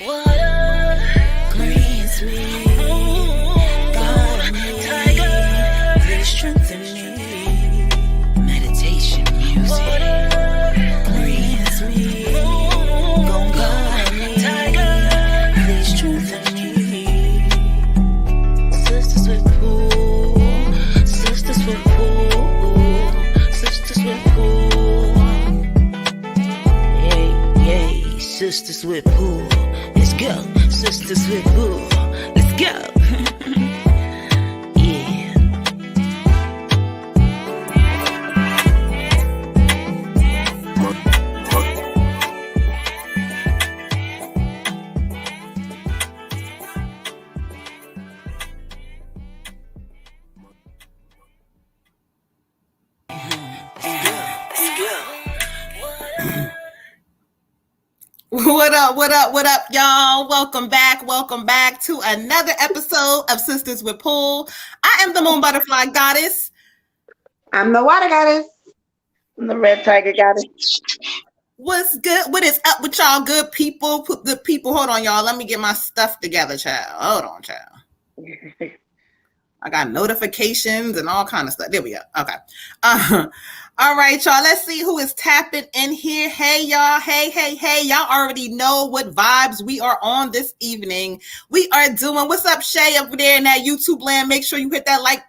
Water greens me, guide me, tiger, please strengthen me. Meditation music greens me, gon' guide me, tiger, please strengthen me. Sisters with pool, sisters with pool, sisters with pool. Yay, sisters with pool. Let's go, sisters with pool. Let's go. Yeah. What up, what up, what up, y'all? Welcome back to another episode of Sisters with Pool. I am the Moon Butterfly Goddess. I'm the Water Goddess. I'm the Red Tiger Goddess. What's good? What is up with y'all good people? Good people. Hold on, y'all. Let me get my stuff together, child. Hold on, child. I got notifications and all kind of stuff. There we go. Okay. All right, y'all. Let's see who is tapping in here. Hey, y'all. Hey. Y'all already know what vibes we are on this evening. We are doing, what's up, Shay, over there in that YouTube land? Make sure you hit that like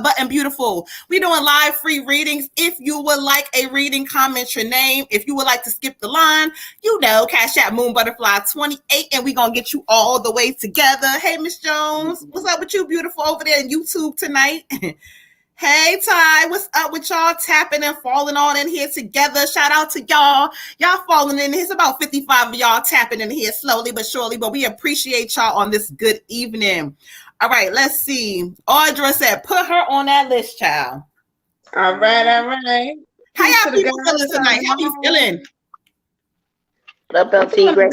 button, beautiful. We're doing live free readings. If you would like a reading, comment your name. If you would like to skip the line, you know, Cash App Moon Butterfly 28, and we're going to get you all the way together. Hey, Miss Jones. What's up with you, beautiful, over there in YouTube tonight? Hey, Ty, what's up with y'all tapping and falling on in here together? Shout out to y'all. Y'all falling in. It's about 55 of y'all tapping in here slowly but surely, but we appreciate y'all on this good evening. All right, let's see. Audra said, put her on that list, child. All right. How y'all people feeling tonight? How you feeling? What up, LT Gray?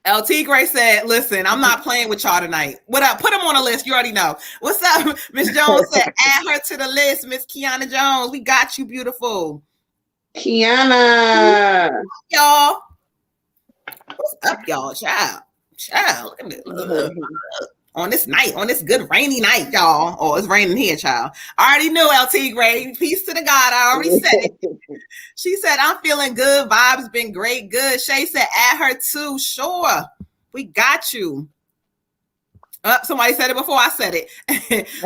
LT Gray said, listen, I'm not playing with y'all tonight. What up? Put them on the list. You already know. What's up? Miss Jones said, add her to the list. Miss Kiana Jones, we got you, beautiful. Kiana. Y'all. What's up, y'all? Child, look at this. On this night, on this good rainy night, y'all. Oh, it's raining here, child. I already knew, LT Gray. Peace to the God. I already said it. She said, I'm feeling good. Vibes been great. Good. Shay said, add her too. Sure. We got you. Somebody said it before I said it.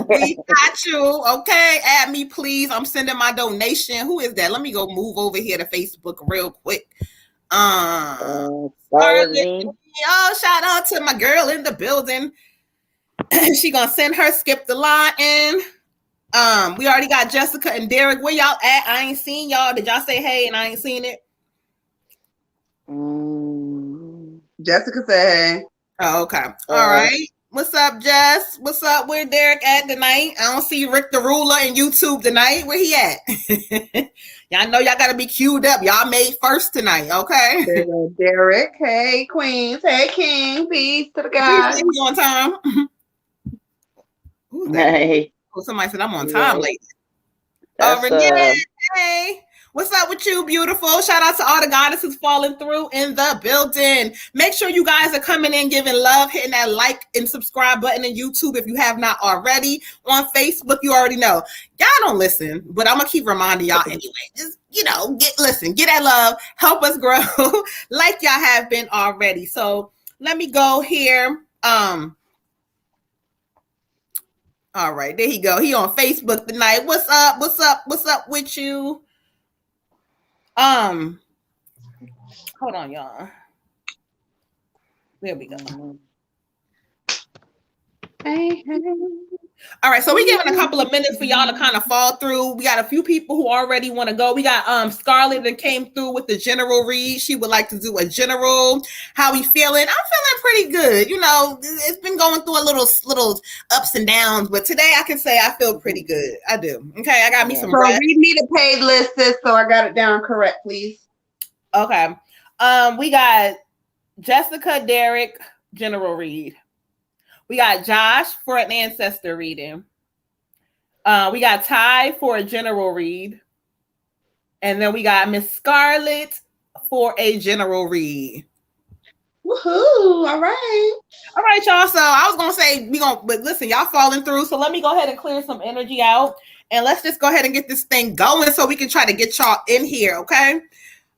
We got you. Okay. Add me, please. I'm sending my donation. Who is that? Let me go move over here to Facebook real quick. Scarlett. Oh, shout out to my girl in the building. She gonna send her skip the line in. We already got Jessica and Derek. Where y'all at? I ain't seen y'all. Did y'all say hey and I ain't seen it? Jessica said hey. Oh, okay. All right. What's up, Jess? What's up? Where Derek at tonight? I don't see Rick the Ruler in YouTube tonight. Where he at? Y'all know y'all gotta be queued up. Y'all made first tonight, okay? Derek. Hey, Queens. Hey, King. Peace to the God. You on time? Who's that? Hey. Oh, somebody said I'm on time late. Renee. Hey. What's up with you, beautiful? Shout out to all the goddesses falling through in the building. Make sure you guys are coming in, giving love, hitting that like and subscribe button in YouTube if you have not already. On Facebook, you already know. Y'all don't listen, but I'm going to keep reminding y'all anyway. Just, get that love. Help us grow like y'all have been already. So let me go here. All right, there he go. He on Facebook tonight. What's up with you? Hold on, y'all. There we go. Hey. All right, so we're giving a couple of minutes for y'all to kind of fall through. We got a few people who already want to go. We got Scarlett that came through with the general read. She would like to do a general. How we feeling? I'm feeling pretty good. You know, it's been going through a little ups and downs, but today I can say I feel pretty good. I do. Okay, I got me some rest. Read me the paid list, sis, so I got it down correct, please. Okay. We got Jessica, Derek, general read. We got Josh for an ancestor reading. We got Ty for a general read. And then we got Miss Scarlett for a general read. Woohoo! All right. All right, y'all. So I was gonna say but listen, y'all falling through. So let me go ahead and clear some energy out, and let's just go ahead and get this thing going so we can try to get y'all in here. Okay.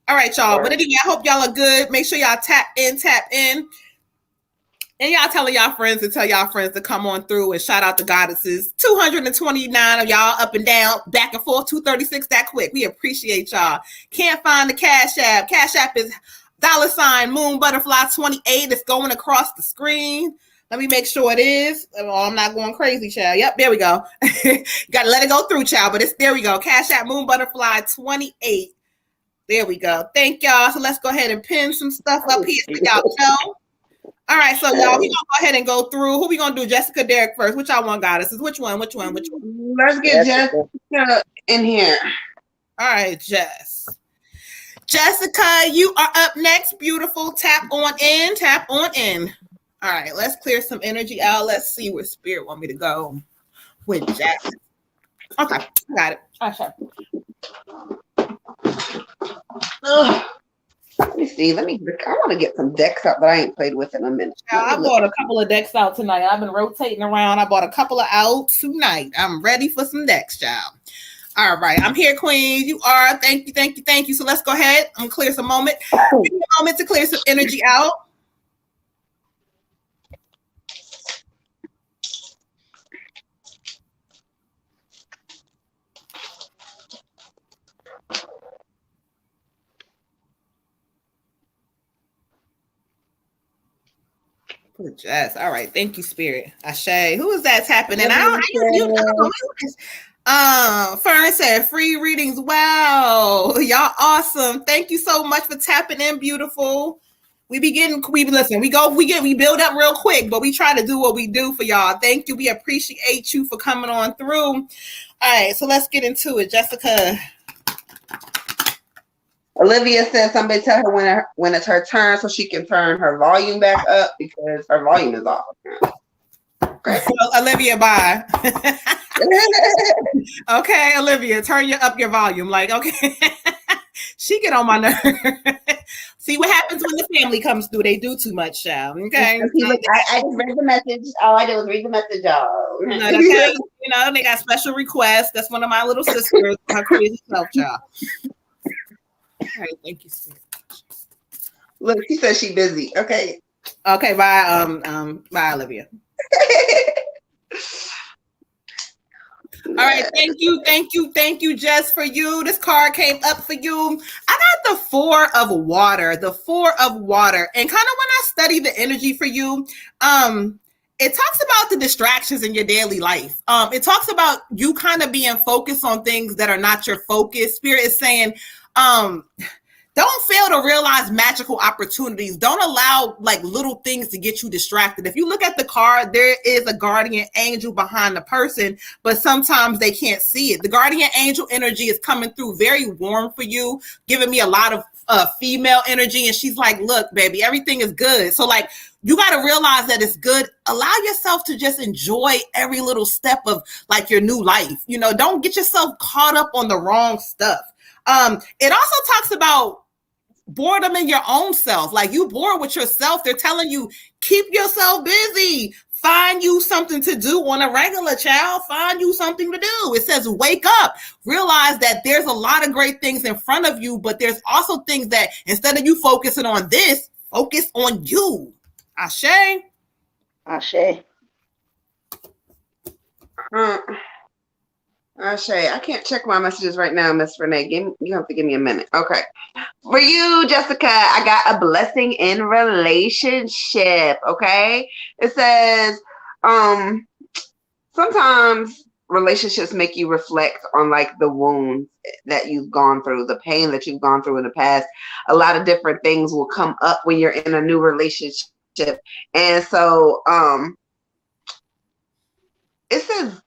All right, y'all. But anyway, I hope y'all are good. Make sure y'all tap in. And y'all telling y'all friends to tell y'all friends to come on through and shout out the goddesses. 229 of y'all up and down, back and forth, 236 that quick. We appreciate y'all. Can't find the Cash App. Cash App is $Moon Butterfly 28. It's going across the screen. Let me make sure it is. Oh, I'm not going crazy, child. Yep, there we go. Got to let it go through, child. But there we go. Cash App Moon Butterfly 28. There we go. Thank y'all. So let's go ahead and pin some stuff up here for y'all to know. All right, so y'all, we gonna go ahead and go through. Who we gonna do? Jessica, Derek first. Which y'all want, goddesses? Which one? Let's get Jessica in here. All right, Jess. Jessica, you are up next. Beautiful. Tap on in. All right, let's clear some energy out. Let's see where spirit want me to go with Jess. Okay, got it. All right, sure. Let me see. I want to get some decks out that I ain't played with in a minute. I bought a couple of decks out tonight. I've been rotating around. I bought a couple of out tonight. I'm ready for some decks, child. All right. I'm here, Queen. You are. Thank you. So let's go ahead. I'm going to clear some moment. Give me a moment to clear some energy out. Jess. All right. Thank you, Spirit. Ashe. Who is that tapping in? I don't know. Fern said free readings. Wow. Y'all awesome. Thank you so much for tapping in, beautiful. We build up real quick, but we try to do what we do for y'all. Thank you. We appreciate you for coming on through. All right, so let's get into it. Jessica. Olivia said somebody tell her when it's her turn so she can turn her volume back up because her volume is off. Okay. Olivia, bye. Okay, Olivia, turn up your volume. Like, okay. She get on my nerve. See what happens when the family comes through. They do too much, child. Okay. I just read the message. All I did was read the message, y'all. Okay. They got special requests. That's one of my little sisters, her crazy self, child. All right, thank you, Spirit. Look, she says she's busy. Okay. Okay, bye, Olivia. All right, thank you, Jess, for you. This card came up for you. I got the 4 of water, and kind of when I study the energy for you, it talks about the distractions in your daily life. It talks about you kind of being focused on things that are not your focus. Spirit is saying, don't fail to realize magical opportunities. Don't allow little things to get you distracted. If you look at the card, there is a guardian angel behind the person, but sometimes they can't see it. The guardian angel energy is coming through very warm for you, giving me a lot of female energy. And she's like, look, baby, everything is good. So you got to realize that it's good. Allow yourself to just enjoy every little step of your new life. Don't get yourself caught up on the wrong stuff. It also talks about boredom in your own self. You bored with yourself. They're telling you, keep yourself busy. Find you something to do on a regular, child. Find you something to do. It says, wake up. Realize that there's a lot of great things in front of you, but there's also things that instead of you focusing on this, focus on you. Ashe. Ashe. Ashe, I can't check my messages right now, Miss Renee. You have to give me a minute. Okay. For you, Jessica, I got a blessing in relationship. Okay. It says, sometimes relationships make you reflect on the wounds that you've gone through, the pain that you've gone through in the past. A lot of different things will come up when you're in a new relationship. And so, it says,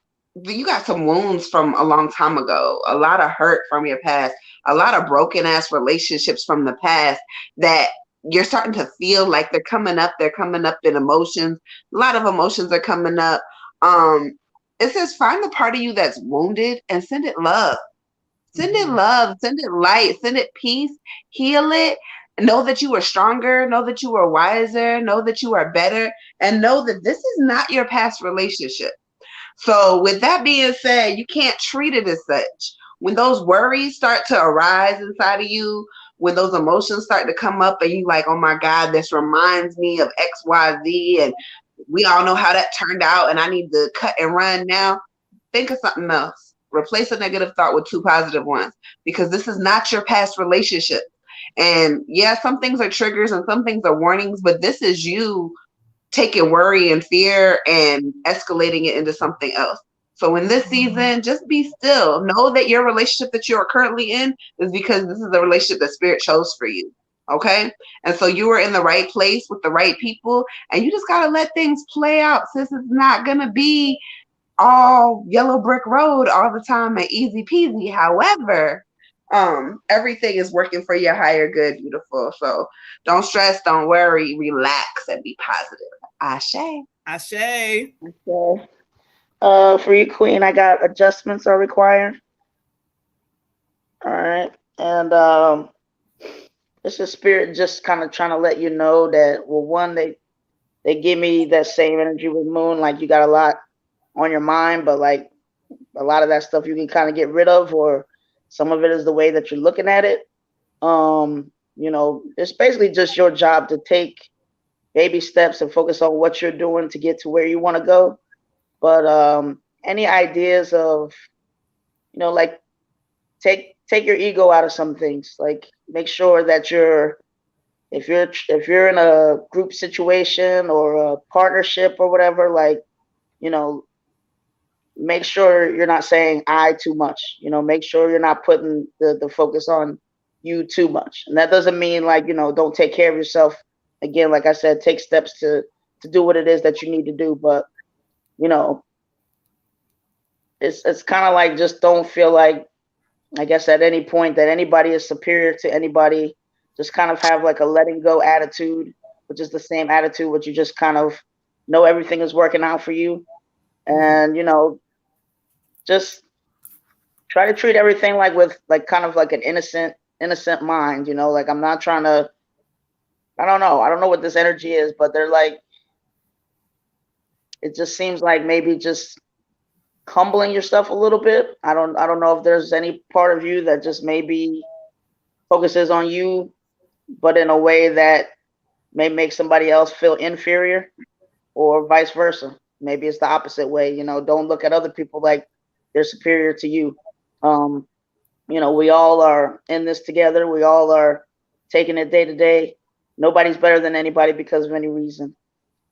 you got some wounds from a long time ago, a lot of hurt from your past, a lot of broken ass relationships from the past that you're starting to feel like they're coming up in emotions. A lot of emotions are coming up. It says, find the part of you that's wounded and send it love. Send it love, send it light, send it peace, heal it. Know that you are stronger, know that you are wiser, know that you are better, and know that this is not your past relationship. So with that being said, you can't treat it as such. When those worries start to arise inside of you, when those emotions start to come up and you like, oh my God, this reminds me of XYZ, and we all know how that turned out and I need to cut and run now, think of something else. Replace a negative thought with 2 positive ones, because this is not your past relationship. And yeah, some things are triggers and some things are warnings, but this is you taking worry and fear and escalating it into something else. So in this season, just be still. Know that your relationship that you are currently in is because this is the relationship that Spirit chose for you. Okay? And so you are in the right place with the right people, and you just got to let things play out, sis. It's not going to be all yellow brick road all the time and easy peasy. However, everything is working for your higher good, beautiful. So don't stress, don't worry, relax, and be positive. Ashe. Ashe. Okay. For you, Queen, I got adjustments are required. All right. And it's a spirit just kind of trying to let you know that, well, one, they give me that same energy with Moon, like you got a lot on your mind, but like a lot of that stuff you can kind of get rid of, or some of it is the way that you're looking at it. It's basically just your job to take baby steps and focus on what you're doing to get to where you want to go. But any ideas of, like take your ego out of some things. Like make sure that if you're in a group situation or a partnership or whatever, like, make sure you're not saying I too much. Make sure you're not putting the focus on you too much. And that doesn't mean like, don't take care of yourself. Again, like I said, take steps to do what it is that you need to do. But, it's kind of like, just don't feel like, I guess at any point that anybody is superior to anybody. Just kind of have like a letting go attitude, which is the same attitude which you just kind of know everything is working out for you. And, just try to treat everything like with like kind of like an innocent mind, like I'm not trying to, I don't know what this energy is, but they're like, it just seems like maybe just humbling yourself a little bit. I don't know if there's any part of you that just maybe focuses on you, but in a way that may make somebody else feel inferior, or vice versa. Maybe it's the opposite way. Don't look at other people like they're superior to you. We all are in this together. We all are taking it day to day. Nobody's better than anybody because of any reason.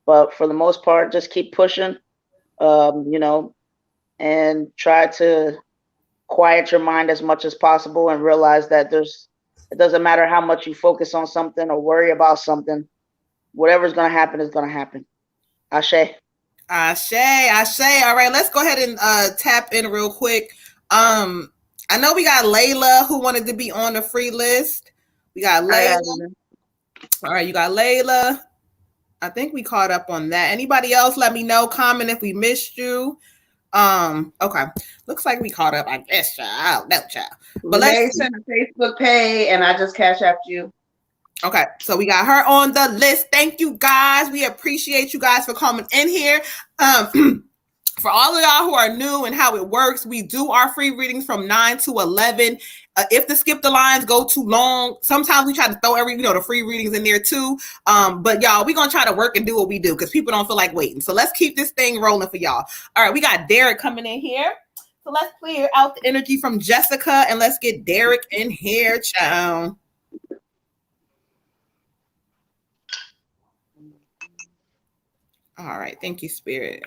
But for the most part, just keep pushing, and try to quiet your mind as much as possible and realize that it doesn't matter how much you focus on something or worry about something. Whatever's going to happen is going to happen. Ashe. Ashe. All right, let's go ahead and tap in real quick. I know we got Layla who wanted to be on the free list. We got Layla. All right, you got Layla. I think we caught up on that. Anybody else? Let me know. Comment if we missed you. Okay. Looks like we caught up, I guess, child. I don't know, child. But let's send a Facebook pay and I just cash apped you. Okay, so we got her on the list. Thank you guys. We appreciate you guys for coming in here. For all of y'all who are new and how it works, we do our free readings from 9 to 11. If the skip the lines go too long, sometimes we try to throw the free readings in there too. But y'all, we're going to try to work and do what we do because people don't feel like waiting. So let's keep this thing rolling for y'all. All right, we got Derek coming in here. So let's clear out the energy from Jessica and let's get Derek in here, child. All right, thank you, Spirit.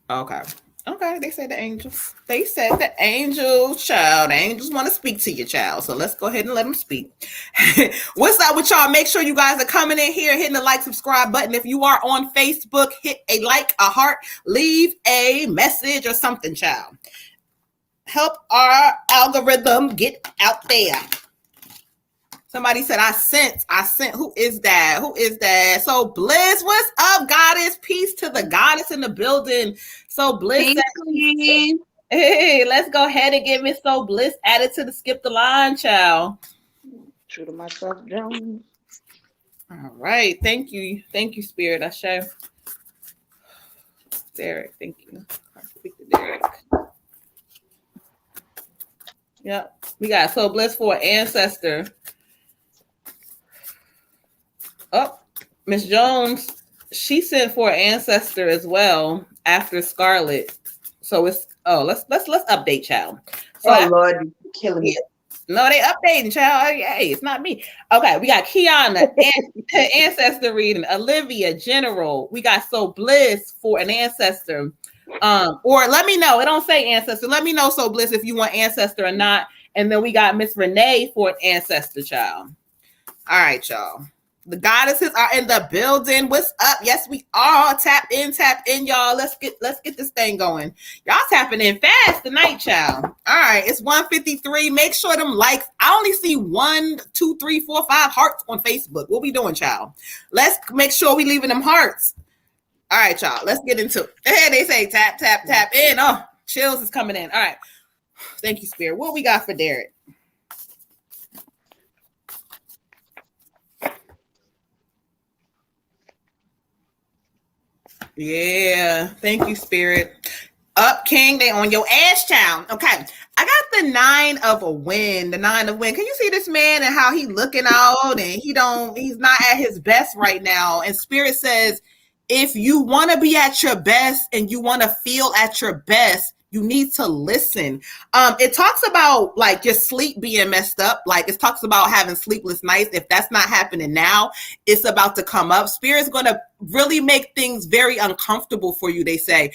Okay, they said the angels. They said the angels, child. The angels want to speak to you, child. So let's go ahead and let them speak. What's up with y'all? Make sure you guys are coming in here, hitting the like, subscribe button. If you are on Facebook, hit a like, a heart, leave a message or something, child. Help our algorithm get out there. Somebody said, I sent. Who is that? Who is that? So Bliss, what's up, goddess? Peace to the goddess in the building. So Bliss said, hey, let's go ahead and get Miss So Bliss added to the Skip the Line, child. True to myself, Jones. All right. Thank you. Thank you, Spirit. I show. Derek, thank you. I'll speak to Derek. Yep. We got So Bliss for Ancestor. Oh, Miss Jones, she sent for an Ancestor as well after Scarlet. So it's let's update, child. So Lord, you're killing me. No, they updating, child. Hey, it's not me. Okay, we got Kiana, Ancestor reading. Olivia, General. We got So Bliss for an Ancestor. Or let me know. It don't say Ancestor. Let me know, So Bliss, if you want Ancestor or not. And then we got Miss Renee for an Ancestor, child. All right, y'all. The goddesses are in the building. What's up? Yes, we are. Tap in, y'all. Let's get this thing going. Y'all tapping in fast tonight, child. All right, it's 1:53. Make sure them likes. I only see 1, 2, 3, 4, 5 hearts on Facebook. What we doing, child? Let's make sure we leaving them hearts. All right, y'all. Let's get into it. Hey, they say tap in. Oh, chills is coming in. All right. Thank you, Spirit. What we got for Derek? Yeah, thank you, Spirit. Up, King, they on your ass, child. Okay, I got the 9 of a win. The 9 of win. Can you see this man and how he looking out? And he's not at his best right now. And Spirit says, if you want to be at your best and you want to feel at your best, you need to listen. It talks about like your sleep being messed up. Like it talks about having sleepless nights. If that's not happening now, it's about to come up. Spirit's going to really make things very uncomfortable for you, they say.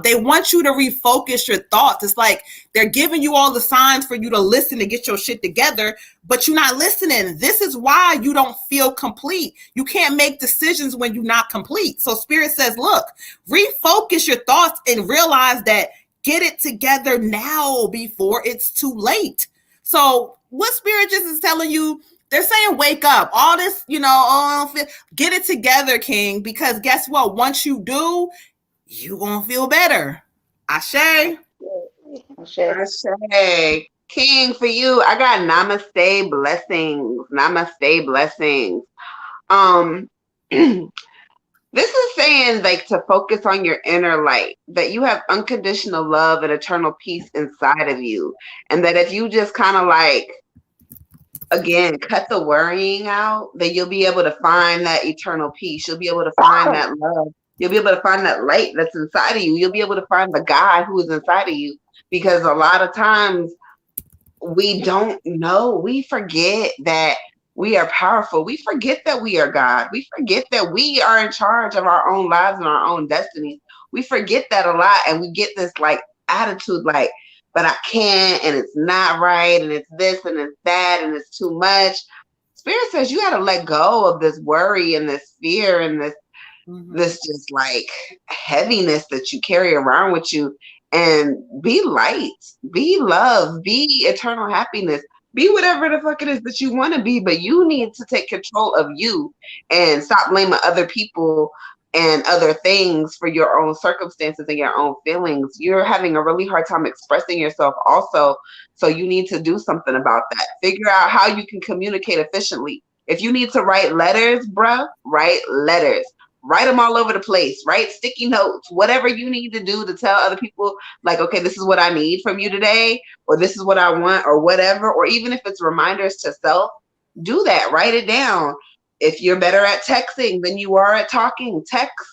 They want you to refocus your thoughts. It's like they're giving you all the signs for you to listen to get your shit together, but you're not listening. This is why you don't feel complete. You can't make decisions when you're not complete. So Spirit says, look, refocus your thoughts and realize that get it together now before it's too late. So what Spirit just is telling you, they're saying, wake up. All this, get it together, King, because guess what? Once you do, you're going to feel better. Ashe. King, for you, I got namaste blessings. Namaste blessings. This is saying like to focus on your inner light, that you have unconditional love and eternal peace inside of you. And that if you just kind of like, again, cut the worrying out, then you'll be able to find that eternal peace. You'll be able to find that love. You'll be able to find that light that's inside of you. You'll be able to find the God who is inside of you. Because a lot of times we don't know. We forget that we are powerful. We forget that we are God. We forget that we are in charge of our own lives and our own destinies. We forget that a lot. And we get this like attitude like, but I can't, and it's not right, and it's this and it's that, and it's too much. Spirit says you got to let go of this worry and this fear and this just like heaviness that you carry around with you, and be light, be love, be eternal happiness. Be whatever the fuck it is that you want to be, but you need to take control of you and stop blaming other people and other things for your own circumstances and your own feelings. You're having a really hard time expressing yourself also, so you need to do something about that. Figure out how you can communicate efficiently. If you need to write letters, bruh, write letters. Write them all over the place, write sticky notes, whatever you need to do to tell other people, like, okay, this is what I need from you today, or this is what I want, or whatever, or even if it's reminders to self, do that, write it down. If you're better at texting than you are at talking, text,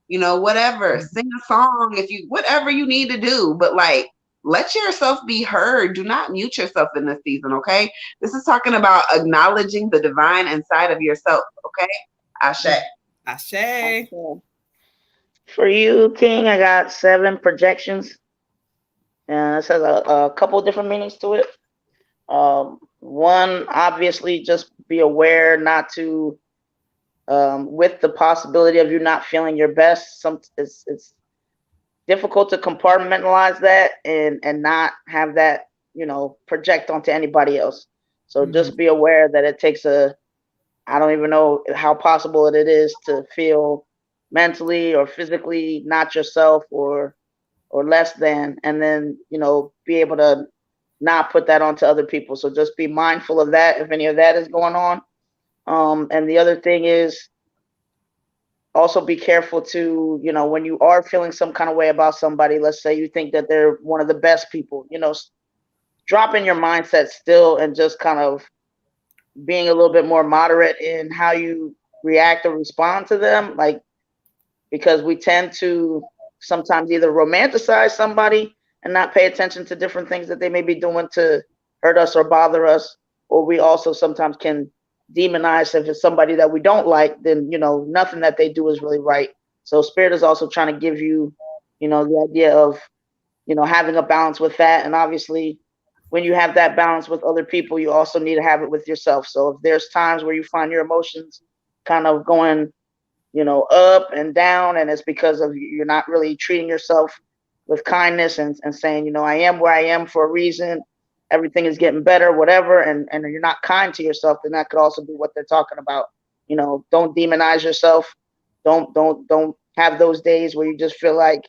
whatever, sing a song, whatever you need to do, but like, let yourself be heard. Do not mute yourself in this season, okay? This is talking about acknowledging the divine inside of yourself, okay? Ashe. Ashe. For you, King, I got 7 projections. And it says a couple of different meanings to it. One, obviously, just be aware not to, with the possibility of you not feeling your best. It's difficult to compartmentalize that and not have that, project onto anybody else. So just be aware that it takes I don't even know how possible it is to feel mentally or physically not yourself or less than, and then, be able to not put that onto other people. So just be mindful of that if any of that is going on. And the other thing is also be careful to, when you are feeling some kind of way about somebody, let's say you think that they're one of the best people, drop in your mindset still and just kind of being a little bit more moderate in how you react or respond to them. Like, because we tend to sometimes either romanticize somebody and not pay attention to different things that they may be doing to hurt us or bother us, or we also sometimes can demonize if it's somebody that we don't like, then nothing that they do is really right. So Spirit is also trying to give you, the idea of, having a balance with that. And obviously when you have that balance with other people, you also need to have it with yourself. So if there's times where you find your emotions kind of going, up and down, and it's because of you're not really treating yourself with kindness and saying, I am where I am for a reason, everything is getting better, whatever, and you're not kind to yourself, then that could also be what they're talking about. Don't demonize yourself. Don't have those days where you just feel like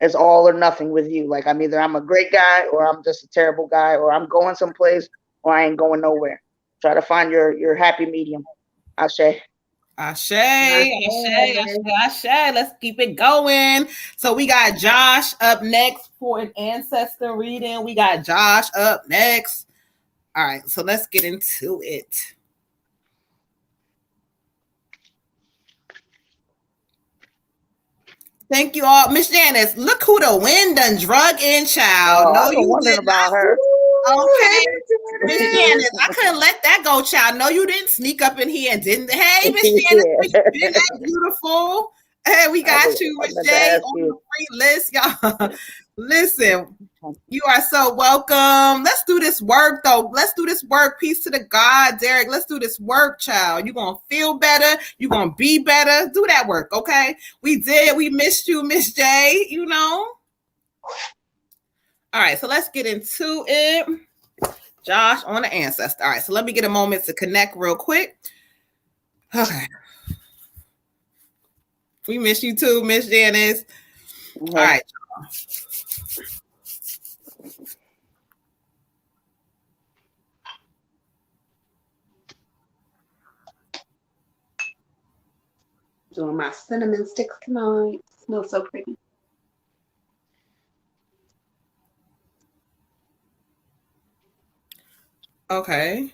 it's all or nothing with you. Like I'm a great guy or I'm just a terrible guy, or I'm going someplace or I ain't going nowhere. Try to find your happy medium. Ashe. Ashe, Ashe, Ashe, Ashe. Let's keep it going. So we got Josh up next for an ancestor reading. We got Josh up next. All right, so let's get into it. Thank you all. Miss Janice, look who the wind done drug in, child. Oh, no, I've been you wondering did about not. her. Okay. Miss Janice, I couldn't let that go, child. No, you didn't sneak up in here and didn't. Hey, Miss Janice, you that beautiful. Hey, we got you, Miss J, on the free list, y'all. Listen, you are so welcome. Let's do this work, though. Let's do this work. Peace to the God, Derek. Let's do this work, child. You're going to feel better. You're going to be better. Do that work, okay? We did. We missed you, Miss J, All right, so let's get into it. Josh on the ancestor. All right, so let me get a moment to connect real quick. Okay. We miss you too, Miss Janice. Mm-hmm. All right. Doing my cinnamon sticks tonight. Smells so pretty. Okay.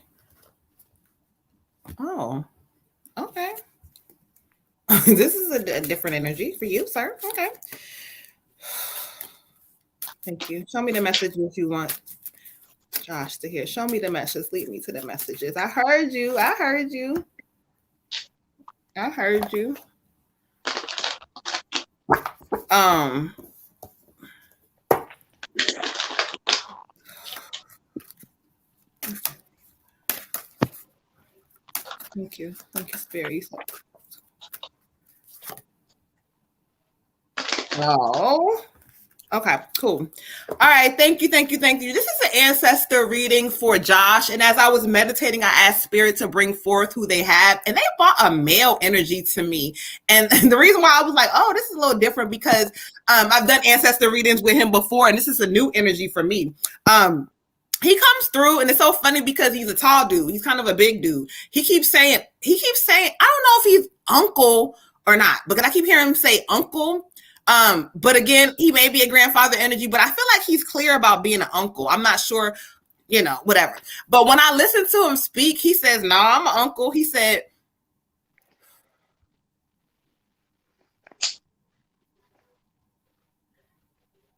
Oh, okay. This is a different energy for you, sir. Okay. Thank you. Show me the message if you want Josh to hear. Show me the message. Lead me to the messages. I heard you. I heard you. I heard you. Thank you. Thank you, Spirit. Oh, okay, cool. All right, thank you. This is an ancestor reading for Josh, and as I was meditating, I asked Spirit to bring forth who they have, and they brought a male energy to me. And the reason why I was like, oh, this is a little different because I've done ancestor readings with him before, and this is a new energy for me. He comes through, and it's so funny because he's a tall dude. He's kind of a big dude. He keeps saying, I don't know if he's uncle or not, because I keep hearing him say uncle. But again, he may be a grandfather energy, but I feel like he's clear about being an uncle. I'm not sure, whatever. But when I listen to him speak, he says, no, I'm an uncle. He said,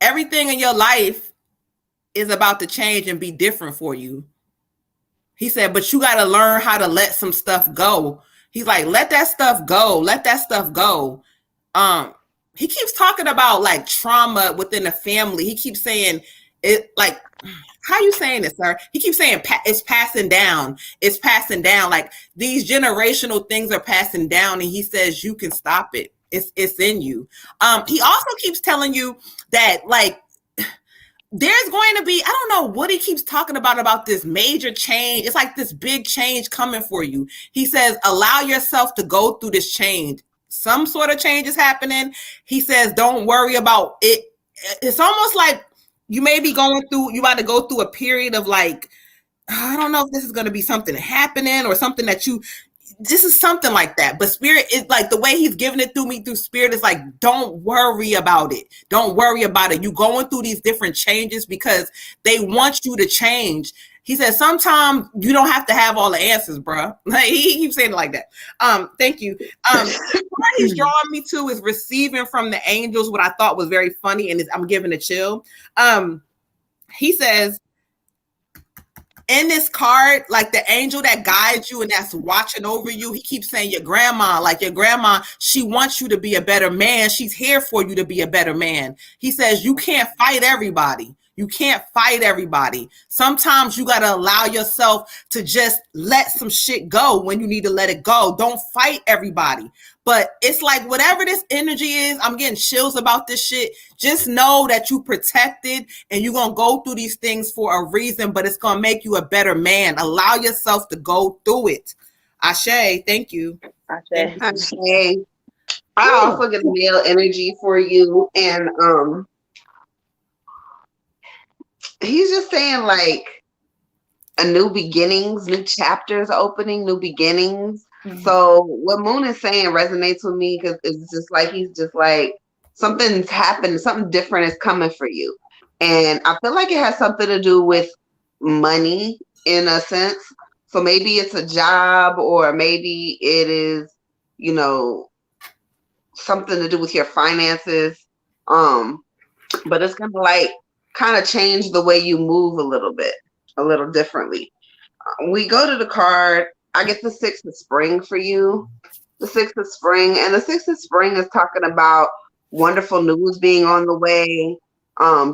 everything in your life is about to change and be different for you. He said, but you got to learn how to let some stuff go. He's like, let that stuff go. Let that stuff go. He keeps talking about like trauma within the family. He keeps saying it like, how are you saying this, sir? He keeps saying it's passing down. It's passing down. Like these generational things are passing down. And he says, you can stop it. It's in you. He also keeps telling you that like, there's going to be, I don't know what he keeps talking about this major change. It's like this big change coming for you. He says, allow yourself to go through this change. Some sort of change is happening. He says, don't worry about it. It's almost like you may be going through, you about to go through a period of like, I don't know if this is going to be something happening or something that this is something like that. But Spirit is like, the way he's giving it through me through Spirit is like, don't worry about it. Don't worry about it. You going through these different changes because they want you to change. He says, sometimes you don't have to have all the answers, bro. Like, he keeps saying it like that. Thank you. What he's drawing me to is receiving from the angels, what I thought was very funny, and I'm giving a chill. He says, in this card, like the angel that guides you and that's watching over you, he keeps saying your grandma, she wants you to be a better man. She's here for you to be a better man. He says you can't fight everybody. You can't fight everybody. Sometimes you got to allow yourself to just let some shit go when you need to let it go. Don't fight everybody. But it's like whatever this energy is, I'm getting chills about this shit. Just know that you protected and you're going to go through these things for a reason, but it's going to make you a better man. Allow yourself to go through it. Ashe, thank you. Ashe. I also get male energy for you. And he's just saying like a new beginnings, new chapters opening, new beginnings. Mm-hmm. So what Moon is saying resonates with me because it's just like he's just like something's happened, something different is coming for you. And I feel like it has something to do with money in a sense. So maybe it's a job or maybe it is, you know, something to do with your finances. But it's gonna like kind of change the way you move a little differently. We go to the card. I get the 6 of spring for you. The 6 of spring. And the 6 of spring is talking about wonderful news being on the way,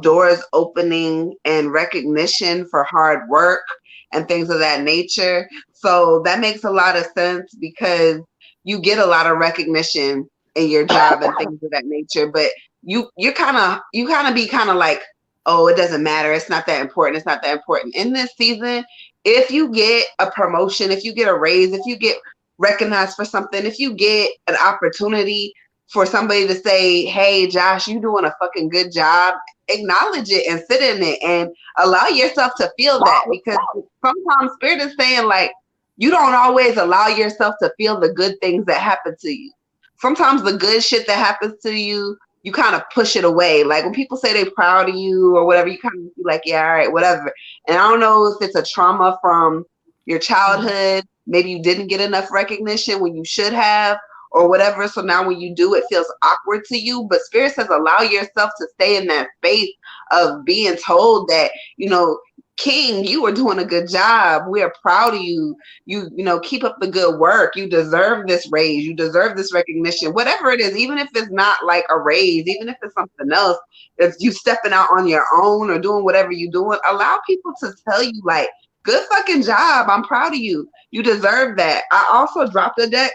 doors opening and recognition for hard work and things of that nature. So that makes a lot of sense because you get a lot of recognition in your job and things of that nature. But you kind of be like, oh, it doesn't matter. It's not that important. It's not that important. In this season, if you get a promotion, if you get a raise, if you get recognized for something, if you get an opportunity for somebody to say, hey, Josh, you doing a fucking good job, acknowledge it and sit in it and allow yourself to feel that. Because sometimes Spirit is saying like, you don't always allow yourself to feel the good things that happen to you. Sometimes the good shit that happens to you, you kind of push it away. Like when people say they're proud of you or whatever, you kind of be like, yeah, all right, whatever. And I don't know if it's a trauma from your childhood. Maybe you didn't get enough recognition when you should have or whatever. So now when you do, it feels awkward to you. But Spirit says, allow yourself to stay in that space of being told that, you know, King, you are doing a good job. We are proud of you. You know, keep up the good work. You deserve this raise. You deserve this recognition, whatever it is, even if it's not like a raise, even if it's something else, if you stepping out on your own or doing whatever you're doing, allow people to tell you like, good fucking job. I'm proud of you. You deserve that. I also dropped a deck.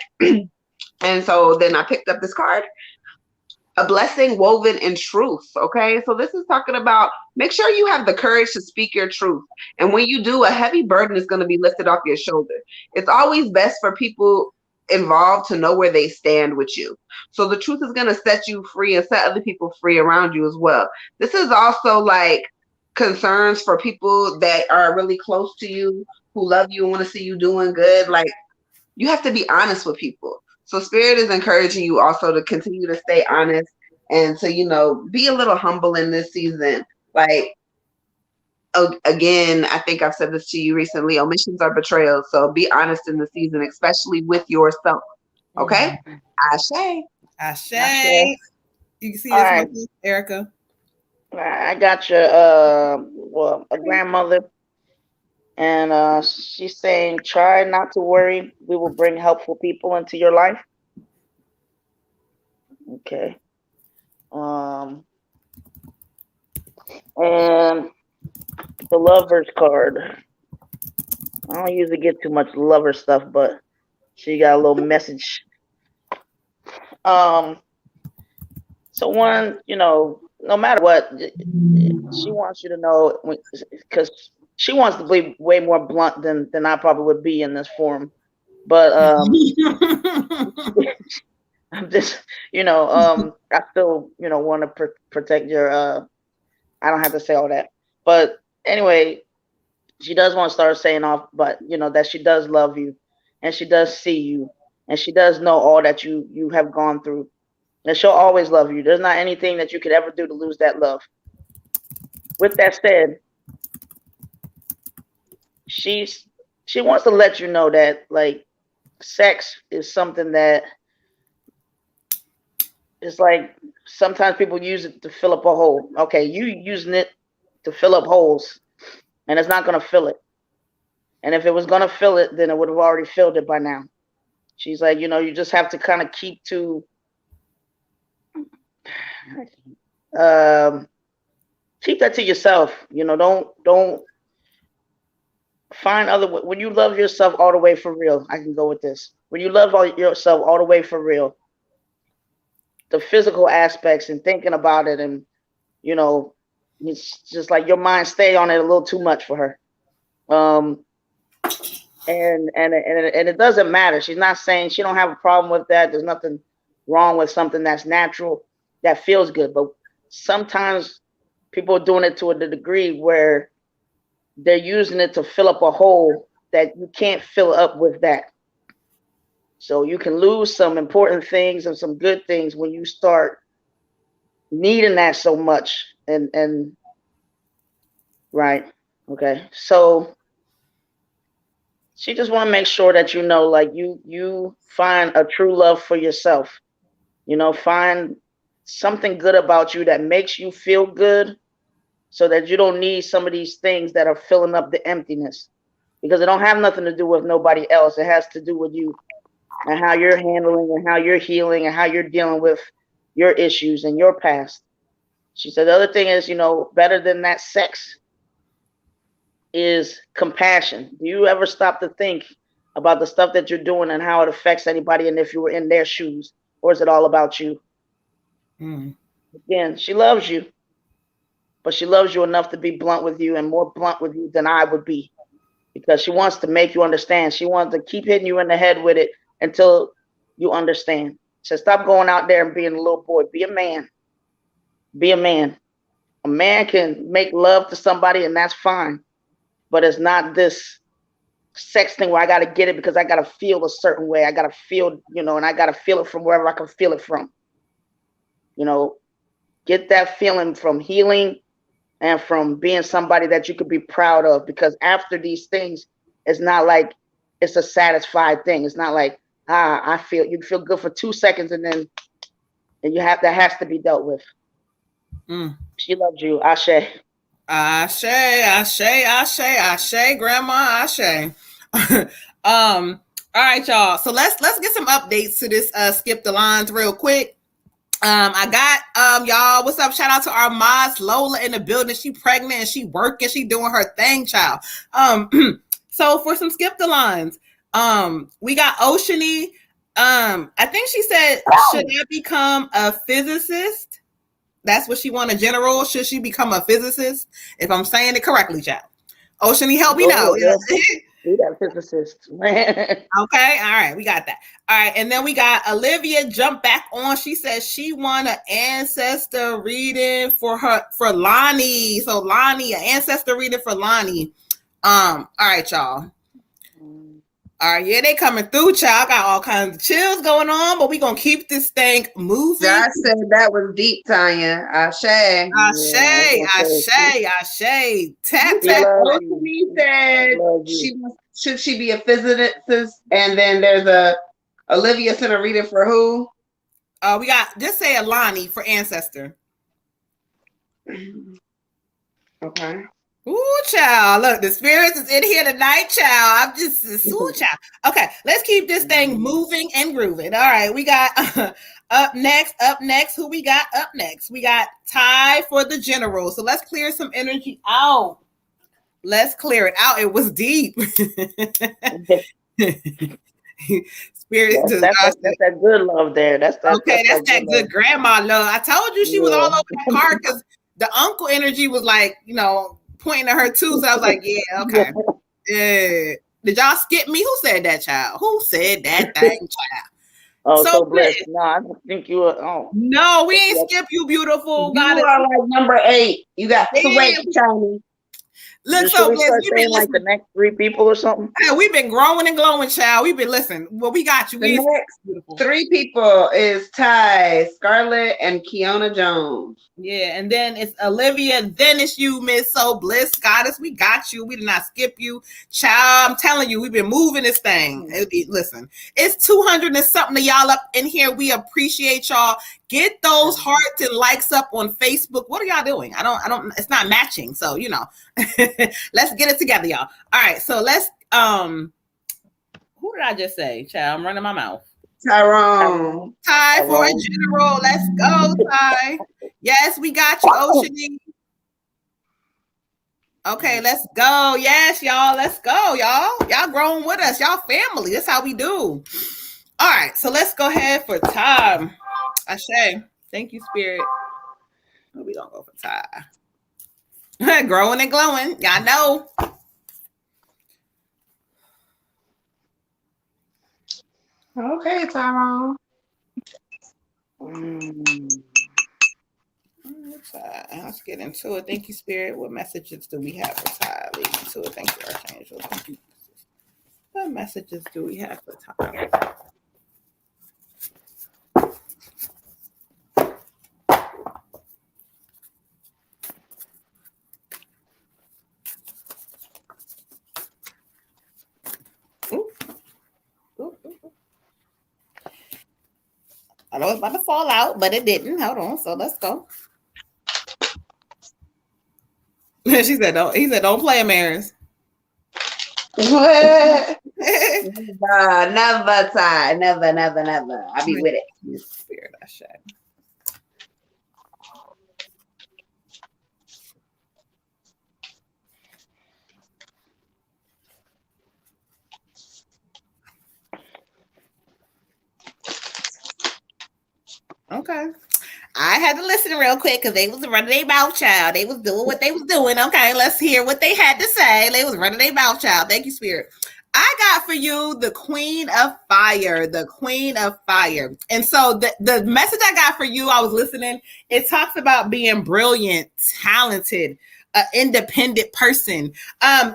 And so then I picked up this card. A blessing woven in truth. Okay. So this is talking about make sure you have the courage to speak your truth. And when you do, a heavy burden is going to be lifted off your shoulder. It's always best for people involved to know where they stand with you. So the truth is going to set you free and set other people free around you as well. This is also like concerns for people that are really close to you, who love you and want to see you doing good. Like you have to be honest with people. So Spirit is encouraging you also to continue to stay honest and to, you know, be a little humble in this season. Like, again, I think I've said this to you recently, omissions are betrayal. So be honest in the season, especially with yourself. Okay? Ashe. Ashe. You can see this right. one, Erica. I got you, a grandmother. And she's saying, try not to worry. We will bring helpful people into your life. Okay. And the Lovers card. I don't usually get too much lover stuff, but she got a little message. Someone, you know, no matter what, she wants you to know, because she wants to be way more blunt than I probably would be in this forum. But I'm just, I still, want to protect your. I don't have to say all that, but anyway, she does want to start saying off, but that she does love you, and she does see you, and she does know all that you have gone through, and she'll always love you. There's not anything that you could ever do to lose that love. With that said, she wants to let you know that, like, sex is something that it's like sometimes people use it to fill up a hole. Okay, you using it to fill up holes, and it's not going to fill it. And if it was going to fill it, then it would have already filled it by now. She's like, you just have to kind of keep that to yourself. Don't find other. When you love yourself all the way for real, I can go with this. When you love yourself all the way for real, the physical aspects and thinking about it, and it's just like your mind stay on it a little too much for her. And it doesn't matter. She's not saying she don't have a problem with that. There's nothing wrong with something that's natural, that feels good. But sometimes people are doing it to a degree where they're using it to fill up a hole that you can't fill up with that. So you can lose some important things and some good things when you start needing that so much. And right. Okay. So she just want to make sure that like you find a true love for yourself. Find something good about you that makes you feel good, so that you don't need some of these things that are filling up the emptiness, because it don't have nothing to do with nobody else. It has to do with you and how you're handling and how you're healing and how you're dealing with your issues and your past. She said the other thing is, better than that sex is compassion. Do you ever stop to think about the stuff that you're doing and how it affects anybody, and if you were in their shoes, or is it all about you? Again, she loves you, but she loves you enough to be blunt with you, and more blunt with you than I would be, because she wants to make you understand. She wants to keep hitting you in the head with it until you understand. So stop going out there and being a little boy. Be a man. Be a man. A man can make love to somebody, and that's fine. But it's not this sex thing where I got to get it because I got to feel a certain way. I got to feel, and I got to feel it from wherever I can feel it from. Get that feeling from healing and from being somebody that you could be proud of. Because after these things, it's not like it's a satisfied thing. It's not like, you feel good for 2 seconds and then that has to be dealt with. She loves you. Ashe. Ashe, Ashe, Ashe, Ashe, Grandma, Ashe. All right, y'all. So let's get some updates to this skip the lines real quick. I got y'all, what's up? Shout out to our Moz Lola in the building. She pregnant and she working, she doing her thing, child. So for some skip the lines, we got Oceany. I think she said, should I become a physicist? That's what she want in general. Should she become a physicist? If I'm saying it correctly, child. Oceany, help me know. Be that physicist, man. Okay, all right, we got that. All right, and then we got Olivia jump back on. She says she want an ancestor reading for Lonnie. So Lonnie, an ancestor reading for Lonnie. All right, y'all. All right, yeah, they coming through, child. Got all kinds of chills going on, but we gonna keep this thing moving. God said that was deep, Tanya. Ashe. Ashe. Tap. Oceany said should she be a physicist? And then there's a Olivia sent a reading for who? We got, just say Alani for ancestor. Okay. Ooh, child. Look, the spirits is in here tonight, child. I'm just, ooh, child. Okay, let's keep this thing moving and grooving. All right, we got up next. Who we got up next? We got Ty for the general. So let's clear some energy out. Let's clear it out. It was deep. Spirit That's does that's not that, say. that's that good love there. Okay, that's that Good love. good grandma love. I told you she was all Yeah. over that card because the uncle energy was like, pointing at her too. So I was like, yeah, okay. Yeah. Did y'all skip me? Who said that, child? Who said that thing, child? Oh, So so bliss. blessed. No, I don't think you were. Oh, No, we ain't skip you, beautiful. You Goddess. are like number 8. You got to wait, Yeah. Shiny. Look, should so we bliss. start We've been saying like the listening. next 3 people or something? Yeah, we've been growing and glowing, child. We've been listening. Well, we got you. The We ain't next beautiful. 3 people is Ty, Scarlett, and Kiona Jones. Yeah, and then it's Olivia. Then it's you, Miss So Bliss Goddess. We got you. We did not skip you, child. I'm telling you, we've been moving this thing. Listen, it's 200 and something of y'all up in here. We appreciate y'all. Get those hearts and likes up on Facebook. What are y'all doing? I don't. It's not matching. So let's get it together, y'all. All right, so let's. Who did I just say, child? I'm running my mouth. Tyrone. Ty for a general. Let's go, Ty. Yes, we got you, Oceany. Okay, let's go. Yes, y'all. Let's go, y'all. Y'all growing with us. Y'all family. That's how we do. All right, so let's go ahead for Ty. Ashe. Thank you, Spirit. We gonna go for Ty. Growing and glowing. Y'all know. Okay, Tyrone. Let's get into it. Thank you, Spirit. What messages do we have for Ty? Lead into it. Thank you, Archangel. Thank you. What messages do we have for Ty? I know it's about to fall out, but it didn't. Hold on. So let's go. She said, "Don't." He said, "Don't play, Amaris." What? Never, Ty. Never. I'll be with it. Spirit, I should. Okay. I had to listen real quick because they was running their mouth, child. They was doing what they was doing. Okay, let's hear what they had to say. They was running their mouth, child. Thank you, Spirit. I got for you the Queen of Fire, the Queen of Fire. And so the message I got for you, I was listening, it talks about being brilliant, talented, an independent person.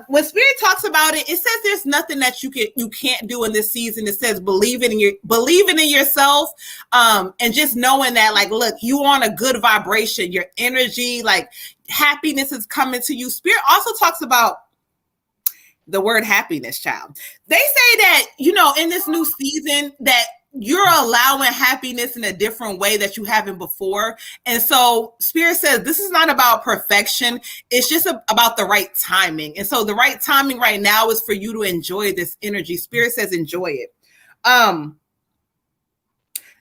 When Spirit talks about it, it says there's nothing that you can't do in this season. It says believing in yourself, and just knowing that, like, look, you on a good vibration, your energy, like happiness is coming to you. Spirit also talks about the word happiness, child. They say that, in this new season that you're allowing happiness in a different way that you haven't before. And so Spirit says this is not about perfection. It's just about the right timing. And so the right timing right now is for you to enjoy this energy. Spirit says enjoy it.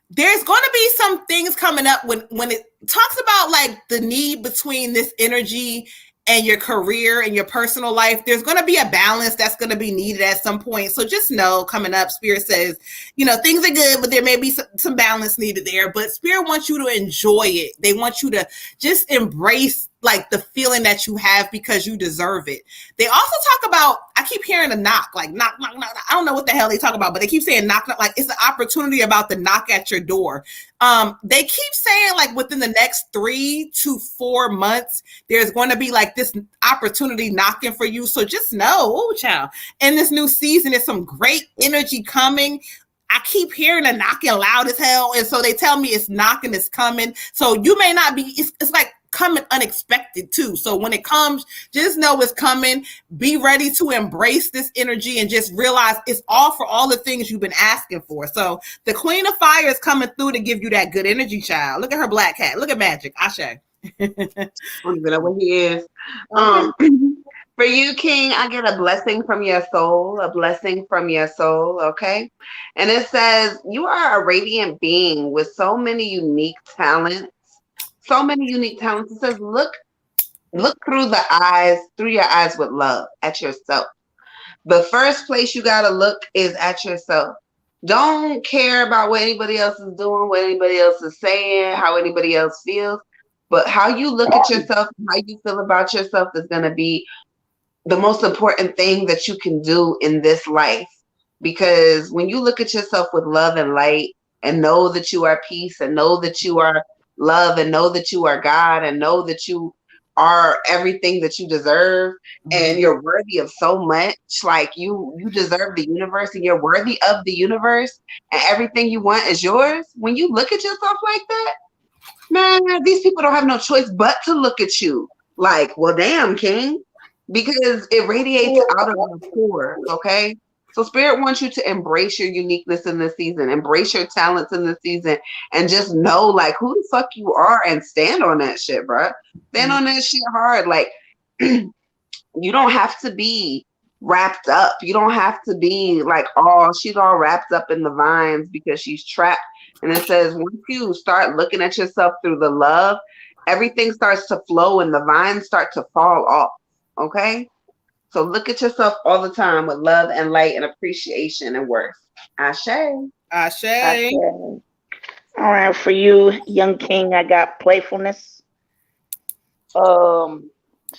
There's going to be some things coming up when it talks about like the need between this energy and your career and your personal life. There's going to be a balance that's going to be needed at some point. So just know coming up, Spirit says, things are good, but there may be some balance needed there. But Spirit wants you to enjoy it. They want you to just embrace like the feeling that you have because you deserve it. They also talk about, I keep hearing a knock, like knock, knock, knock. I don't know what the hell they talk about, but they keep saying knock, knock, like it's an opportunity about to knock at your door. They keep saying like within the next 3 to 4 months, there's going to be like this opportunity knocking for you. So just know, child, in this new season, there's some great energy coming. I keep hearing a knocking loud as hell. And so they tell me it's knocking, it's coming. So you may not be, it's like coming unexpected too. So when it comes, just know it's coming. Be ready to embrace this energy and just realize it's all for all the things you've been asking for. So the Queen of Fire is coming through to give you that good energy, child. Look at her black cat. Look at Magic. Ashe. Look at what he is. For you, King, I get a blessing from your soul, okay? And it says, you are a radiant being with so many unique talents. It says, look through your eyes with love at yourself. The first place you got to look is at yourself. Don't care about what anybody else is doing, what anybody else is saying, how anybody else feels. But how you look at yourself and how you feel about yourself is going to be the most important thing that you can do in this life. Because when you look at yourself with love and light and know that you are peace and know that you are love and know that you are God and know that you are everything that you deserve and you're worthy of so much, like you deserve the universe and you're worthy of the universe and everything you want is yours. When you look at yourself like that, man, these people don't have no choice but to look at you like, well, damn, King, because it radiates out of your core, okay? So Spirit wants you to embrace your uniqueness in this season, embrace your talents in this season, and just know, like, who the fuck you are and stand on that shit, bro. Stand on that shit hard. Like, you don't have to be wrapped up. You don't have to be like, oh, she's all wrapped up in the vines because she's trapped. And it says, once you start looking at yourself through the love, everything starts to flow and the vines start to fall off. Okay? So look at yourself all the time with love and light and appreciation and worth. Ashe. Ashe. Ashe. All right, for you, young king, I got playfulness. So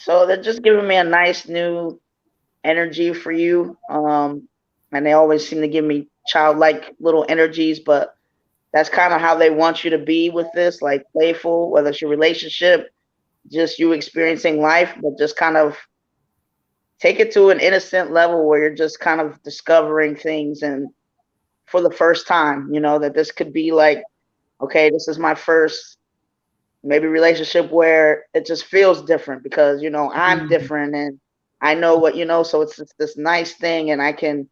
they're just giving me a nice new energy for you. And they always seem to give me childlike little energies, but that's kind of how they want you to be with this, like playful, whether it's your relationship, just you experiencing life, but just kind of take it to an innocent level where you're just kind of discovering things and for the first time, you know, that this could be like, okay, this is my first maybe relationship where it just feels different because, you know, I'm different and I know what, you know, so it's this nice thing and I can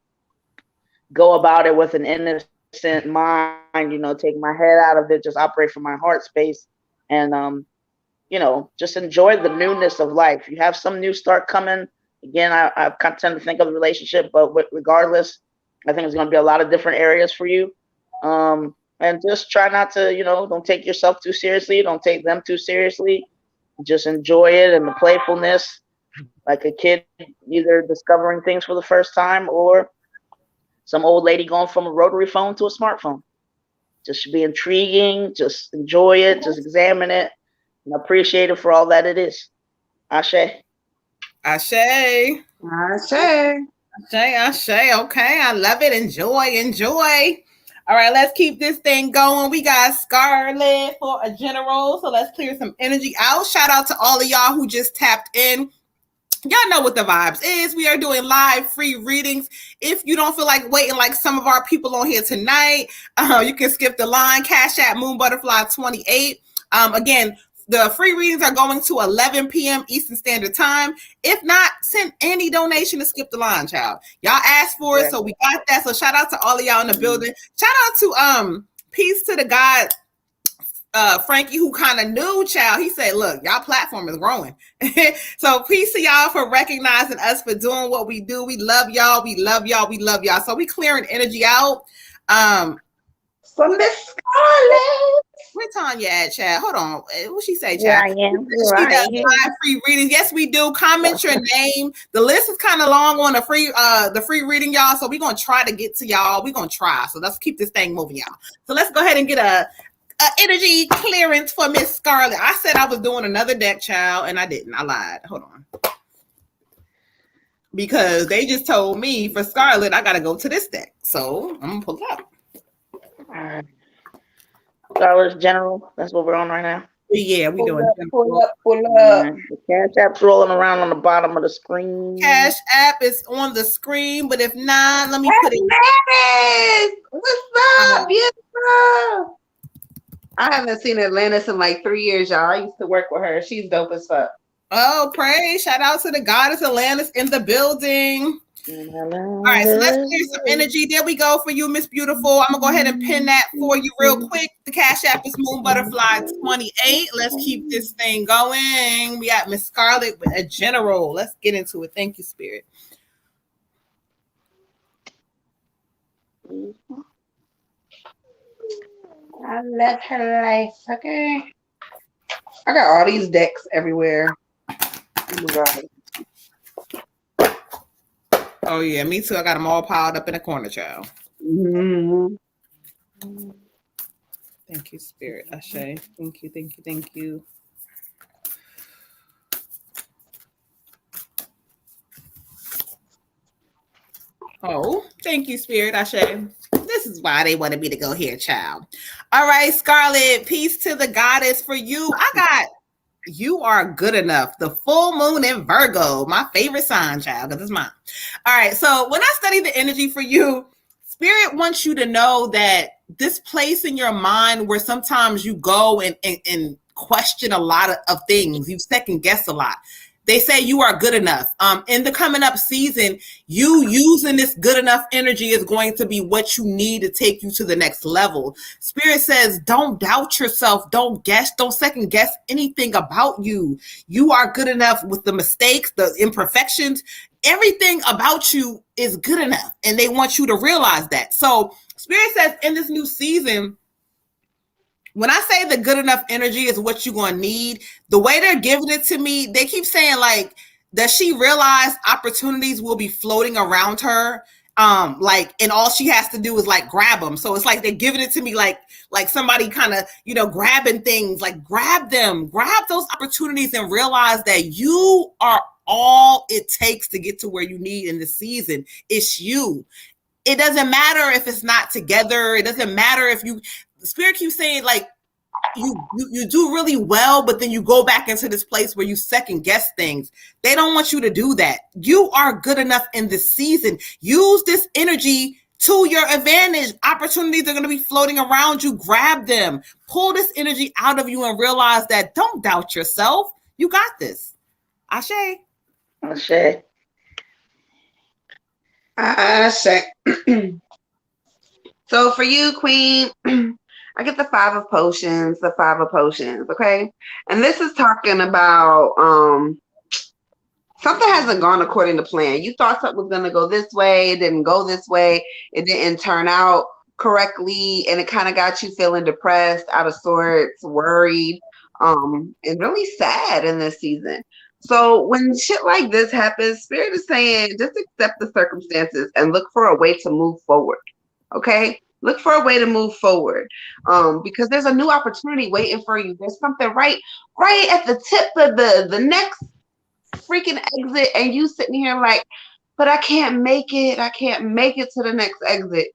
go about it with an innocent mind, you know, take my head out of it, just operate from my heart space and, you know, just enjoy the newness of life. You have some new start coming. Again, I kind of tend to think of the relationship, but regardless, I think it's going to be a lot of different areas for you. And just try not to, you know, don't take yourself too seriously. Don't take them too seriously. Just enjoy it and the playfulness, like a kid either discovering things for the first time or some old lady going from a rotary phone to a smartphone. Just should be intriguing. Just enjoy it. Just examine it and appreciate it for all that it is. Ashe. Ashe. Ashe. Ashe. Okay, I love it. Enjoy. All right, let's keep this thing going. We got Scarlett for a general, so let's clear some energy out. Shout out to all of y'all who just tapped in. Y'all know what the vibes is. We are doing live free readings. If you don't feel like waiting like some of our people on here tonight, you can skip the line. Cash App Moon Butterfly 28. Again, the free readings are going to 11 p.m. Eastern Standard Time. If not, send any donation to skip the line, child. Y'all asked for it, so we got that. So shout out to all of y'all in the building. Shout out to peace to the God Frankie, who kind of knew, child. He said, look, y'all platform is growing. So peace to y'all for recognizing us for doing what we do. We love y'all. So we clearing energy out. So Miss Scarlett. Where Tanya at, child? Hold on. What she say, child? Yeah, I am. She does live free readings. Yes, we do. Comment your name. The list is kind of long on the free reading, y'all. So we're gonna try to get to y'all. We're gonna try. So let's keep this thing moving, y'all. So let's go ahead and get a energy clearance for Miss Scarlett. I said I was doing another deck, child, and I didn't. I lied. Hold on. Because they just told me for Scarlett, I gotta go to this deck. So I'm gonna pull it up. All right. Scarlett's general. That's what we're on right now. Yeah, we doing. Pull up. The Cash App's rolling around on the bottom of the screen. Cash App is on the screen, but if not, let me put it. What's up? Yes, bro. I haven't seen Atlantis in like 3 years, y'all. I used to work with her. She's dope as fuck. Oh, praise. Shout out to the goddess Atlantis in the building. All right, so let's clear some energy. There we go for you, Miss Beautiful. I'm going to go ahead and pin that for you real quick. The Cash App is Moon Butterfly 28. Let's keep this thing going. We got Miss Scarlett with a general. Let's get into it. Thank you, Spirit. I love her life, okay? I got all these decks everywhere. Oh my God. Oh, yeah, me too. I got them all piled up in a corner, child. Mhm. Thank you, Spirit. Ashe. Thank you, thank you, thank you. Oh, thank you, Spirit. Ashe. This is why they wanted me to go here, child. All right, Scarlet, peace to the goddess for you. I got you are good enough. The full moon in Virgo, my favorite sign, child, because it's mine. All right. So when I study the energy for you, Spirit wants you to know that this place in your mind where sometimes you go and question a lot of things, you second guess a lot. They say you are good enough. In the coming up season, you using this good enough energy is going to be what you need to take you to the next level. Spirit says, don't doubt yourself. Don't second guess anything about you. You are good enough with the mistakes, the imperfections. Everything about you is good enough. And they want you to realize that. So Spirit says in this new season, when I say the good enough energy is what you're going to need, the way they're giving it to me, they keep saying like, does she realize opportunities will be floating around her? Like, and all she has to do is like grab them. So it's like they're giving it to me like somebody kind of, grabbing things, like grab them, grab those opportunities and realize that you are all it takes to get to where you need in the season. It's you. It doesn't matter if it's not together. It doesn't matter if you, Spirit keeps saying like, you do really well, but then you go back into this place where you second guess things. They don't want you to do that. You are good enough in this season. Use this energy to your advantage. Opportunities are going to be floating around you. Grab them. Pull this energy out of you and realize that don't doubt yourself. You got this. Ashe. Ashe. Ashe. So for you, Queen, I get the 5 of potions, okay? And this is talking about something hasn't gone according to plan. You thought something was going to go this way, it didn't go this way, it didn't turn out correctly, and it kind of got you feeling depressed, out of sorts, worried, and really sad in this season. So when shit like this happens, Spirit is saying just accept the circumstances and look for a way to move forward. Okay, look for a way to move forward, because there's a new opportunity waiting for you. There's something right at the tip of the next freaking exit, and you sitting here like, but I can't make it. I can't make it to the next exit.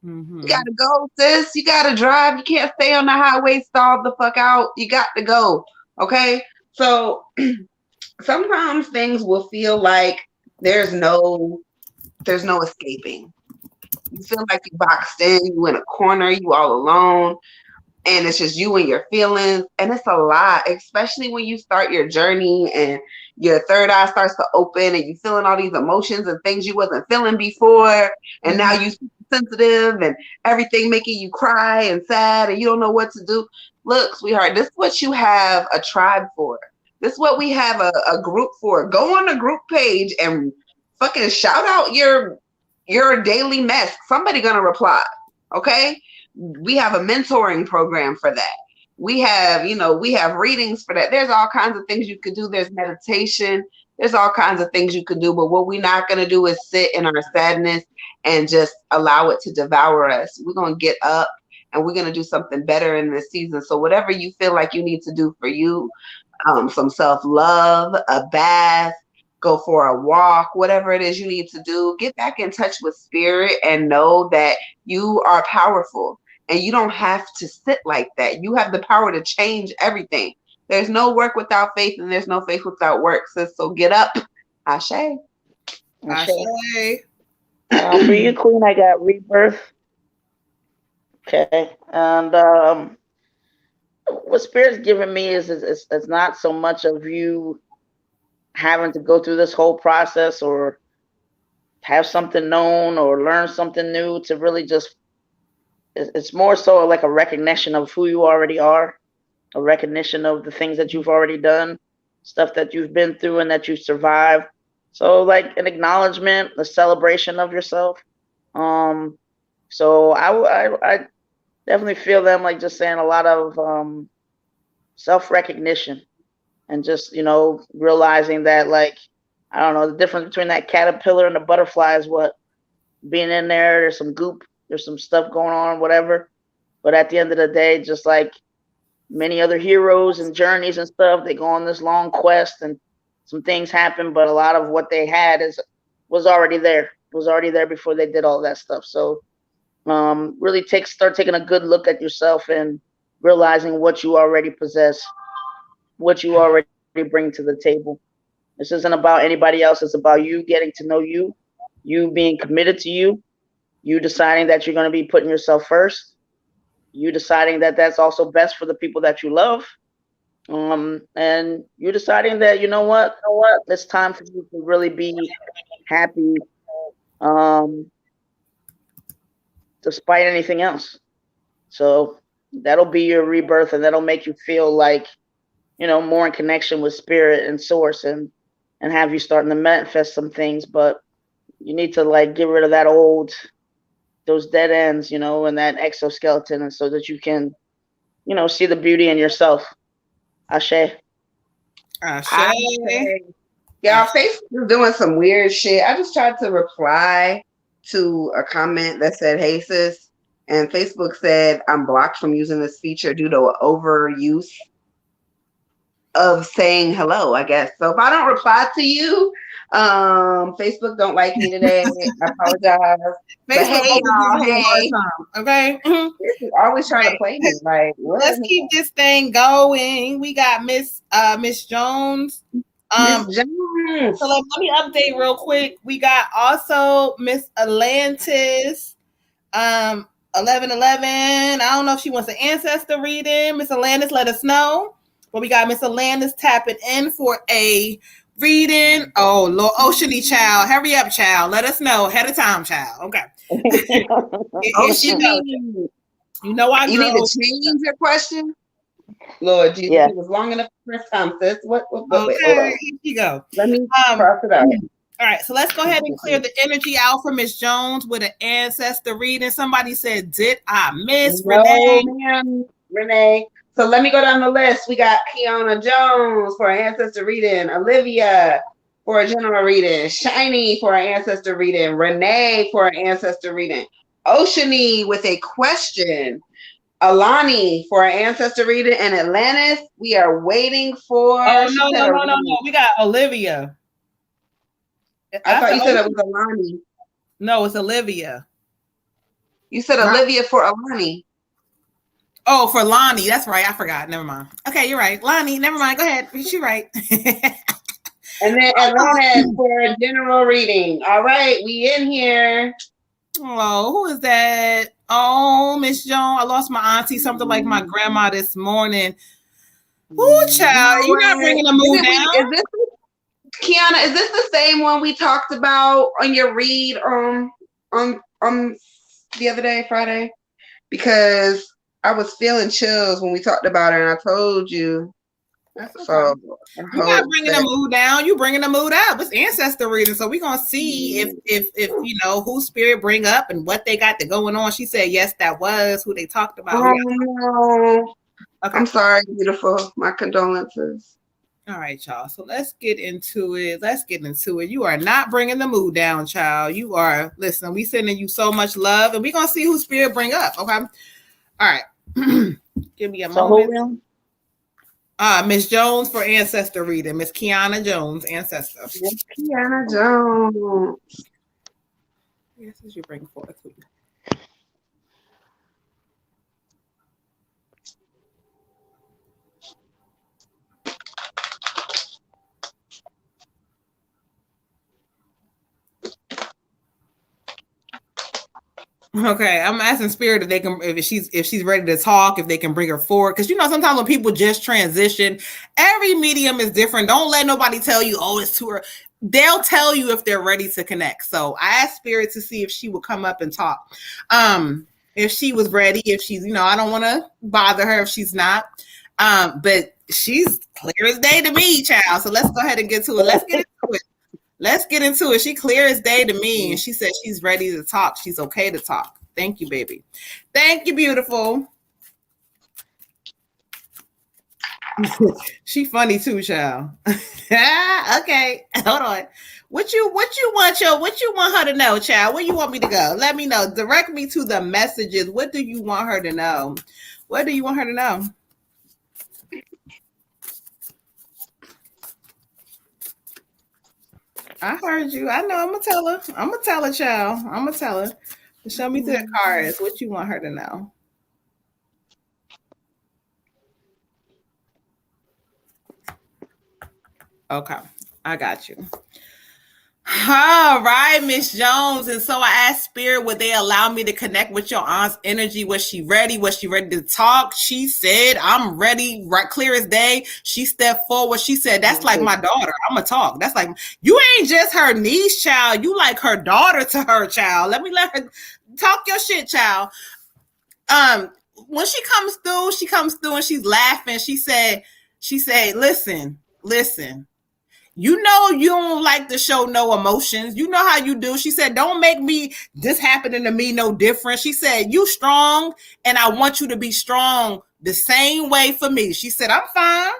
Mm-hmm. You gotta go, sis. You gotta drive. You can't stay on the highway stalled the fuck out. You got to go. Okay, so sometimes things will feel like there's no escaping. You feel like you boxed in, you in a corner, you all alone, and it's just you and your feelings. And it's a lot, especially when you start your journey and your third eye starts to open and you feeling all these emotions and things you wasn't feeling before. And now you sensitive and everything making you cry and sad and you don't know what to do. Look, sweetheart, this is what you have a tribe for. This is what we have a group for. Go on the group page and fucking shout out your daily mess. Somebody gonna reply. Okay, we have a mentoring program for that. We have readings for that. There's all kinds of things you could do. There's meditation. There's all kinds of things you could do. But what we're not gonna do is sit in our sadness and just allow it to devour us. We're gonna get up and we're gonna do something better in this season. So whatever you feel like you need to do for you, some self-love, a bath, go for a walk, whatever it is you need to do, get back in touch with spirit and know that you are powerful and you don't have to sit like that. You have the power to change everything. There's no work without faith and there's no faith without work, sis. So get up. Ashe. Ashe. For you, Queen, I got rebirth. Okay. And what Spirit's giving me is it's not so much of you having to go through this whole process or have something known or learn something new to really just, it's more so like a recognition of who you already are, a recognition of the things that you've already done, stuff that you've been through and that you've survived. So like an acknowledgement, a celebration of yourself. So I definitely feel them like just saying a lot of self-recognition. And just, realizing that, like, I don't know, the difference between that caterpillar and the butterfly is what? Being in there's some goop There's some stuff going on, whatever. But at the end of the day, just like many other heroes and journeys and stuff, they go on this long quest and some things happen, but a lot of what they had was already there. It was already there before they did all that stuff. So really start taking a good look at yourself and realizing what you already possess, what you already bring to the table. This isn't about anybody else. It's about you getting to know you, you being committed to you deciding that you're going to be putting yourself first, you deciding that that's also best for the people that you love, and you deciding that you know what, it's time for you to really be happy, despite anything else. So that'll be your rebirth, and that'll make you feel like, you know, more in connection with spirit and source, and have you starting to manifest some things. But you need to like get rid of those dead ends, you know, and that exoskeleton, and so that you can, you know, see the beauty in yourself. Ashe. Ashe. Y'all, Facebook is doing some weird shit. I just tried to reply to a comment that said, "Hey sis," and Facebook said I'm blocked from using this feature due to overuse of saying hello, I guess. So if I don't reply to you, Facebook don't like me today. I apologize. But hey, y'all, hey. Okay. Always trying to play me. Like, let's keep this thing going. We got Miss Jones. Miss Jones. So let me update real quick. We got also Miss Atlantis. 1111. I don't know if she wants an ancestor reading. Miss Atlantis, let us know. But we got Miss Atlantis tapping in for a reading. Oh, Lord, Oceany, child. Hurry up, child. Let us know ahead of time, child. Okay. Oceany. You know I You need to change your question. Lord Jesus, it was long enough the first time, sis. What okay, here you go. Let me cross it out. All right, so let's go ahead and clear the energy out for Miss Jones with an ancestor reading. Somebody said, "Did I miss Renee?" Ma'am, Renee. So let me go down the list. We got Kiana Jones for an ancestor reading, Olivia for a general reading, Shiny for an ancestor reading, Renee for an ancestor reading, Oceany with a question, Alani for an ancestor reading, and Atlantis. We are waiting for. Oh no. We got Olivia. I thought you said it was Alani. No, it's Olivia. You said Olivia for Alani. Oh, for Lonnie. That's right. I forgot. Never mind. Okay, you're right. Lonnie, never mind. Go ahead. She's right. And then Atlanta for a general reading. All right, we in here. Oh, who is that? Oh, Miss Joan. I lost my auntie, something like my grandma this morning. Ooh, child. You're not bringing the mood down. Kiana, is this the same one we talked about on your read on the other day, Friday? Because I was feeling chills when we talked about it, and I told you. So you're not bringing the mood down. You bringing the mood up. It's ancestor reading, so we're gonna see if you know who spirit bring up and what they got going on. She said yes, that was who they talked about. Oh no. Okay. I'm sorry, beautiful. My condolences. All right, y'all. So let's get into it. You are not bringing the mood down, child. You are. Listen, we sending you so much love, and we're gonna see who spirit bring up. Okay. All right. Give me a moment. Miss Jones for ancestor reading. Miss Kiana Jones, ancestor. Miss Kiana Jones. Yes, as you bring forth. Okay, I'm asking spirit if they can, if she's ready to talk, if they can bring her forward. Because you know, sometimes when people just transition, every medium is different. Don't let nobody tell you, oh, it's too early. They'll tell you if they're ready to connect. So I asked spirit to see if she would come up and talk. If she was ready, if she's, you know, I don't want to bother her if she's not. But she's clear as day to me, child. So let's go ahead and get to it. Let's get into it. She clear as day to me. And she said she's ready to talk. She's okay to talk. Thank you, baby. Thank you, beautiful. She funny too, child. Okay, hold on. What you want her to know, child? Where you want me to go? Let me know. Direct me to the messages. What do you want her to know? What do you want her to know? I heard you. I know. I'm gonna tell her. I'm gonna tell her, child. I'm gonna tell her. Show me through the cards. What you want her to know? Okay, I got you. All right, Miss Jones. And so I asked Spirit, would they allow me to connect with your aunt's energy? Was she ready? Was she ready to talk? She said, I'm ready, right, clear as day. She stepped forward. She said, that's like my daughter. I'm going to talk. That's like, you ain't just her niece, child. You like her daughter to her, child. Let her talk your shit, child. When she comes through and she's laughing. She said, listen. You know you don't like to show no emotions. You know how you do. She said, don't make me this happening to me no different. She said, you strong, and I want you to be strong the same way for me. She said, I'm fine.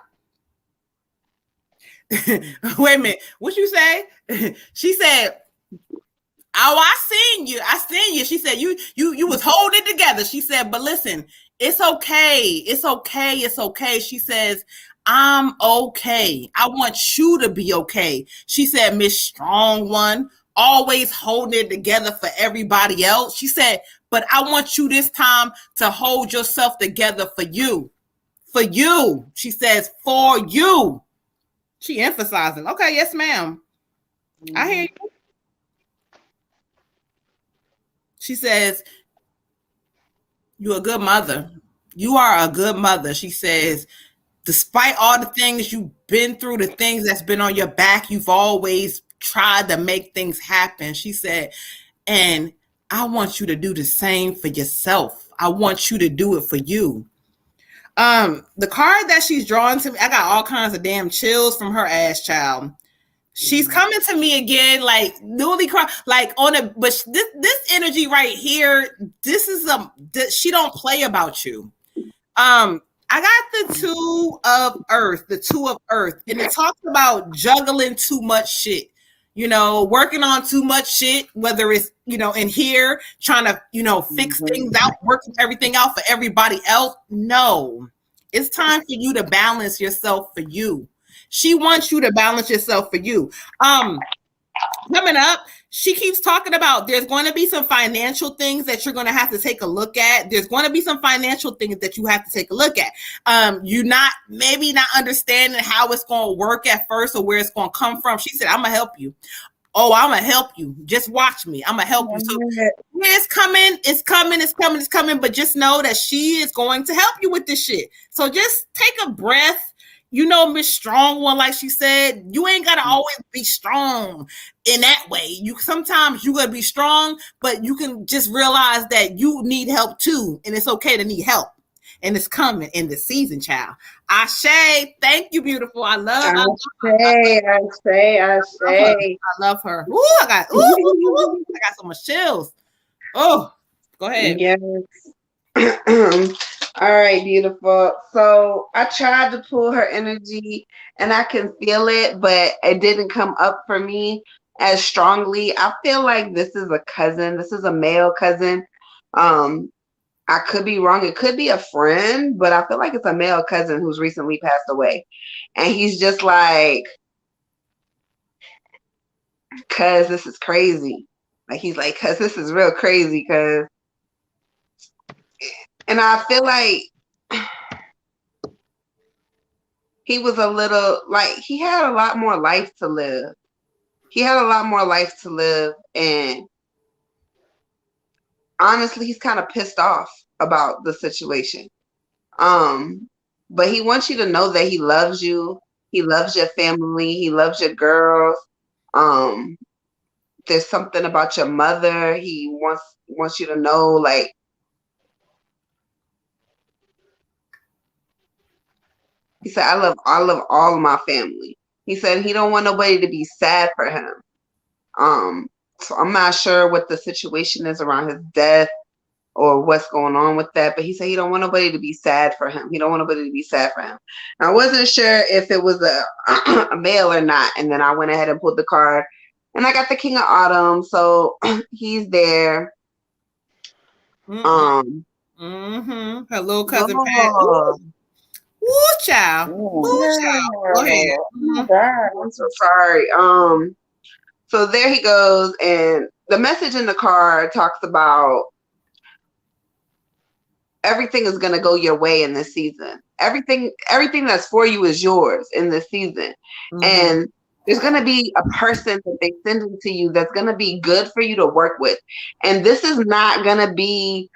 Wait a minute. What you say? She said, oh, I seen you. She said, you was holding it together. She said, but listen, it's okay. She says, I'm okay. I want you to be okay. She said, Miss Strong One, always holding it together for everybody else. She said, but I want you this time to hold yourself together for you. For you. She says, for you. She emphasizing. Okay, yes, ma'am. I hear you. She says, you're a good mother. You are a good mother. She says, despite all the things you've been through, the things that's been on your back, you've always tried to make things happen. She said, and I want you to do the same for yourself. I want you to do it for you. The card that she's drawing to me, I got all kinds of damn chills from her ass, child. She's coming to me again, like newly cry, like on a, but this energy right here, this is she don't play about you. I got the two of earth, and it talks about juggling too much shit, working on too much shit, whether it's, in here trying to, fix things out, working everything out for everybody else. No, it's time for you to balance yourself for you. She wants you to balance yourself for you. Coming up, she keeps talking about there's going to be some financial things that you're going to have to take a look at. There's going to be some financial things that you have to take a look at. You're not understanding how it's going to work at first or where it's going to come from. She said, I'm going to help you. Oh, I'm going to help you. Just watch me. I'm going to help you. So it's coming. But just know that she is going to help you with this shit. So just take a breath. Miss Strong One, like she said, you ain't got to always be strong in that way. Sometimes you got to be strong, but you can just realize that you need help too. And it's okay to need help. And it's coming in the season, child. Ashe, thank you, beautiful. I love her. I love her. Ooh, I got so much chills. Oh, go ahead. Yes. All right, beautiful. So I tried to pull her energy and I can feel it, but it didn't come up for me as strongly. I feel like this is a cousin. This is a male cousin. I could be wrong. It could be a friend, but I feel like it's a male cousin who's recently passed away. And he's just like, cuz this is crazy. Like, he's like, cuz this is real crazy, cuz. And I feel like he was a little, like, he had a lot more life to live. And honestly, he's kind of pissed off about the situation. But he wants you to know that he loves you. He loves your family. He loves your girls. There's something about your mother. He wants you to know, like, he said, I love all of my family. He said he don't want nobody to be sad for him. So I'm not sure what the situation is around his death or what's going on with that, but he said he don't want nobody to be sad for him. And I wasn't sure if it was a male or not, and then I went ahead and pulled the card And I got the King of Autumn, so he's there. Her little cousin Pat. Lord. Woo, child. Woo, child. Go ahead. Oh my God, I'm so sorry. So there he goes, and the message in the card talks about everything is going to go your way in this season. Everything that's for you is yours in this season. And there's going to be a person that they send into you that's going to be good for you to work with. And this is not going to be,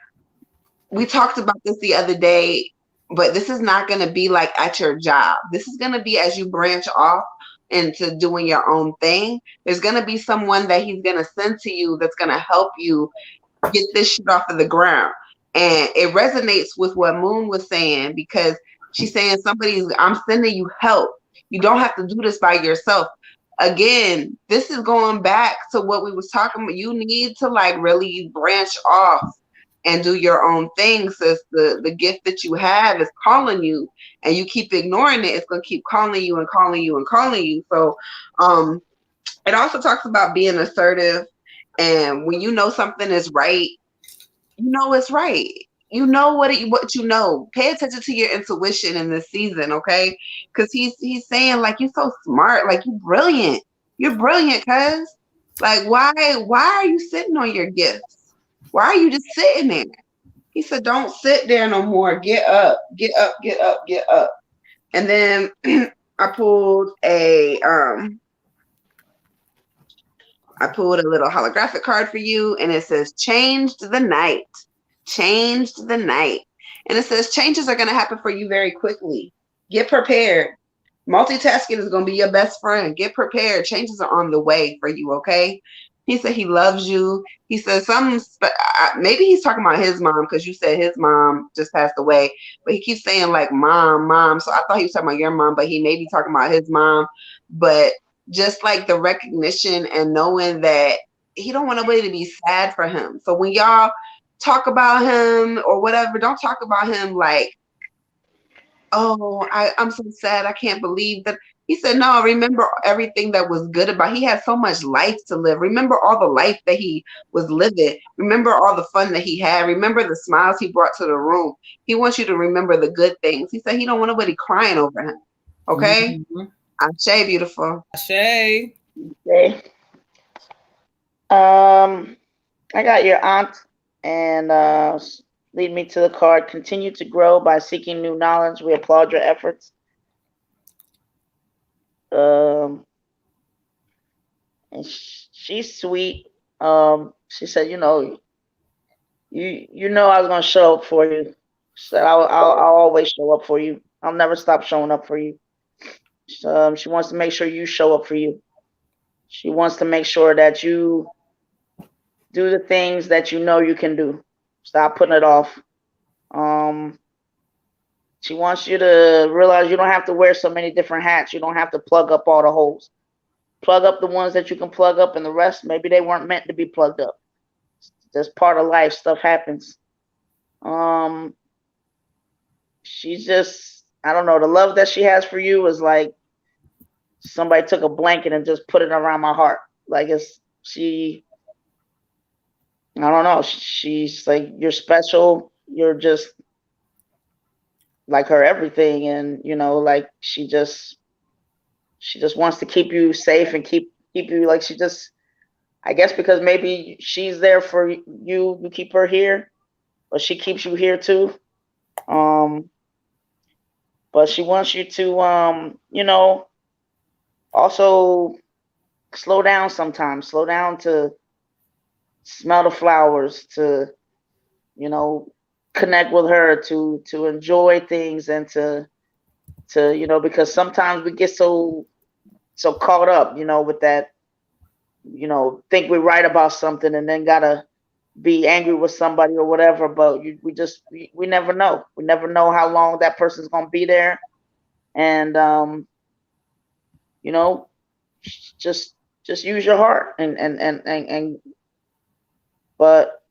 we talked about this the other day, but this is not going to be like at your job. This is going to be as you branch off into doing your own thing. There's going to be someone that he's going to send to you that's going to help you get this shit off of the ground. And it resonates with what Moon was saying, because she's saying I'm sending you help. You don't have to do this by yourself. Again, this is going back to what we was talking about. You need to like really branch off and do your own thing, sis. The gift that you have is calling you, and you keep ignoring it, it's gonna keep calling you and calling you and calling you. So it also talks about being assertive, and when you know something is right, you know it's right. You know what you know. Pay attention to your intuition in this season, okay? Because he's saying like you're so smart, like you're brilliant. You're brilliant, cuz. Like why are you sitting on your gifts? Why are you just sitting there? He said, don't sit there no more. Get up, get up, get up, get up. And then I pulled a little holographic card for you, and it says changed the night. Changed the night. And it says changes are going to happen for you very quickly. Get prepared. Multitasking is going to be your best friend. Get prepared. Changes are on the way for you, okay? He said he loves you. He said maybe he's talking about his mom, because you said his mom just passed away. But he keeps saying like mom. So I thought he was talking about your mom, but he may be talking about his mom. But just like the recognition and knowing that he don't want nobody to be sad for him. So when y'all talk about him or whatever, don't talk about him like, oh, I'm so sad, I can't believe that. He said, no, remember everything that was good about. He had so much life to live. Remember all the life that he was living. Remember all the fun that he had. Remember the smiles he brought to the room. He wants you to remember the good things. He said he don't want nobody crying over him. Okay? Ashe, beautiful. Ashe. Okay. I got your aunt, and lead me to the card. Continue to grow by seeking new knowledge. We applaud your efforts. And she's sweet. She said, you know I was gonna show up for you. She said, I'll always show up for you. I'll never stop showing up for you. She wants to make sure you show up for you. She wants to make sure that you do the things that you know you can do. Stop putting it off. She wants you to realize you don't have to wear so many different hats. You don't have to plug up all the holes. Plug up the ones that you can plug up, and the rest, maybe they weren't meant to be plugged up. That's part of life. Stuff happens. She's just, I don't know, the love that she has for you is like somebody took a blanket and just put it around my heart. Like I don't know. She's like, you're special. You're just like her everything. And, like she just wants to keep you safe and keep you, like I guess because maybe she's there for you, you keep her here, but she keeps you here too. But she wants you to, also slow down sometimes. Slow down to smell the flowers, to, connect with her, to enjoy things, and to because sometimes we get so caught up, with that, think we're right about something and then gotta be angry with somebody or whatever. But we never know. We never know how long that person's gonna be there, and just use your heart and but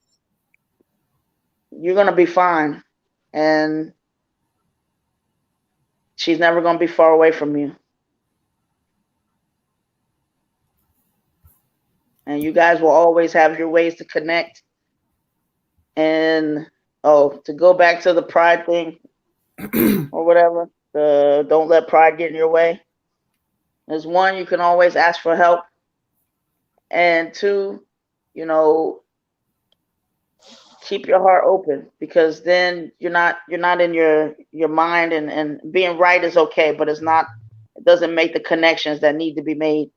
you're gonna be fine, and she's never gonna be far away from you. and you guys will always have your ways to connect. And to go back to the pride thing or whatever, don't let pride get in your way. There's one, you can always ask for help, and two, keep your heart open, because then you're not in your mind, and being right is okay, but it doesn't make the connections that need to be made.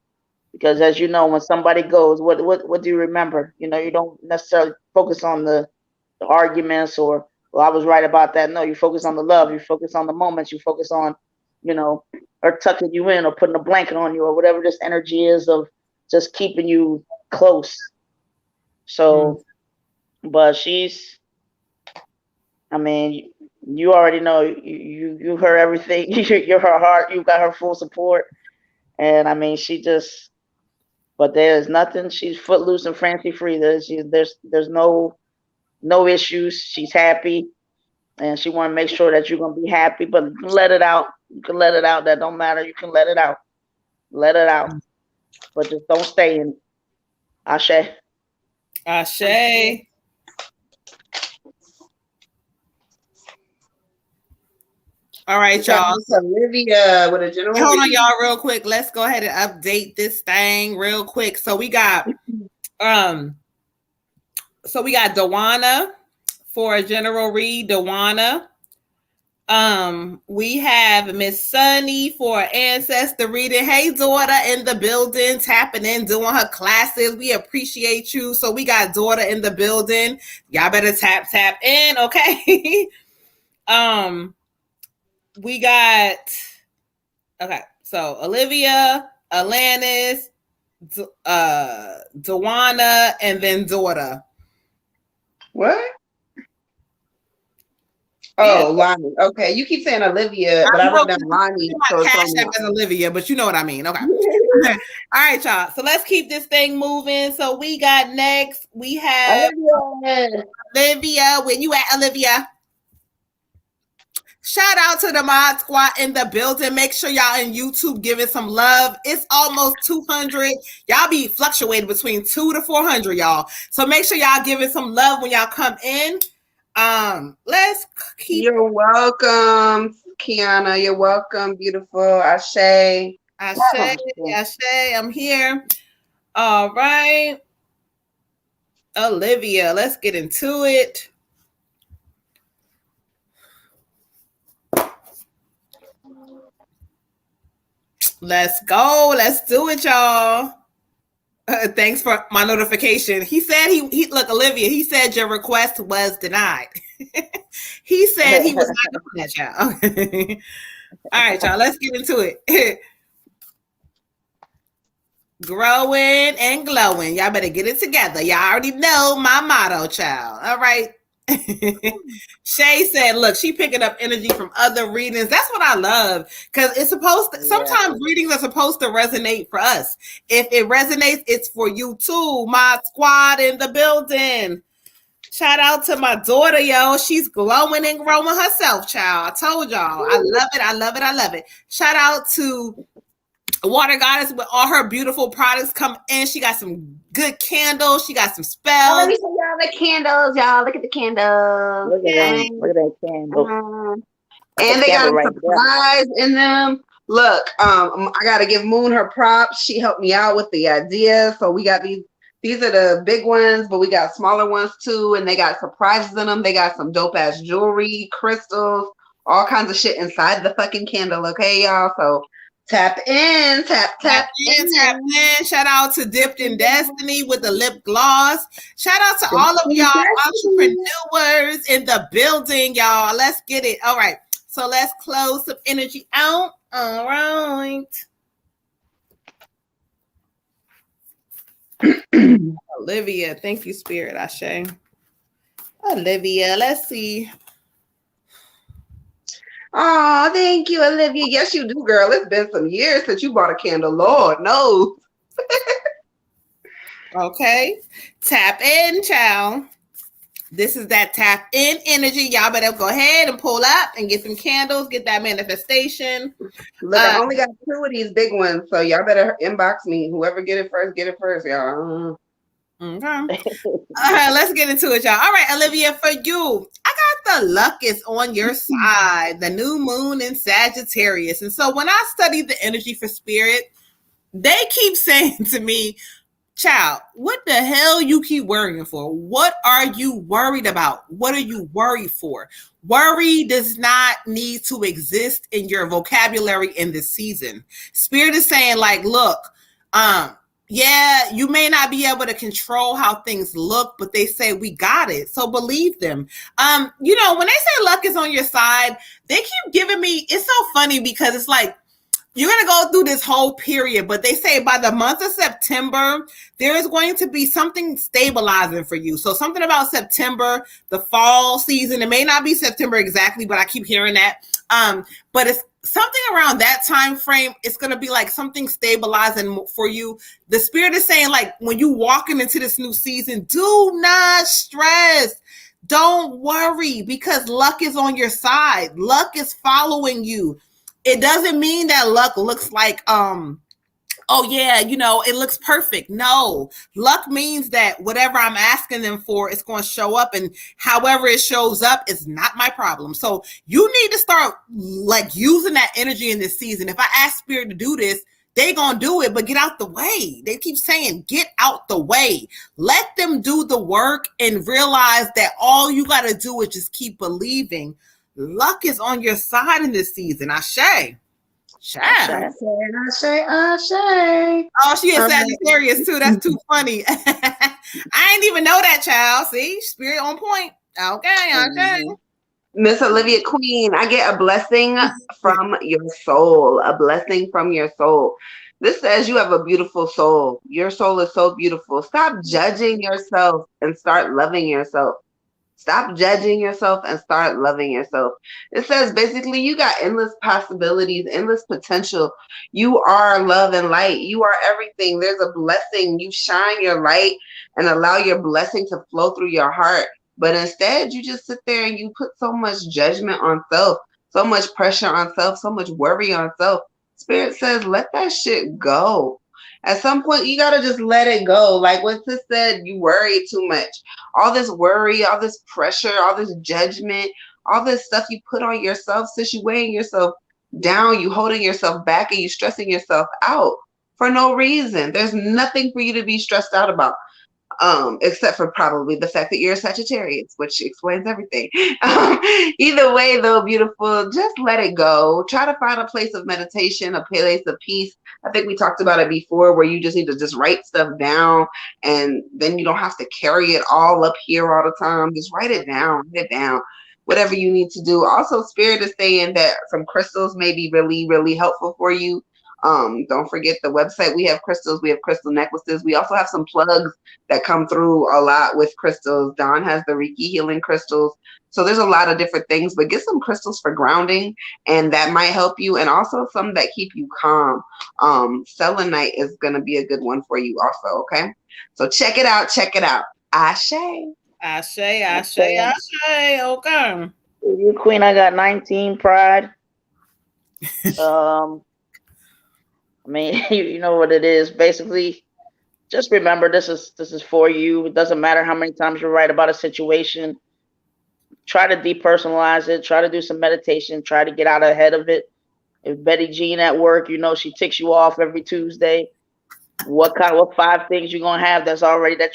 Because as you know, when somebody goes, what do you remember? You don't necessarily focus on the arguments or, well, I was right about that. No, you focus on the love, you focus on the moments, you focus on, her tucking you in or putting a blanket on you or whatever this energy is of just keeping you close. So, but she's, I mean, you already know, you heard everything. You're her heart. You got her full support. And I mean, but there's nothing. She's footloose and fancy free. There's no issues. She's happy, and she want to make sure that you're gonna be happy. But you can let it out. You can let it out. That don't matter. You can let it out. Let it out. But just don't stay in. Ashe. Ashe. All right, y'all. Olivia with a general. Hey, hold on, y'all, real quick. Let's go ahead and update this thing real quick. So we got Dawana for a general read. Dawana. We have Miss Sunny for an ancestor reading. Hey, daughter in the building, tapping in, doing her classes. We appreciate you. So we got daughter in the building. Y'all better tap in, okay? We got, okay, so Olivia, Alanis, Dawana, and then daughter. What? Oh, yeah. Lonnie. Okay, you keep saying Olivia, but I wrote down Lonnie. So cash app as Olivia, but you know what I mean. Okay. All right, y'all. So let's keep this thing moving. So we got next, we have Olivia. Where you at, Olivia? Shout out to the Mod Squad in the building. Make sure y'all in YouTube giving some love. It's almost 200. Y'all be fluctuating between 200 to 400, y'all. So make sure y'all giving some love when y'all come in. Let's keep. You're welcome, Kiana. You're welcome, beautiful. Ashe. I'm here. All right. Olivia, let's get into it. Let's go. Let's do it, y'all. Thanks for my notification. He said he look, Olivia, he said your request was denied. He said he was not doing that, y'all. Okay. All right, y'all, let's get into it. Growing and glowing. Y'all better get it together. Y'all already know my motto, child. All right. Shay said, look, she picking up energy from other readings. That's what I love, because it's supposed to, sometimes readings are supposed to resonate for us. If it resonates, it's for you too. My squad in the building. Shout out to my daughter, yo. She's glowing and growing herself, child. I told y'all. I love it. I love it. I love it. Shout out to Water Goddess with all her beautiful products come in. She got some good candles. She got some spells. Let me show y'all the candles, y'all. Look at the candles. Look at that candle. And they got a surprise in them. Look, I gotta give Moon her props. She helped me out with the idea. So we got these. These are the big ones, but we got smaller ones too, and they got surprises in them. They got some dope ass jewelry, crystals, all kinds of shit inside the fucking candle. Okay, y'all. So tap in. Shout out to Dipped in Destiny with the lip gloss. Shout out to all of y'all entrepreneurs in the building, y'all. Let's get it. All right. So let's close some energy out. All right. Olivia, thank you, Spirit. Ashe. Olivia, let's see. Oh, thank you, Olivia. Yes, you do, girl. It's been some years since you bought a candle. Lord knows. Okay. Tap in, child. This is that tap in energy. Y'all better go ahead and pull up and get some candles, get that manifestation. Look, I only got 2 of these big ones, so y'all better inbox me. Whoever get it first, y'all. Okay. Let's get into it, y'all. All right, Olivia, for you, I got the luck is on your side, the new moon in Sagittarius. And so when I study the energy for spirit, they keep saying to me, child, what the hell you keep worrying for? What are you worried about? What are you worried for? Worry does not need to exist in your vocabulary in this season. Spirit is saying, like, look, yeah, you may not be able to control how things look, but they say we got it. So believe them. You know, when they say luck is on your side, they keep giving me, it's so funny because it's like, you're going to go through this whole period, but they say by the month of September, there is going to be something stabilizing for you. So something about September, the fall season, it may not be September exactly, but I keep hearing that. But it's something around that time frame. It's going to be like something stabilizing for you. The spirit is saying, like, when you walking into this new season, do not stress. Don't worry, because luck is on your side. Luck is following you. It doesn't mean that luck looks like, oh yeah, you know, it looks perfect. No, luck means that whatever I'm asking them for, it's going to show up, and however it shows up is not my problem. So you need to start like using that energy in this season. If I ask spirit to do this, they going to do it, but get out the way. They keep saying, get out the way. Let them do the work and realize that all you got to do is just keep believing. Luck is on your side in this season. Ashe. Ashe. Oh, she is Sagittarius too. That's too funny. I didn't even know that, child. See, spirit on point. Okay, okay. Miss Olivia Queen, I get a blessing from your soul. A blessing from your soul. This says you have a beautiful soul. Your soul is so beautiful. Stop judging yourself and start loving yourself. Stop judging yourself and start loving yourself. It says basically you got endless possibilities, endless potential. You are love and light. You are everything. There's a blessing. You shine your light and allow your blessing to flow through your heart. But instead, you just sit there and you put so much judgment on self, so much pressure on self, so much worry on self. Spirit says, let that shit go. At some point, you got to just let it go. Like what Sis said, you worry too much. All this worry, all this pressure, all this judgment, all this stuff you put on yourself, Sis, you weighing yourself down, you holding yourself back, and you stressing yourself out for no reason. There's nothing for you to be stressed out about. Except for probably the fact that you're a Sagittarius, which explains everything. Either way, though, beautiful, just let it go. Try to find a place of meditation, a place of peace. I think we talked about it before, where you just need to just write stuff down, and then you don't have to carry it all up here all the time. Just write it down, whatever you need to do. Also, Spirit is saying that some crystals may be really, really helpful for you. Don't forget the website. We have crystals. We have crystal necklaces. We also have some plugs that come through a lot with crystals. Dawn has the Reiki healing crystals. So there's a lot of different things, but get some crystals for grounding, and that might help you. And also some that keep you calm. Selenite is going to be a good one for you also. Okay. So check it out. Check it out. Ashe. Ashe, ashe, ashe. Okay. You Queen, I got 19 pride. I mean, you know what it is. Basically, just remember this is for you. It doesn't matter how many times you write about a situation. Try to depersonalize it. Try to do some meditation. Try to get out ahead of it. If Betty Jean at work, you know, she ticks you off every Tuesday. What 5 things you're gonna have that's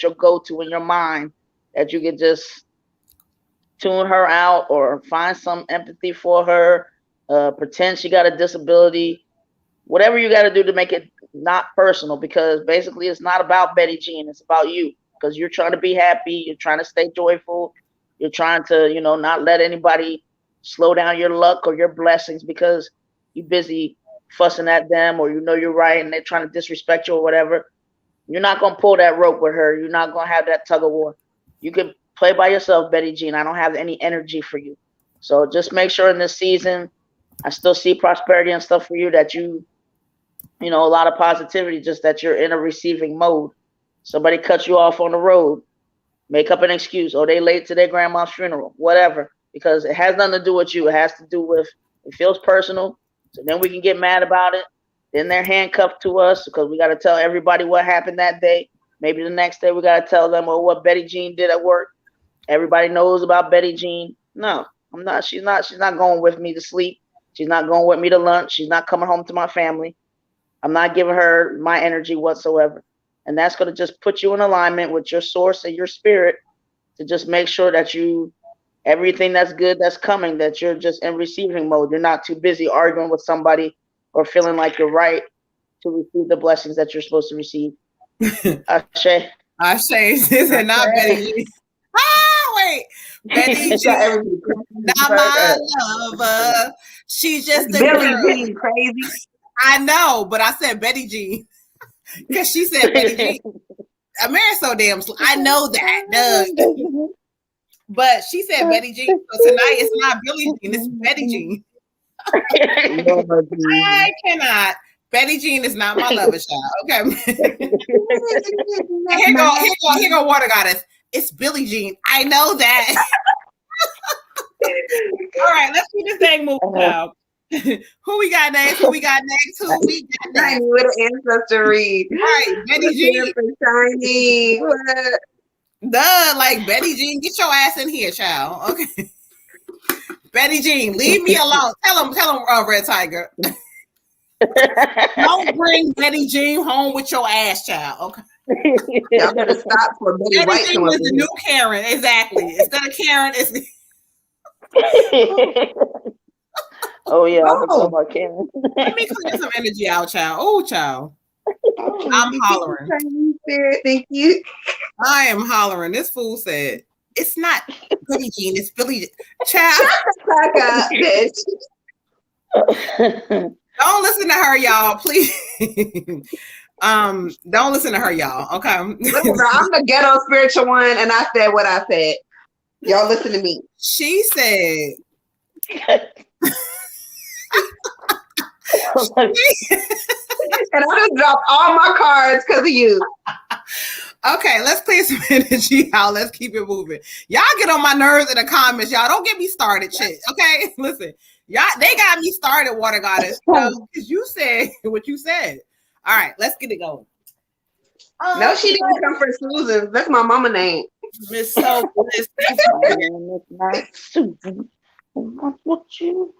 your go-to in your mind that you can just tune her out or find some empathy for her. Pretend she got a disability. Whatever you got to do to make it not personal, because basically it's not about Betty Jean. It's about you, because you're trying to be happy. You're trying to stay joyful. You're trying to, you know, not let anybody slow down your luck or your blessings because you're busy fussing at them, or you know you're right and they're trying to disrespect you or whatever. You're not going to pull that rope with her. You're not going to have that tug of war. You can play by yourself, Betty Jean. I don't have any energy for you. So just make sure in this season, I still see prosperity and stuff for you, that you know, a lot of positivity, just that you're in a receiving mode. Somebody cuts you off on the road. Make up an excuse. Oh, they late to their grandma's funeral, whatever. Because it has nothing to do with you. It has to do with, it feels personal. So then we can get mad about it. Then they're handcuffed to us because we got to tell everybody what happened that day. Maybe the next day we got to tell them, oh, what Betty Jean did at work. Everybody knows about Betty Jean. No, I'm not. She's not going with me to sleep. She's not going with me to lunch. She's not coming home to my family. I'm not giving her my energy whatsoever. And that's going to just put you in alignment with your source and your spirit to just make sure that everything that's good that's coming, that you're just in receiving mode. You're not too busy arguing with somebody or feeling like you're right to receive the blessings that you're supposed to receive. Ashe. This is not Betty Jean. Wait. Betty Jean, not my lover. She's just a Billie girl. Jean crazy. I know, but I said Betty Jean because she said Betty Jean. America's so damn slow. I know that, duh. But she said Betty Jean. So tonight it's not Billie Jean, it's Betty Jean. I cannot. Betty Jean is not my lover, child. Okay. Here go Water Goddess. It's Billie Jean. I know that. All right, let's keep this thing moving now. Who we got next? Who we got next? Tiny with an ancestor read. Right, Betty Jean. Tiny. What? Duh, like Betty Jean, get your ass in here, child. Okay. Betty Jean, leave me alone. Tell him, Red Tiger. Don't bring Betty Jean home with your ass, child. Okay. Y'all better stop for Betty White. Betty Jean is the new Karen, exactly. Instead of Karen, it's oh yeah, I'm talking about Karen. Let me clear some energy out, child. Oh, child. I'm hollering. Thank you. I am hollering. This fool said, it's not Betty Jean, it's Billie Jean. Child. Shut the fuck up, bitch. Don't listen to her, y'all, please. Don't listen to her, y'all. Okay. Listen, I'm the ghetto spiritual one, and I said what I said. Y'all listen to me. She said. And I just dropped all my cards because of you. Okay, let's clear some energy out. Let's keep it moving. Y'all get on my nerves in the comments. Y'all don't get me started, shit. Okay, listen. Y'all, they got me started, Water Goddess, because you said what you said. All right, let's get it going. No, she didn't come for Susan. That's my mama name. Miss So Bliss. Susan. What you?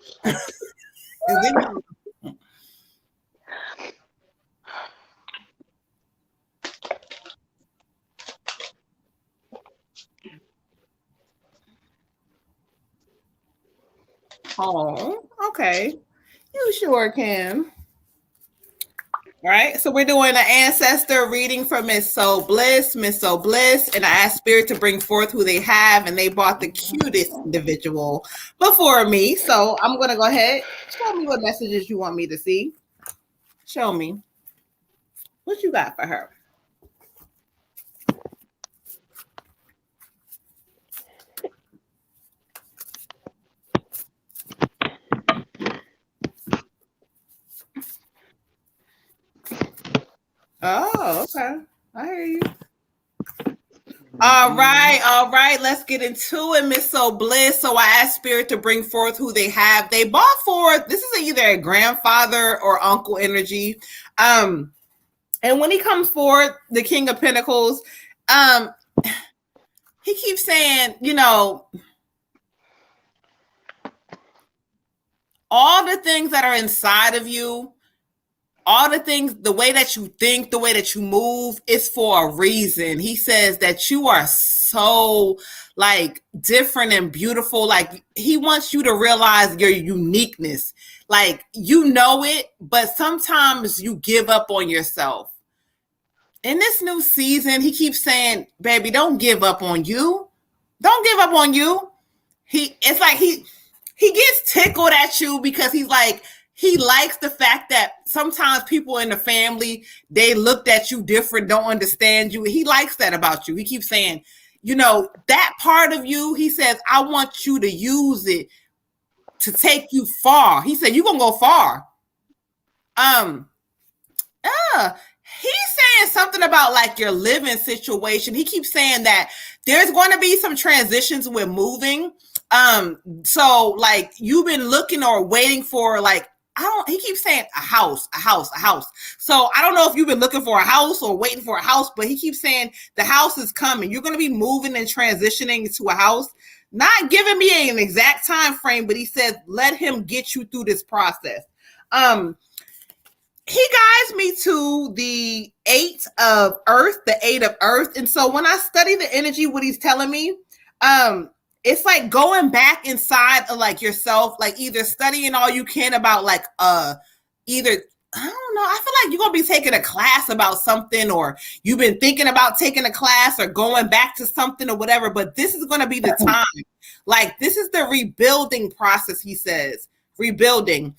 Oh, okay. You sure can. All right, so we're doing an ancestor reading for Miss So Bliss, and I asked Spirit to bring forth who they have, and they brought the cutest individual before me. So I'm gonna go ahead. Show me what messages you want me to see. Show me. What you got for her? Oh, okay. I hear you. All right. Let's get into it, Miss So Bliss. So I asked Spirit to bring forth who they have. They brought forth, this is either a grandfather or uncle energy. And when he comes forward, the King of Pentacles, he keeps saying, you know, all the things that are inside of you, all the things, the way that you think, the way that you move is for a reason. He says that you are so like different and beautiful. Like he wants you to realize your uniqueness. Like, you know it, but sometimes you give up on yourself. In this new season, he keeps saying, baby, don't give up on you. Don't give up on you. It's like he gets tickled at you because he's like, he likes the fact that sometimes people in the family, they looked at you different, don't understand you. He likes that about you. He keeps saying, you know, that part of you, he says, I want you to use it to take you far. He said, you're going to go far. saying something about like your living situation. He keeps saying that there's going to be some transitions with moving. So like you've been looking or waiting for like, he keeps saying a house. So I don't know if you've been looking for a house or waiting for a house, but he keeps saying the house is coming. You're going to be moving and transitioning to a house. Not giving me an exact time frame, but he says, let him get you through this process. He guides me to the 8 of Earth, the 8 of Earth. And so when I study the energy, what he's telling me, it's like going back inside of like yourself, like either studying all you can about like either, I don't know, I feel like you're gonna be taking a class about something, or you've been thinking about taking a class or going back to something or whatever, but this is gonna be the time. Like this is the rebuilding process, he says. Rebuilding.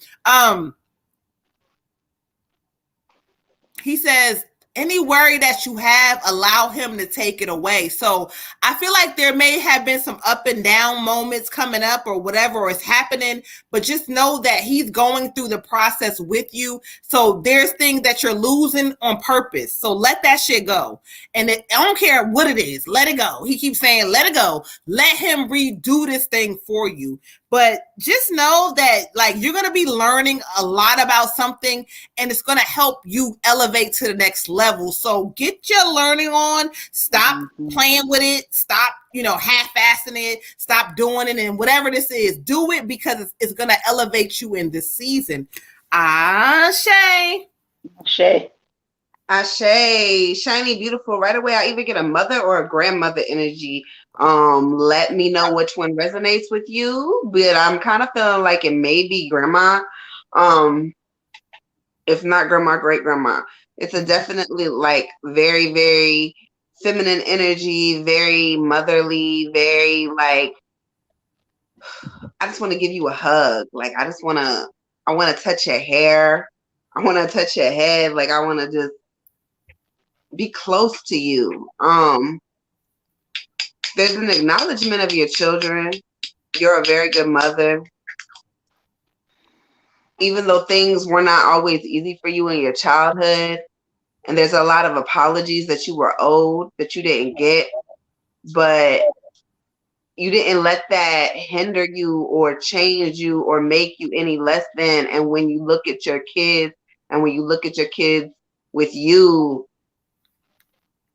He says, any worry that you have, allow him to take it away. So I feel like there may have been some up and down moments coming up or whatever is happening, but just know that he's going through the process with you. So there's things that you're losing on purpose. So let that shit go. And I don't care what it is, let it go. He keeps saying, let it go. Let him redo this thing for you. But just know that like you're going to be learning a lot about something, and it's going to help you elevate to the next level. So get your learning on. Stop playing with it. Stop, half-assing it. Stop doing it. And whatever this is, do it because it's going to elevate you in this season. Ashe. Shiny, beautiful. Right away, I either get a mother or a grandmother energy. Let me know which one resonates with you, but I'm kind of feeling like it may be grandma. If not grandma, great grandma. It's a definitely like very, very feminine energy, very motherly, very like, I just want to give you a hug. Like, I want to touch your hair. I want to touch your head. Like, I want to just be close to you. There's an acknowledgement of your children. You're a very good mother. Even though things were not always easy for you in your childhood, and there's a lot of apologies that you were owed that you didn't get, but you didn't let that hinder you or change you or make you any less than. And when you look at your kids, and when you look at your kids with you,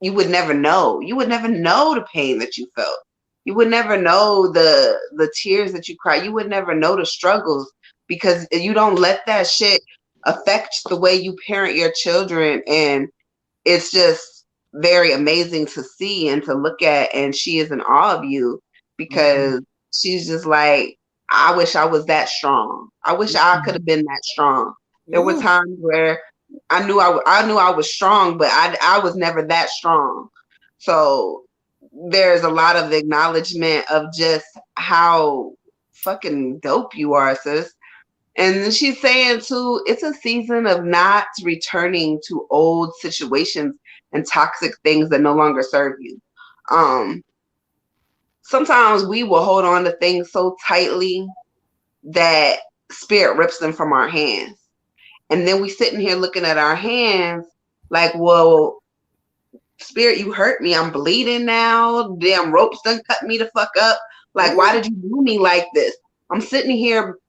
you would never know. You would never know the pain that you felt. You would never know the tears that you cried. You would never know the struggles, because you don't let that shit affect the way you parent your children. And it's just very amazing to see and to look at. And she is in awe of you, because she's just like, I wish I was that strong. I wish I could have been that strong. There were times where I knew I was strong, but I was never that strong. So there's a lot of acknowledgement of just how fucking dope you are, sis. And she's saying too, it's a season of not returning to old situations and toxic things that no longer serve you. Sometimes we will hold on to things so tightly that spirit rips them from our hands. And then we sitting here looking at our hands like, well, spirit, you hurt me. I'm bleeding now. Damn ropes done cut me the fuck up. Like, why did you do me like this? I'm sitting here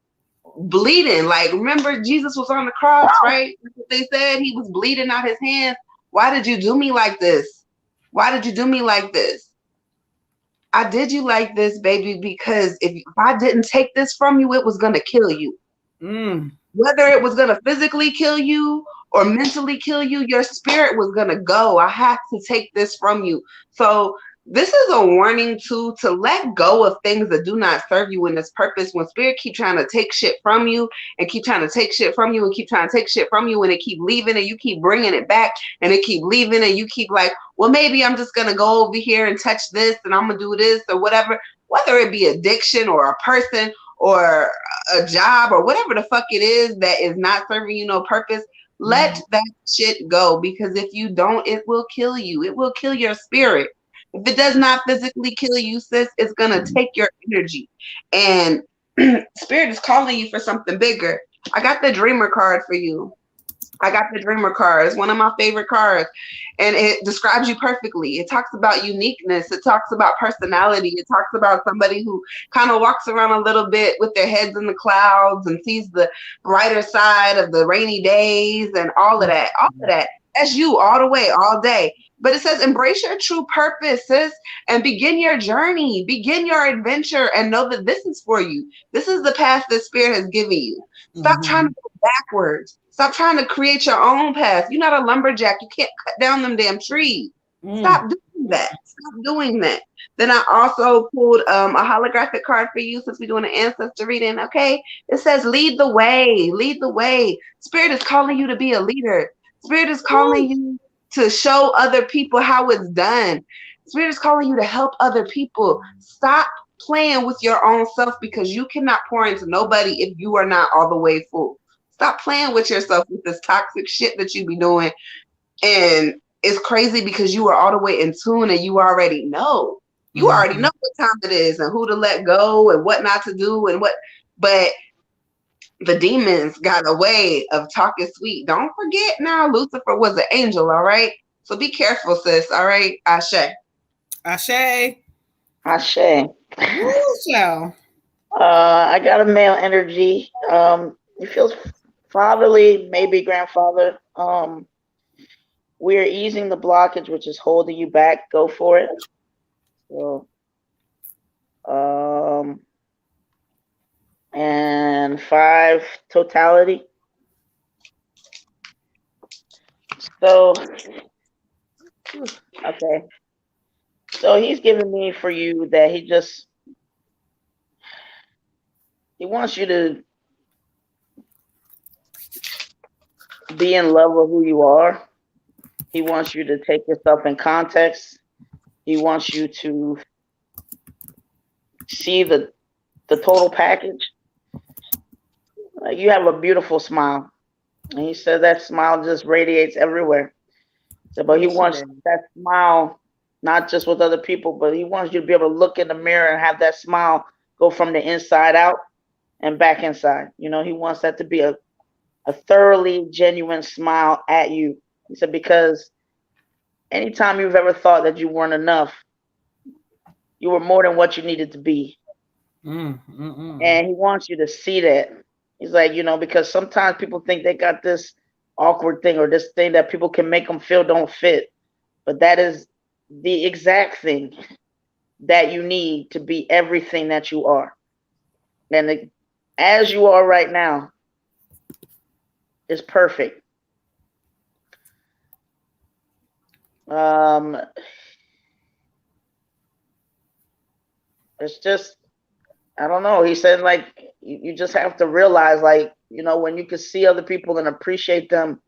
bleeding. Like, remember Jesus was on the cross, right? They said he was bleeding out his hands. Why did you do me like this? Why did you do me like this? I did you like this, baby, because if I didn't take this from you, it was going to kill you. Whether it was going to physically kill you or mentally kill you, your spirit was going to go. I have to take this from you. So this is a warning too, to let go of things that do not serve you in this purpose. When spirit keep trying to take shit from you and keep trying to take shit from you and keep trying to take shit from you, and it keep leaving and you keep bringing it back and it keep leaving and you keep like, well, maybe I'm just going to go over here and touch this and I'm going to do this or whatever, whether it be addiction or a person or a job or whatever the fuck it is that is not serving you no purpose. Let that shit go, because if you don't, it will kill you. It will kill your spirit. If it does not physically kill you, sis, it's going to take your energy. And spirit is calling you for something bigger. I got the dreamer card for you. I got the Dreamer card. It's one of my favorite cards. And it describes you perfectly. It talks about uniqueness. It talks about personality. It talks about somebody who kind of walks around a little bit with their heads in the clouds and sees the brighter side of the rainy days and all of that. All of that. That's you all the way, all day. But it says, embrace your true purpose, sis, and begin your journey, begin your adventure, and know that this is for you. This is the path that Spirit has given you. Stop trying to go backwards. Stop trying to create your own path. You're not a lumberjack. You can't cut down them damn trees. Stop doing that. Stop doing that. Then I also pulled a holographic card for you since we're doing an ancestor reading. Okay. It says, lead the way. Lead the way. Spirit is calling you to be a leader. Spirit is calling you to show other people how it's done. Spirit is calling you to help other people. Stop playing with your own self because you cannot pour into nobody if you are not all the way full. Stop playing with yourself with this toxic shit that you be doing. And it's crazy because you are all the way in tune and you already know. You already know what time it is and who to let go and what not to do and what. But the demons got a way of talking sweet. Don't forget now, Lucifer was an angel, all right? So be careful, sis, all right? Ashe. Ashe. Ashe. Woo, I got a male energy. He feels fatherly, maybe grandfather. We're easing the blockage, which is holding you back. Go for it. So, and 5 totality. So, okay. So he's giving me for you that he wants you to be in love with who you are. He wants you to take yourself in context. He wants you to see the total package. Like, you have a beautiful smile. And he said that smile just radiates everywhere. So, but he wants that smile, not just with other people, but he wants you to be able to look in the mirror and have that smile go from the inside out and back inside. You know, he wants that to be a thoroughly genuine smile at you. He said, because anytime you've ever thought that you weren't enough, you were more than what you needed to be. And he wants you to see that. He's like, you know, because sometimes people think they got this awkward thing or this thing that people can make them feel don't fit. But that is the exact thing that you need to be everything that you are. And as you are right now is perfect. It's just, I don't know. He said, like, you just have to realize, like, you know, when you can see other people and appreciate them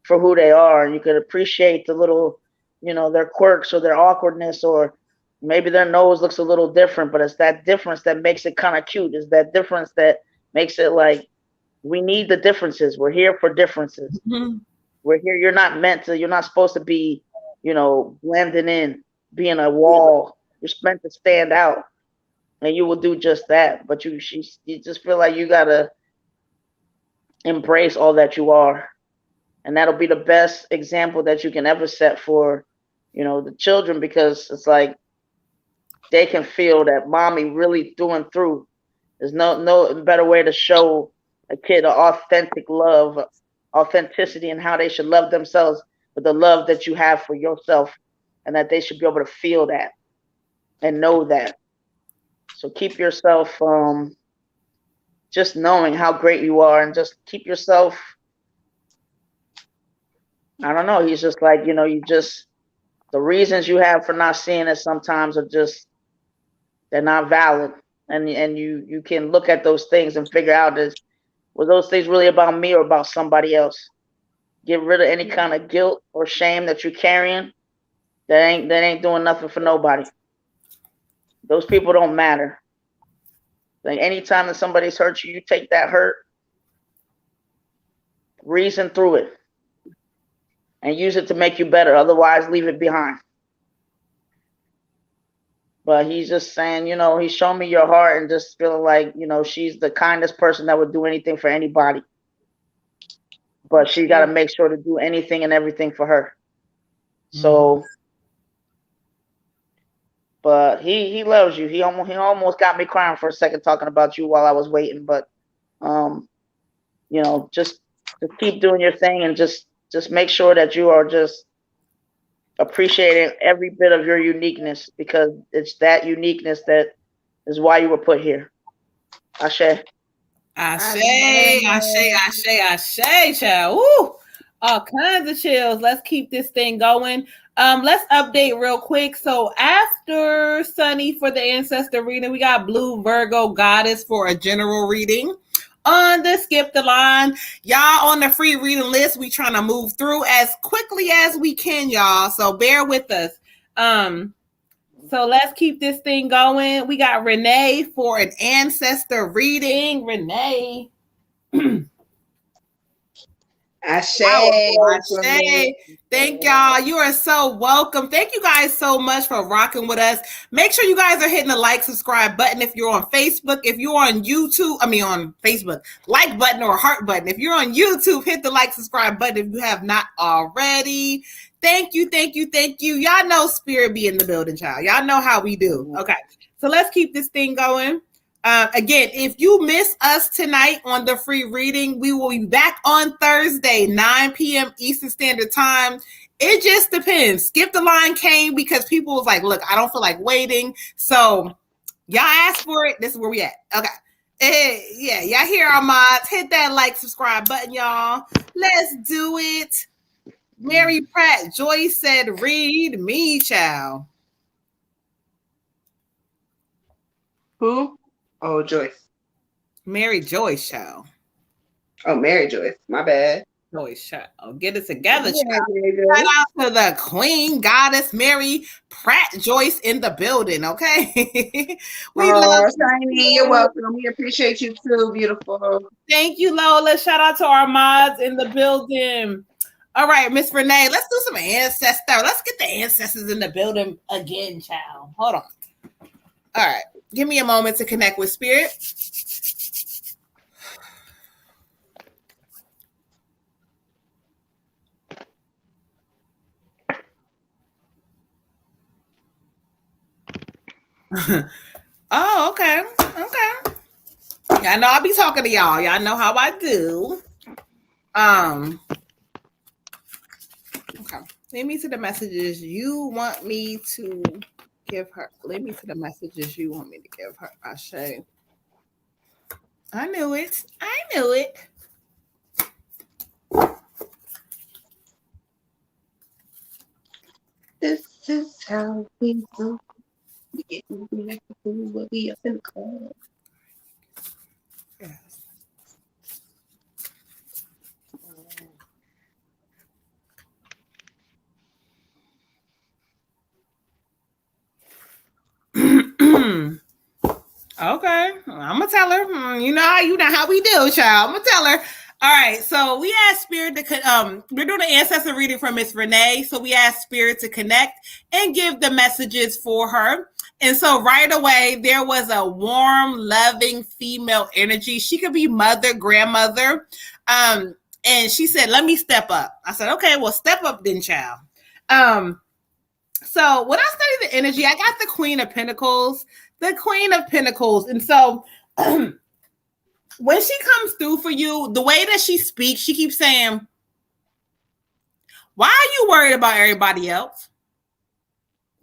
for who they are, and you can appreciate the little, you know, their quirks or their awkwardness, or maybe their nose looks a little different, but it's that difference that makes it kind of cute. It's that difference that makes it like, we need the differences. We're here for differences. We're here. You're not supposed to be, you know, blending in, being a wall. You're meant to stand out. And you will do just that, but you just feel like you gotta embrace all that you are, and that'll be the best example that you can ever set for, you know, the children, because it's like they can feel that mommy really through and through. There's no better way to show a kid an authentic love, authenticity, and how they should love themselves with the love that you have for yourself, and that they should be able to feel that and know that. So keep yourself just knowing how great you are, and just keep yourself, I don't know, he's just like, you know, the reasons you have for not seeing it sometimes are just, they're not valid. And you can look at those things and figure out, were those things really about me or about somebody else? Get rid of any kind of guilt or shame that you're carrying. That ain't doing nothing for nobody. Those people don't matter. Like, anytime that somebody's hurt you, you take that hurt, reason through it, and use it to make you better. Otherwise, leave it behind. But he's just saying, you know, he's showing me your heart and just feeling like, you know, she's the kindest person that would do anything for anybody. but she got to make sure to do anything and everything for her. So, but he loves you. He almost got me crying for a second talking about you while I was waiting. But, you know, just keep doing your thing and just make sure that you are just appreciating every bit of your uniqueness, because it's that uniqueness that is why you were put here. Ashe. Ashe, child. Woo! All kinds of chills. Let's keep this thing going. Let's update real quick. So after Sunny for the ancestor reading, we got Blue Virgo Goddess for a general reading. On the skip the line, y'all on the free reading list, we trying to move through as quickly as we can, y'all. So bear with us. So let's keep this thing going. We got Renee for an ancestor reading. Renee. Ashe. Thank y'all. You are so welcome. Thank you guys so much for rocking with us. Make sure you guys are hitting the like, subscribe button if you're on Facebook. If you're on YouTube, on Facebook, like button or heart button. If you're on YouTube, hit the like, subscribe button if you have not already. Thank you. Y'all know Spirit be in the building, child. Y'all know how we do. Okay, so let's keep this thing going. Again, if you miss us tonight on the free reading, we will be back on Thursday, 9 p.m. Eastern Standard Time. It just depends. Skip the line came because people was like, look, I don't feel like waiting. So y'all asked for it. This is where we at. Okay. Yeah, y'all hear our mods. Hit that like, subscribe button, y'all. Let's do it. Mary Pratt Joyce said, read me, child. Who? Oh, Joyce. Mary Joyce, child. Oh, Mary Joyce. My bad. Joyce, child. Get it together, child. Shout out to the Queen Goddess Mary Pratt Joyce in the building, okay? We love Shiny. You're welcome. We appreciate you too, beautiful. Thank you, Lola. Shout out to our mods in the building. All right, Miss Renee, let's do some ancestor. Let's get the ancestors in the building again, child. Hold on. All right. Give me a moment to connect with Spirit. Oh, okay. Y'all know I'll be talking to y'all. Y'all know how I do. Okay. Lead me to the messages you want me to give her. Lead me to the messages you want me to give her. Ashe. I knew it. This is how we do. We get like the food, but we up in the club. Yes. Okay, I'm gonna tell her. You know how we do, child. I'm gonna tell her. All right, so we asked Spirit to we're doing an ancestor reading for Miss Renee. So we asked Spirit to connect and give the messages for her. And so right away, there was a warm, loving female energy. She could be mother, grandmother. And she said, let me step up. I said, okay, well, step up then, child. So when I study the energy, I got the Queen of Pentacles. And so when she comes through for you, the way that she speaks, she keeps saying, why are you worried about everybody else?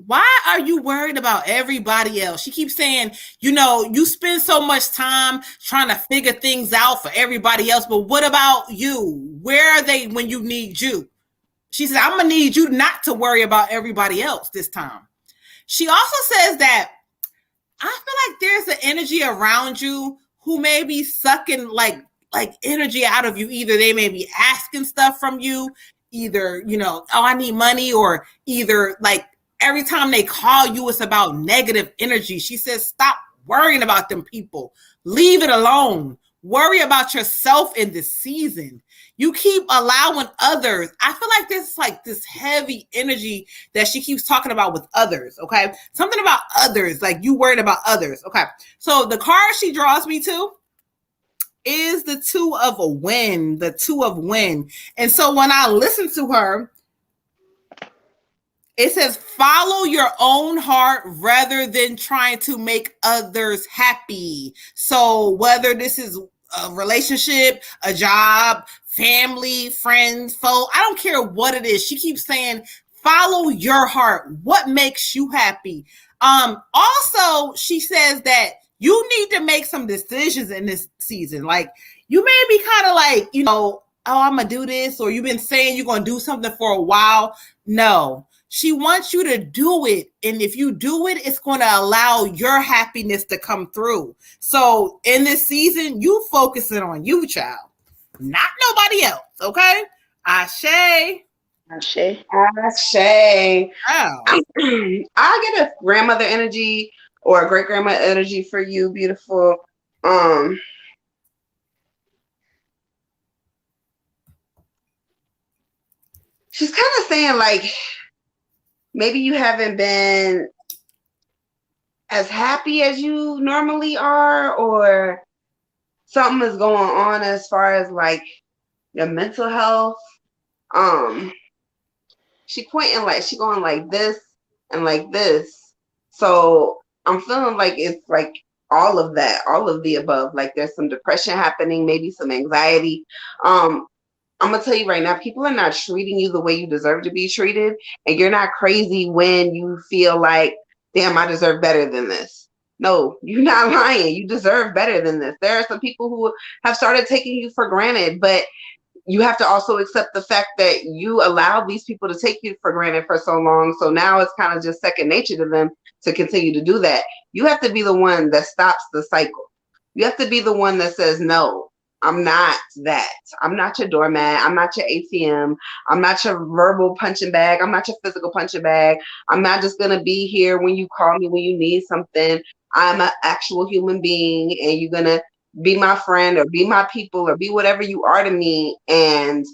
Why are you worried about everybody else? She keeps saying, you spend so much time trying to figure things out for everybody else, but what about you? Where are they when you need you? She said, I'm going to need you not to worry about everybody else this time. She also says that I feel like there's an energy around you who may be sucking like energy out of you. Either they may be asking stuff from you, either, oh, I need money, or either like every time they call you, it's about negative energy. She says, stop worrying about them people. Leave it alone. Worry about yourself in this season. You keep allowing others. I feel like there's like this heavy energy that she keeps talking about with others, okay? Something about others, like you worried about others, okay? So the card she draws me to is the two of a win, the two of win. And so when I listen to her, it says, follow your own heart rather than trying to make others happy. So whether this is a relationship, a job, family, friends, foe, I don't care what it is. She keeps saying, follow your heart. What makes you happy? Also, she says that you need to make some decisions in this season. Like, you may be kind of like, oh, I'm going to do this, or you've been saying you're going to do something for a while. No. She wants you to do it. And if you do it, it's going to allow your happiness to come through. So in this season, you focusing on you, child, not nobody else. Okay. Ashe. Ashe. Ashe. Oh. I get a grandmother energy or a great grandma energy for you, beautiful. She's kind of saying like, maybe you haven't been as happy as you normally are, or something is going on as far as like your mental health. She pointing like she going like this and like this. So I'm feeling like it's like all of that, all of the above. Like there's some depression happening, maybe some anxiety. I'm gonna tell you right now, people are not treating you the way you deserve to be treated, and you're not crazy when you feel like, damn, I deserve better than this. No, you're not lying. You deserve better than this. There are some people who have started taking you for granted, but you have to also accept the fact that you allowed these people to take you for granted for so long. So now it's kind of just second nature to them to continue to do that. You have to be the one that stops the cycle. You have to be the one that says, no, I'm not that. I'm not your doormat. I'm not your ATM. I'm not your verbal punching bag. I'm not your physical punching bag. I'm not just going to be here when you call me when you need something. I'm an actual human being, and you're going to be my friend or be my people or be whatever you are to me. And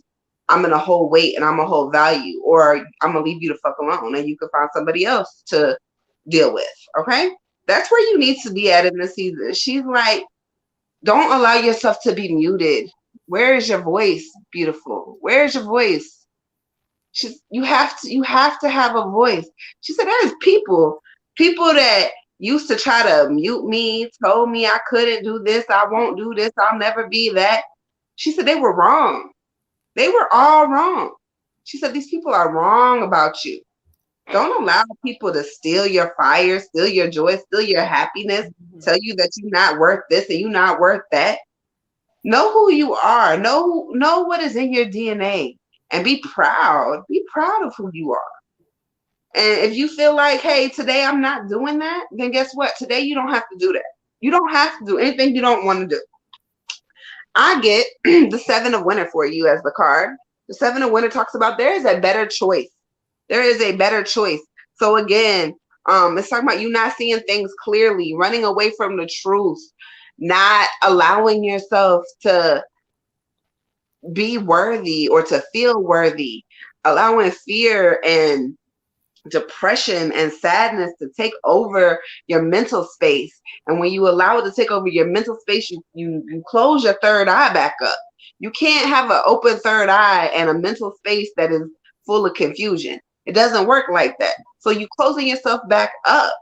I'm going to hold weight and I'm going to hold value, or I'm going to leave you the fuck alone and you can find somebody else to deal with. Okay. That's where you need to be at in the season. She's like, don't allow yourself to be muted. Where is your voice, beautiful? Where is your voice? You have to have a voice. She said there's people that used to try to mute me, told me I couldn't do this, I won't do this, I'll never be that. She said they were wrong. They were all wrong. She said these people are wrong about you. Don't allow people to steal your fire, steal your joy, steal your happiness, tell you that you're not worth this and you're not worth that. Know who you are. Know what is in your DNA, and be proud. Be proud of who you are. And if you feel like, hey, today I'm not doing that, then guess what? Today you don't have to do that. You don't have to do anything you don't want to do. I get the 7 of Winter for you as the card. The 7 of Winter talks about there is a better choice. There is a better choice. So again, it's talking about you not seeing things clearly, running away from the truth, not allowing yourself to be worthy or to feel worthy, allowing fear and depression and sadness to take over your mental space. And when you allow it to take over your mental space, you close your third eye back up. You can't have an open third eye and a mental space that is full of confusion. It doesn't work like that. So you closing yourself back up.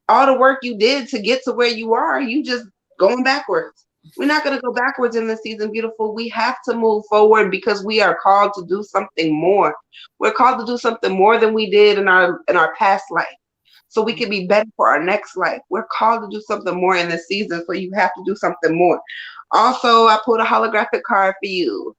All the work you did to get to where you are, you just going backwards. We're not going to go backwards in this season, beautiful. We have to move forward because we are called to do something more. We're called to do something more than we did in our past life, so we can be better for our next life. We're called to do something more in this season, so you have to do something more. Also, I pulled a holographic card for you.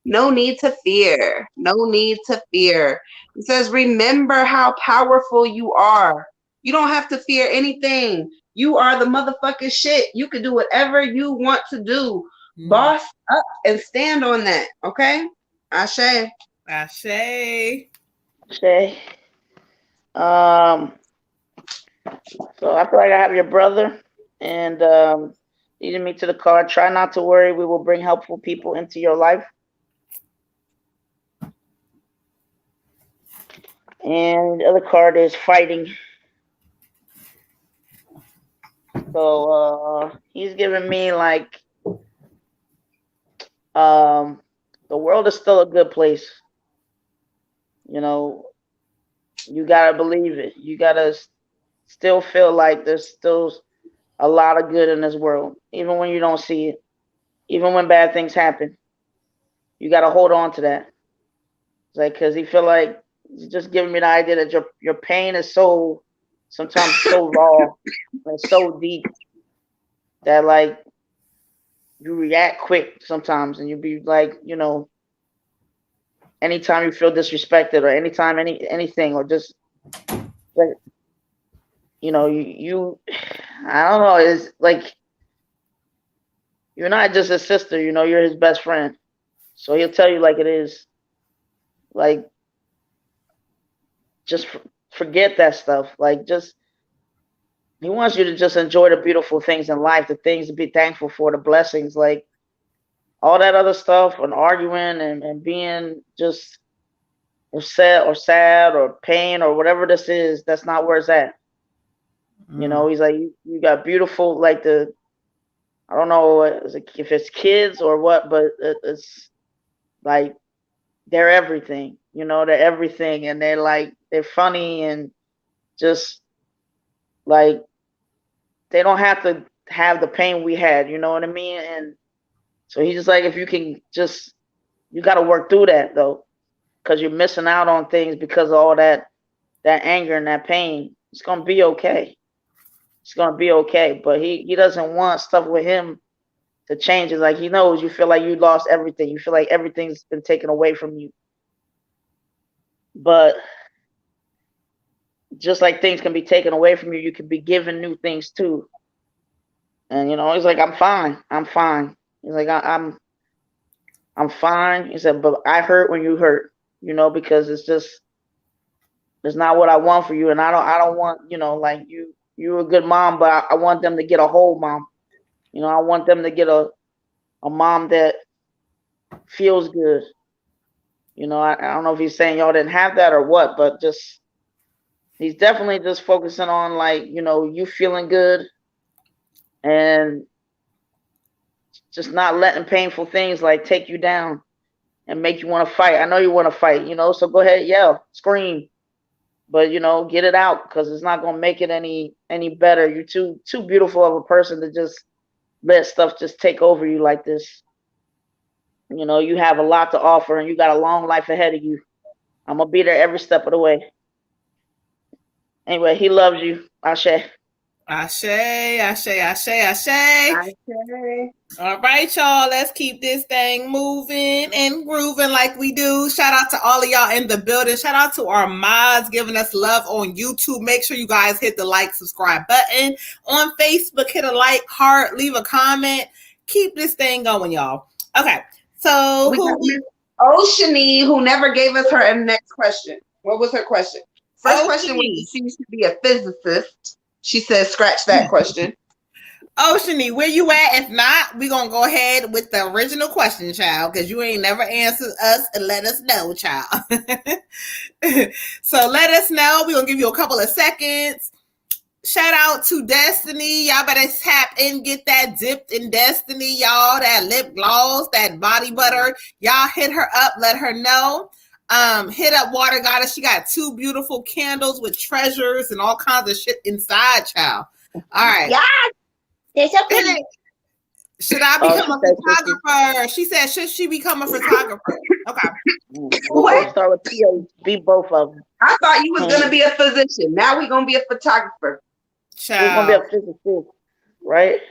No need to fear. No need to fear. It says, remember how powerful you are. You don't have to fear anything. You are the motherfucking shit. You can do whatever you want to do. Boss up and stand on that. Okay? Ashe. Ashe. Ashe. So I feel like I have your brother, and leading me to the card. Try not to worry. We will bring helpful people into your life. And the other card is fighting. So he's giving me like the world is still a good place. You know, you gotta believe it. You gotta still feel like there's still a lot of good in this world, even when you don't see it, even when bad things happen. You gotta hold on to that. It's like, because he feel like he's just giving me the idea that your pain is so sometimes so raw and so deep that like you react quick sometimes, and you be like, anytime you feel disrespected or anytime anything or just like you I don't know, it's like you're not just his sister, you're his best friend. So he'll tell you like it is. Like, just forget that stuff. Like, just he wants you to just enjoy the beautiful things in life, the things to be thankful for, the blessings, like all that other stuff, and arguing and being just upset or sad or pain or whatever this is. That's not where it's at. He's like, you got beautiful, like I don't know if it's kids or what, but it's like they're everything. They're everything, and they're funny and just like they don't have to have the pain we had. You know what I mean? And so he's just like, if you can just, you got to work through that though, because you're missing out on things because of all that anger and that pain. It's gonna be okay. It's gonna be okay. But he doesn't want stuff with him to change. It's like he knows you feel like you lost everything. You feel like everything's been taken away from you. But just like things can be taken away from you, you can be given new things too. And he's like, I'm fine. I'm fine. He's like, I'm fine. He said, but I hurt when you hurt, because it's not what I want for you. And I don't want, like you're a good mom, but I want them to get a whole mom. I want them to get a mom that feels good. I don't know if he's saying y'all didn't have that or what, but just, he's definitely just focusing on like, you feeling good and just not letting painful things like take you down and make you want to fight. I know you want to fight, so go ahead, yell, scream, but get it out, because it's not going to make it any better. You're too beautiful of a person to just let stuff just take over you like this. You have a lot to offer and you got a long life ahead of you. I'm going to be there every step of the way. Anyway, he loves you. Ashe. Ashe, ashe, ashe, ashe. All right, y'all. Let's keep this thing moving and grooving like we do. Shout out to all of y'all in the building. Shout out to our mods giving us love on YouTube. Make sure you guys hit the like, subscribe button. On Facebook, hit a like, heart, leave a comment. Keep this thing going, y'all. Okay. So Oceany, who never gave us her next question. What was her question? First question was, she used to be a physicist. She says, scratch that question. Oceany, where you at? If not, we're going to go ahead with the original question, child, because you ain't never answered us and let us know, child. So let us know. We're going to give you a couple of seconds. Shout out to Destiny. Y'all better tap in, get that dipped in Destiny, y'all. That lip gloss, that body butter. Y'all hit her up. Let her know. Hit up Water Goddess. She got 2 beautiful candles with treasures and all kinds of shit inside, child. All right. Yeah. They're so pretty. Should I become a photographer? She said, should she become a photographer? Okay. What? Start with PhD, be both of them. I thought you was going to be a physician. Now we're going to be a photographer. We're going to be a physicist, right?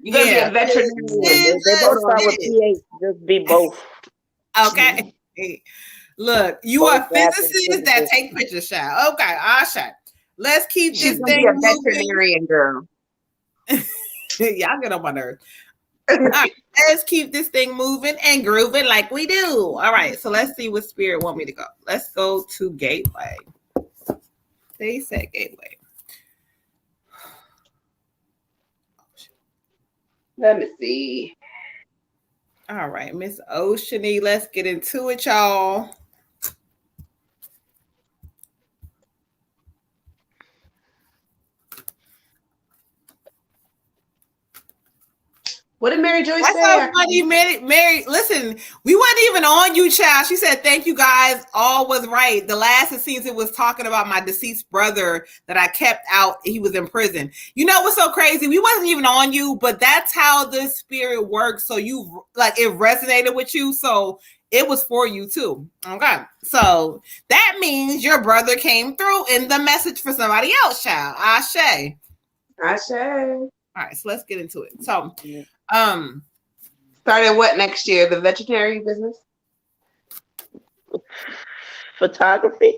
You're going to be a veterinarian. They both start with PhD. Just be both. Okay. Look, you are physicists that take pictures, child. Okay, Asha. Let's keep this thing moving. She's a veterinarian girl. Y'all get on my nerves. All right, let's keep this thing moving and grooving like we do. All right, so let's see what Spirit want me to go. Let's go to Gateway. They said Gateway. Let me see. All right, Miss Oceany, let's get into it, y'all. What did Mary Joy That's say? so funny, Mary. Listen, we wasn't even on you, child. She said, "Thank you, guys. All was right." The last season was talking about my deceased brother that I kept out. He was in prison. You know what's so crazy? We wasn't even on you, but that's how the spirit works. So you like it resonated with you. So it was for you too. Okay, so that means your brother came through in the message for somebody else, child. Ashe. Ashe. All right, so let's get into it. So, started what next year? The veterinary business? Photography.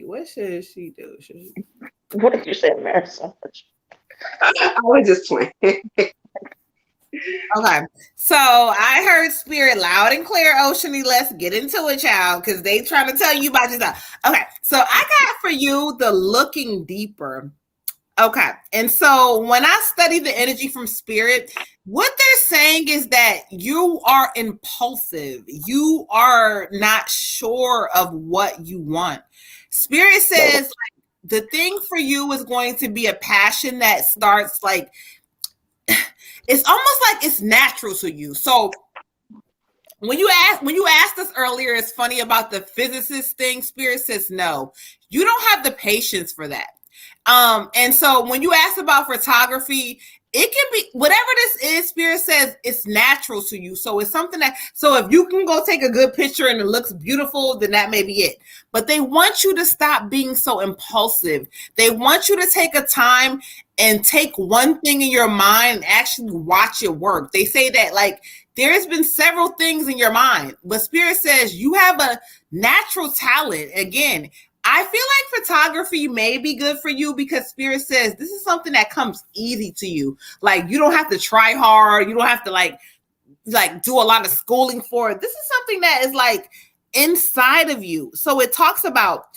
What should she do? What did you say, Marisol? I was just playing. Okay, so I heard spirit loud and clear, Oceany. Let's get into it, child, because they trying to tell you about this stuff. Okay, so I got for you the looking deeper. Okay. And so when I study the energy from spirit, what they're saying is that you are impulsive. You are not sure of what you want. Spirit says like, the thing for you is going to be a passion that starts like, it's almost like it's natural to you. So when you asked us earlier, it's funny about the physicist thing. Spirit says, no, you don't have the patience for that. And so when you ask about photography, it can be whatever this is. Spirit says it's natural to you. So it's something that, so if you can go take a good picture and it looks beautiful, then that may be it. But they want you to stop being so impulsive. They want you to take a time and take one thing in your mind and actually watch it work. They say that like there's been several things in your mind, but Spirit says you have a natural talent. Again, I feel like photography may be good for you because Spirit says this is something that comes easy to you. Like you don't have to try hard. You don't have to like do a lot of schooling for it. This is something that is like inside of you. So it talks about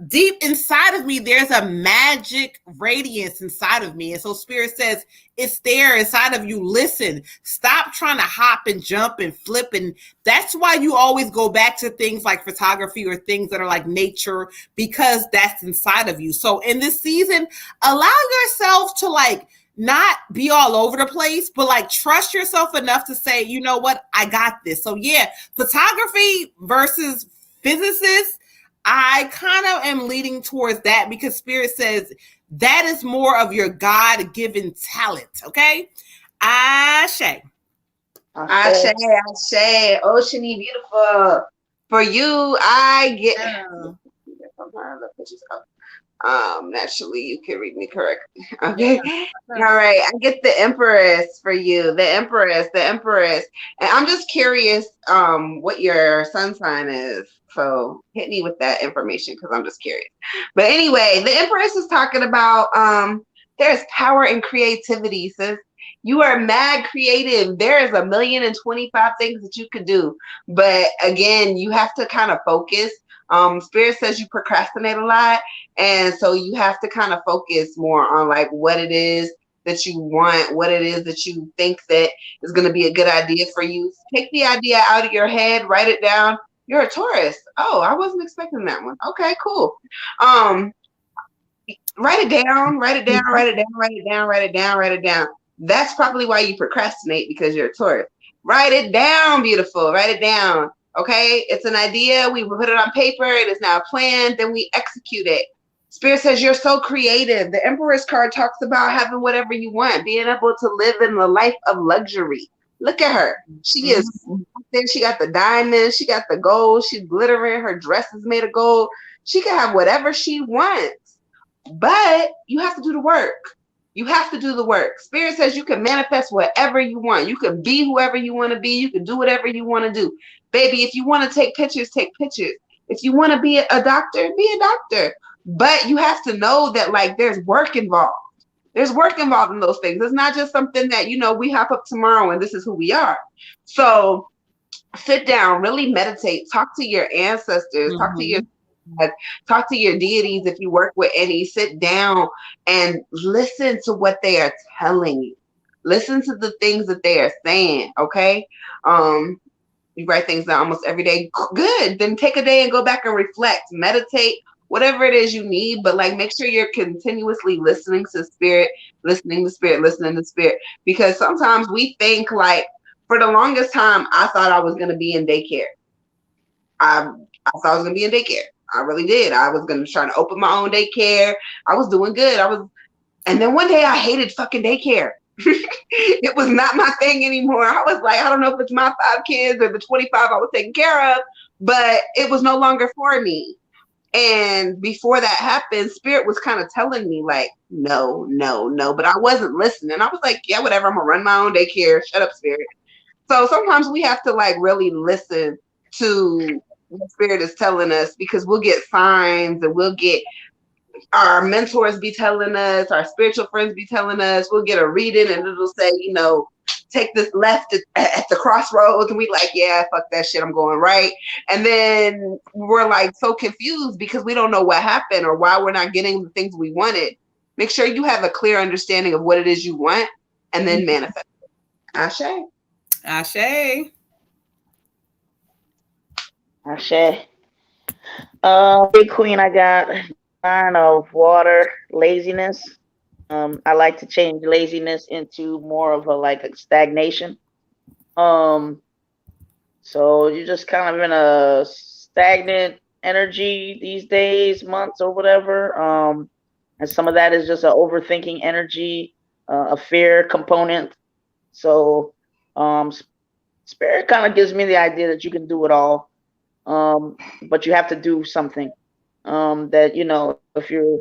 deep inside of me, there's a magic radiance inside of me. And so Spirit says it's there inside of you. Listen, stop trying to hop and jump and flip. And that's why you always go back to things like photography or things that are like nature, because that's inside of you. So in this season, allow yourself to like not be all over the place, but like trust yourself enough to say, you know what, I got this. So yeah, photography versus physicists, I kind of am leaning towards that because Spirit says that is more of your God-given talent. Okay. Ashe. Oceany, beautiful. For you, I get naturally you can read me correctly. Okay. All right. I get the Empress for you. The Empress. And I'm just curious what your sun sign is. So hit me with that information because I'm just curious. But anyway, the Empress is talking about there's power in creativity, sis. You are mad creative. There is 1,025 things that you could do. But again, you have to kind of focus. Spirit says you procrastinate a lot. And so you have to kind of focus more on like what it is that you want, what it is that you think that is going to be a good idea for you. Take the idea out of your head, write it down. You're a Taurus. Oh, I wasn't expecting that one. Okay, cool. Write it down. That's probably why you procrastinate, because you're a Taurus. Write it down, beautiful. Write it down. Okay, it's an idea. We put it on paper. It is now planned. Then we execute it. Spirit says you're so creative. The Empress card talks about having whatever you want, being able to live in the life of luxury. Look at her. She is there. She got the diamonds. She got the gold. She's glittering. Her dress is made of gold. She can have whatever she wants, but you have to do the work. You have to do the work. Spirit says you can manifest whatever you want. You can be whoever you want to be. You can do whatever you want to do. Baby, if you want to take pictures, take pictures. If you want to be a doctor, be a doctor. But you have to know that like there's work involved. There's work involved in those things. It's not just something that, you know, we hop up tomorrow and this is who we are. So sit down, really meditate, talk to your ancestors, talk to your deities. If you work with any, sit down and listen to what they are telling you. Listen to the things that they are saying. Okay. You write things down almost every day. Good. Then take a day and go back and reflect, meditate, whatever it is you need, but like make sure you're continuously listening to spirit, listening to spirit, listening to spirit. Because sometimes we think like, for the longest time, I thought I was going to be in daycare. I thought I was going to be in daycare. I really did. I was going to try to open my own daycare. I was doing good. And then one day I hated fucking daycare. It was not my thing anymore. I was like, I don't know if it's my 5 kids or the 25 I was taking care of, but it was no longer for me. And before that happened, spirit was kind of telling me like, no, no, no, but I wasn't listening. I was like, yeah, whatever. I'm gonna run my own daycare. Shut up, spirit. So sometimes we have to like really listen to what spirit is telling us, because we'll get signs and we'll get our mentors be telling us, our spiritual friends be telling us, we'll get a reading and it'll say, you know, take this left at the crossroads. And we like, yeah, fuck that shit, I'm going right. And then we're like so confused because we don't know what happened or why we're not getting the things we wanted. Make sure you have a clear understanding of what it is you want and then manifest it. Ashe. Ashe. Ashe. Big Queen, I got sign of water, laziness. I like to change laziness into more of a stagnation. So you're just kind of in a stagnant energy these days, months, or whatever. And some of that is just an overthinking energy, a fear component. So spirit kind of gives me the idea that you can do it all. But you have to do something. That, you know, if you're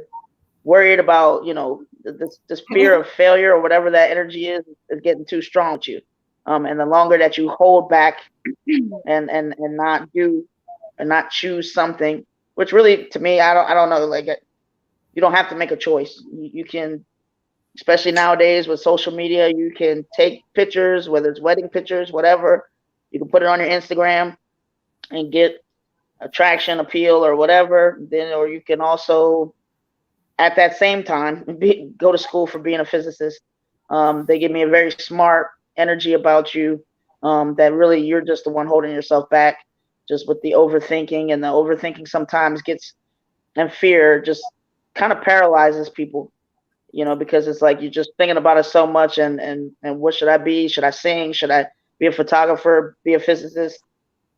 worried about, you know, this fear of failure or whatever that energy is getting too strong with you. And the longer that you hold back and not do and not choose something, which really to me, I don't know, like you don't have to make a choice. You can, especially nowadays with social media, you can take pictures, whether it's wedding pictures, whatever. You can put it on your Instagram and get attraction, appeal, or whatever. Then, or you can also, at that same time, go to school for being a physicist. They give me a very smart energy about you, that really you're just the one holding yourself back, just with the overthinking. And the overthinking sometimes gets, and fear just kind of paralyzes people, you know, because it's like you're just thinking about it so much. And what should I be? Should I sing? Should I be a photographer? Be a physicist?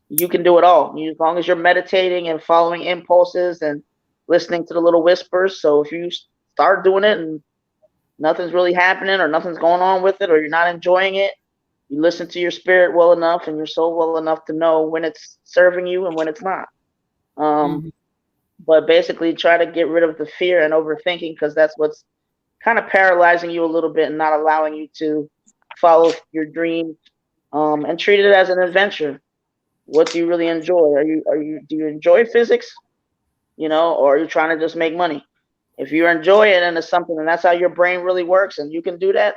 You can do it all, as long as you're meditating and following impulses and listening to the little whispers. So if you start doing it and nothing's really happening or nothing's going on with it, or you're not enjoying it, you listen to your spirit well enough and your soul well enough to know when it's serving you and when it's not. But basically try to get rid of the fear and overthinking, because that's what's kind of paralyzing you a little bit and not allowing you to follow your dreams, and treat it as an adventure. What do you really enjoy? Do you enjoy physics? You know, or are you trying to just make money? If you enjoy it and it's something, and that's how your brain really works, and you can do that,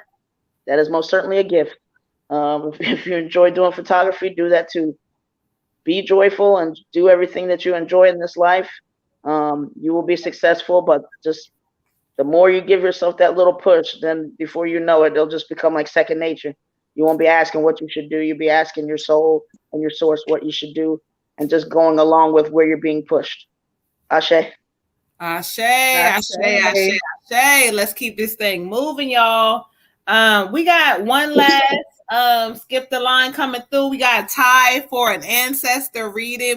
that is most certainly a gift. If you enjoy doing photography, do that too. Be joyful and do everything that you enjoy in this life. You will be successful, but just the more you give yourself that little push, then before you know it, it'll just become like second nature. You won't be asking what you should do. You'll be asking your soul and your source what you should do, and just going along with where you're being pushed. Ashe. Ashe, Ashe, Ashe, Ashe. Let's keep this thing moving, y'all. We got one last skip the line coming through. We got Ty for an ancestor reading.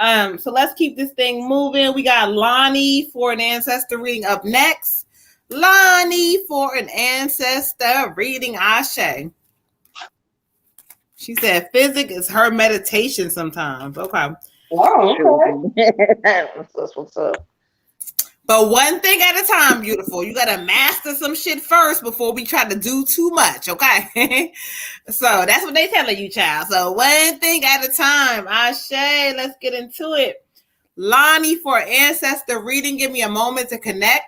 So let's keep this thing moving. We got Lonnie for an ancestor reading up next. Lonnie for an ancestor reading. Ashe. She said physics is her meditation sometimes. Okay. Oh, okay. That's what's up. But one thing at a time, beautiful. You got to master some shit first before we try to do too much, okay? So that's what they telling you, child. So one thing at a time. Ashe, let's get into it. Lonnie for ancestor reading. Give me a moment to connect.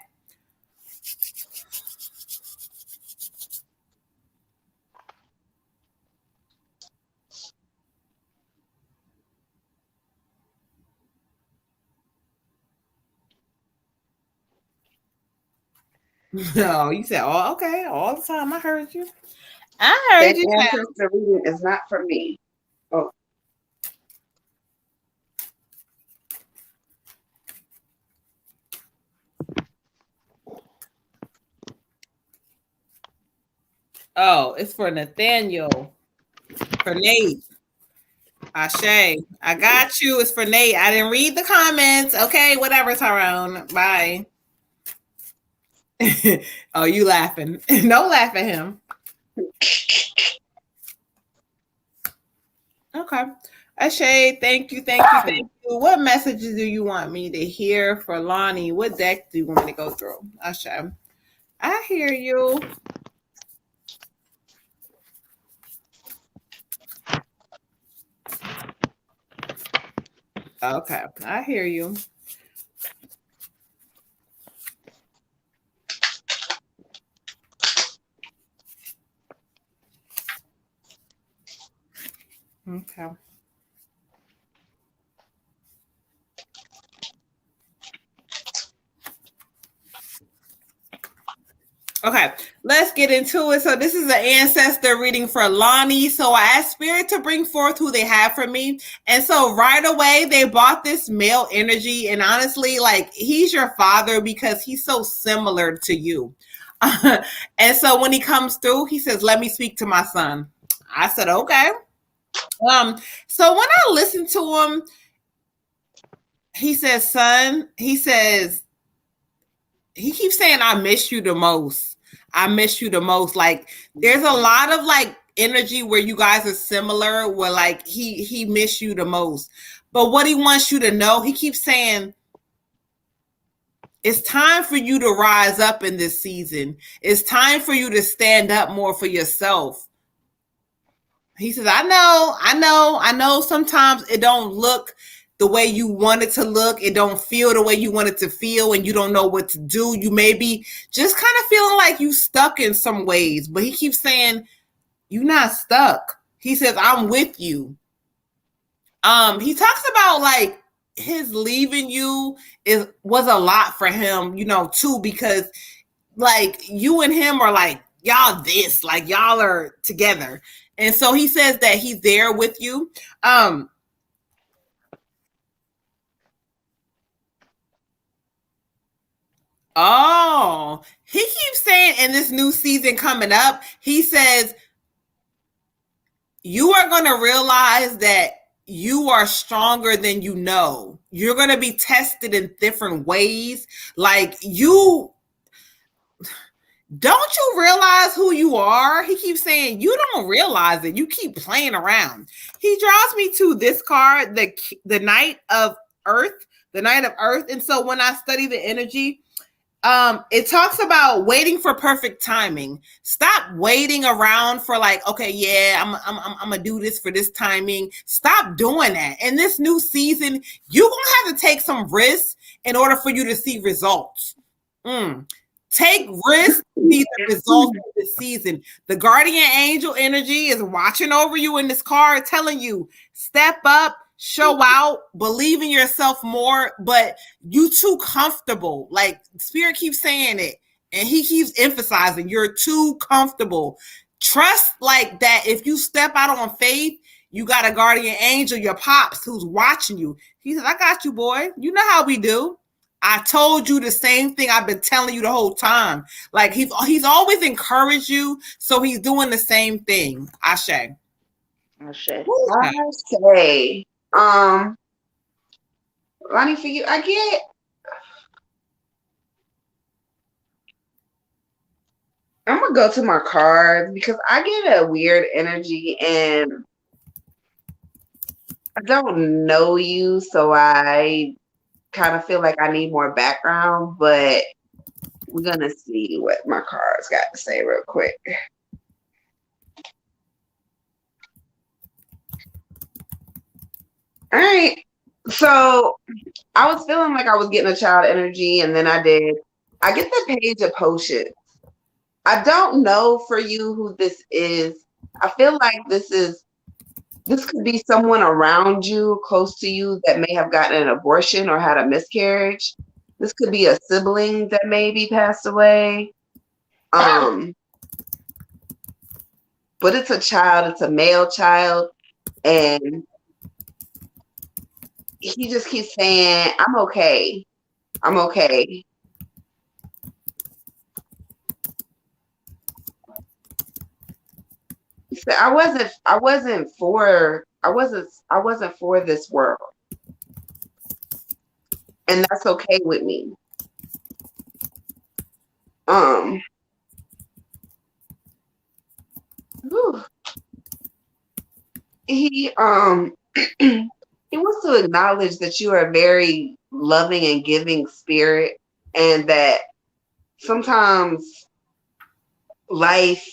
No, you said, oh, okay, all the time. I heard you. That ancestor reading is not for me. Oh. Oh, it's for Nathaniel. For Nate. Ashe. I got you. It's for Nate. I didn't read the comments. Okay, whatever, Tyrone. Bye. Oh, you laughing. Don't laugh at him. Okay. Ashe, thank you. What messages do you want me to hear for Lonnie? What deck do you want me to go through? Ashe. I hear you. Okay, I hear you. Okay. Okay, let's get into it. So this is an ancestor reading for Lonnie. So I asked Spirit to bring forth who they have for me. And so right away, they brought this male energy. And honestly, like, he's your father because he's so similar to you. And so when he comes through, he says, let me speak to my son. I said, okay. So when I listened to him, he says, son, he says, he keeps saying, I miss you the most. I miss you the most. Like, there's a lot of like energy where you guys are similar, where like he miss you the most. But what he wants you to know, he keeps saying, it's time for you to rise up in this season. It's time for you to stand up more for yourself. He says, I know sometimes it don't look the way you want it to look. It don't feel the way you want it to feel, and you don't know what to do. You may be just kind of feeling like you stuck in some ways, but he keeps saying, you're not stuck. He says, I'm with you. He talks about like his leaving you was a lot for him, too, because like you and him are like, y'all this, like y'all are together. And so he says that he's there with you. Oh, he keeps saying in this new season coming up, he says, you are going to realize that you are stronger than you know. You're going to be tested in different ways. Like, don't you realize who you are? He keeps saying, you don't realize it. You keep playing around. He draws me to this card, the Knight of Earth, the Knight of Earth. And so when I study the energy, it talks about waiting for perfect timing. Stop waiting around for like, okay, yeah, I'm gonna do this for this timing. Stop doing that. In this new season, you're gonna have to take some risks in order for you to see results. Take risks to see the results of this season. The guardian angel energy is watching over you in this card, telling you, step up, show out, believe in yourself more, but you too comfortable. Like, Spirit keeps saying it, and he keeps emphasizing you're too comfortable. Trust like that if you step out on faith, you got a guardian angel, your pops, who's watching you. He says, I got you, boy. You know how we do. I told you the same thing I've been telling you the whole time. Like, he's always encouraged you, so he's doing the same thing. Ashe. Ashe. Lonnie, for you, I'm gonna go to my cards because I get a weird energy and I don't know you, so I kind of feel like I need more background, but we're gonna see what my cards got to say real quick. All right. So I was feeling like I was getting a child energy, and then I get the Page of Potions. I don't know for you who this is. I feel like this could be someone around you, close to you, that may have gotten an abortion or had a miscarriage. This could be a sibling that maybe passed away. But it's a child, it's a male child, and he just keeps saying, I'm okay. I'm okay. So I wasn't for this world. And that's okay with me. Um whew. he he wants to acknowledge that you are a very loving and giving spirit, and that sometimes life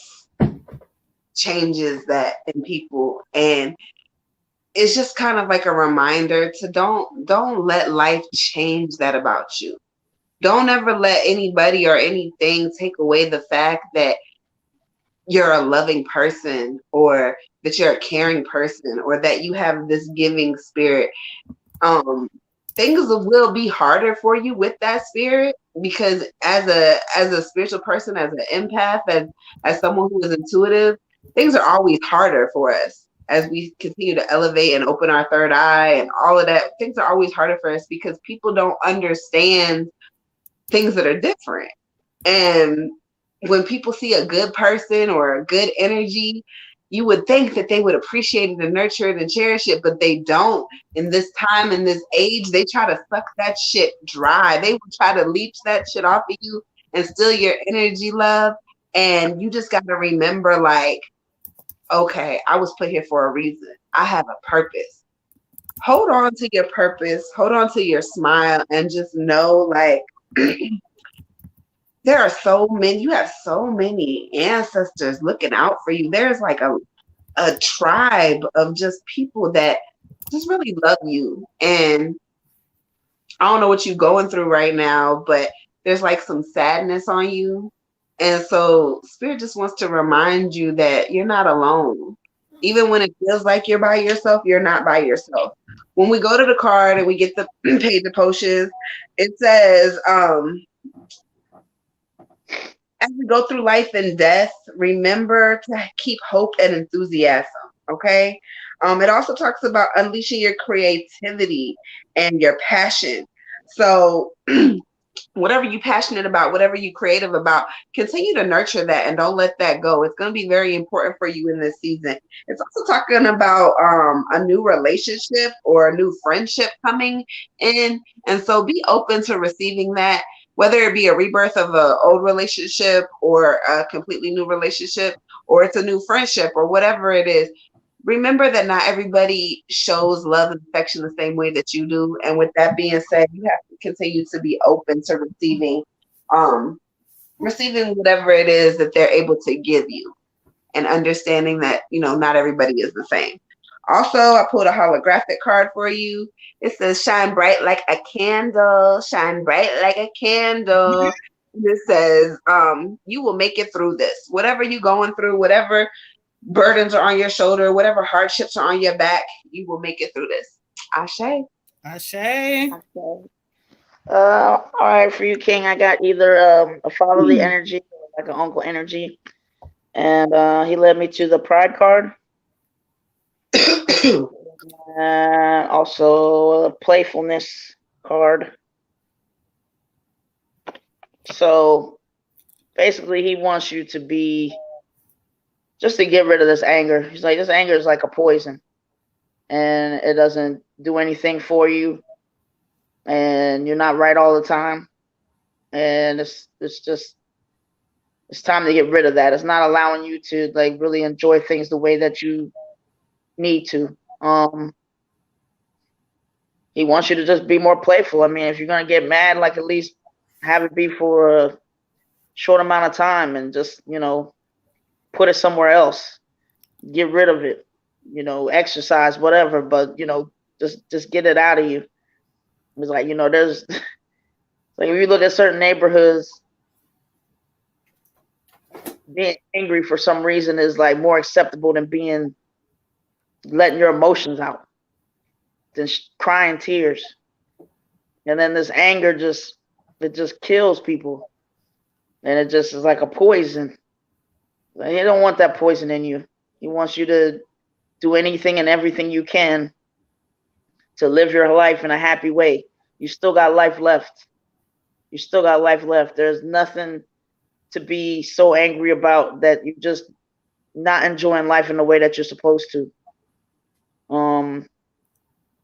changes that in people, and it's just kind of like a reminder to don't let life change that about you. Don't ever let anybody or anything take away the fact that you're a loving person, or that you're a caring person, or that you have this giving spirit. um Things will be harder for you with that spirit, because as a spiritual person, as an empath, as someone who is intuitive, things are always harder for us as we continue to elevate and open our third eye and all of that. Things are always harder for us because people don't understand things that are different. And when people see a good person or a good energy, you would think that they would appreciate it and nurture it and cherish it, but they don't. In this time, in this age, they try to suck that shit dry. They will try to leech that shit off of you and steal your energy, love. And you just got to remember, like, okay, I was put here for a reason. I have a purpose. Hold on to your purpose, hold on to your smile, and just know, like, there are so many, you have so many ancestors looking out for you. There's like a tribe of just people that just really love you. And I don't know what you're going through right now, but there's like some sadness on you. And so Spirit just wants to remind you that you're not alone. Even when it feels like you're by yourself, you're not by yourself. When we go to the card and we get the paid the potions, it says, as we go through life and death, remember to keep hope and enthusiasm. Okay. It also talks about unleashing your creativity and your passion. So whatever you're passionate about, whatever you're creative about, continue to nurture that and don't let that go. It's going to be very important for you in this season. It's also talking about a new relationship or a new friendship coming in. And so be open to receiving that, whether it be a rebirth of an old relationship or a completely new relationship, or it's a new friendship or whatever it is. Remember that not everybody shows love and affection the same way that you do. And with that being said, you have to continue to be open to receiving whatever it is that they're able to give you, and understanding that, not everybody is the same. Also, I pulled a holographic card for you. It says, shine bright like a candle, shine bright like a candle. It says, you will make it through this. Whatever you're going through, whatever burdens are on your shoulder, whatever hardships are on your back, you will make it through this. Ashe. Ashe. All right, for you, King, I got either a fatherly energy or like an uncle energy. And he led me to the pride card. And also a playfulness card. So basically he wants you to be, just to get rid of this anger. He's like, this anger is like a poison and it doesn't do anything for you, and you're not right all the time, and it's time to get rid of that. It's not allowing you to like really enjoy things the way that you need to. He wants you to just be more playful. I mean, if you're gonna get mad, like at least have it be for a short amount of time and just, put it somewhere else. Get rid of it. Exercise, whatever, but just get it out of you. It's like, there's like if you look at certain neighborhoods, being angry for some reason is like more acceptable than letting your emotions out, than crying tears. And then this anger it just kills people, and it just is like a poison. Like, he don't want that poison in you. He wants you to do anything and everything you can to live your life in a happy way. You still got life left. You still got life left. There's nothing to be so angry about that you just not enjoying life in the way that you're supposed to. And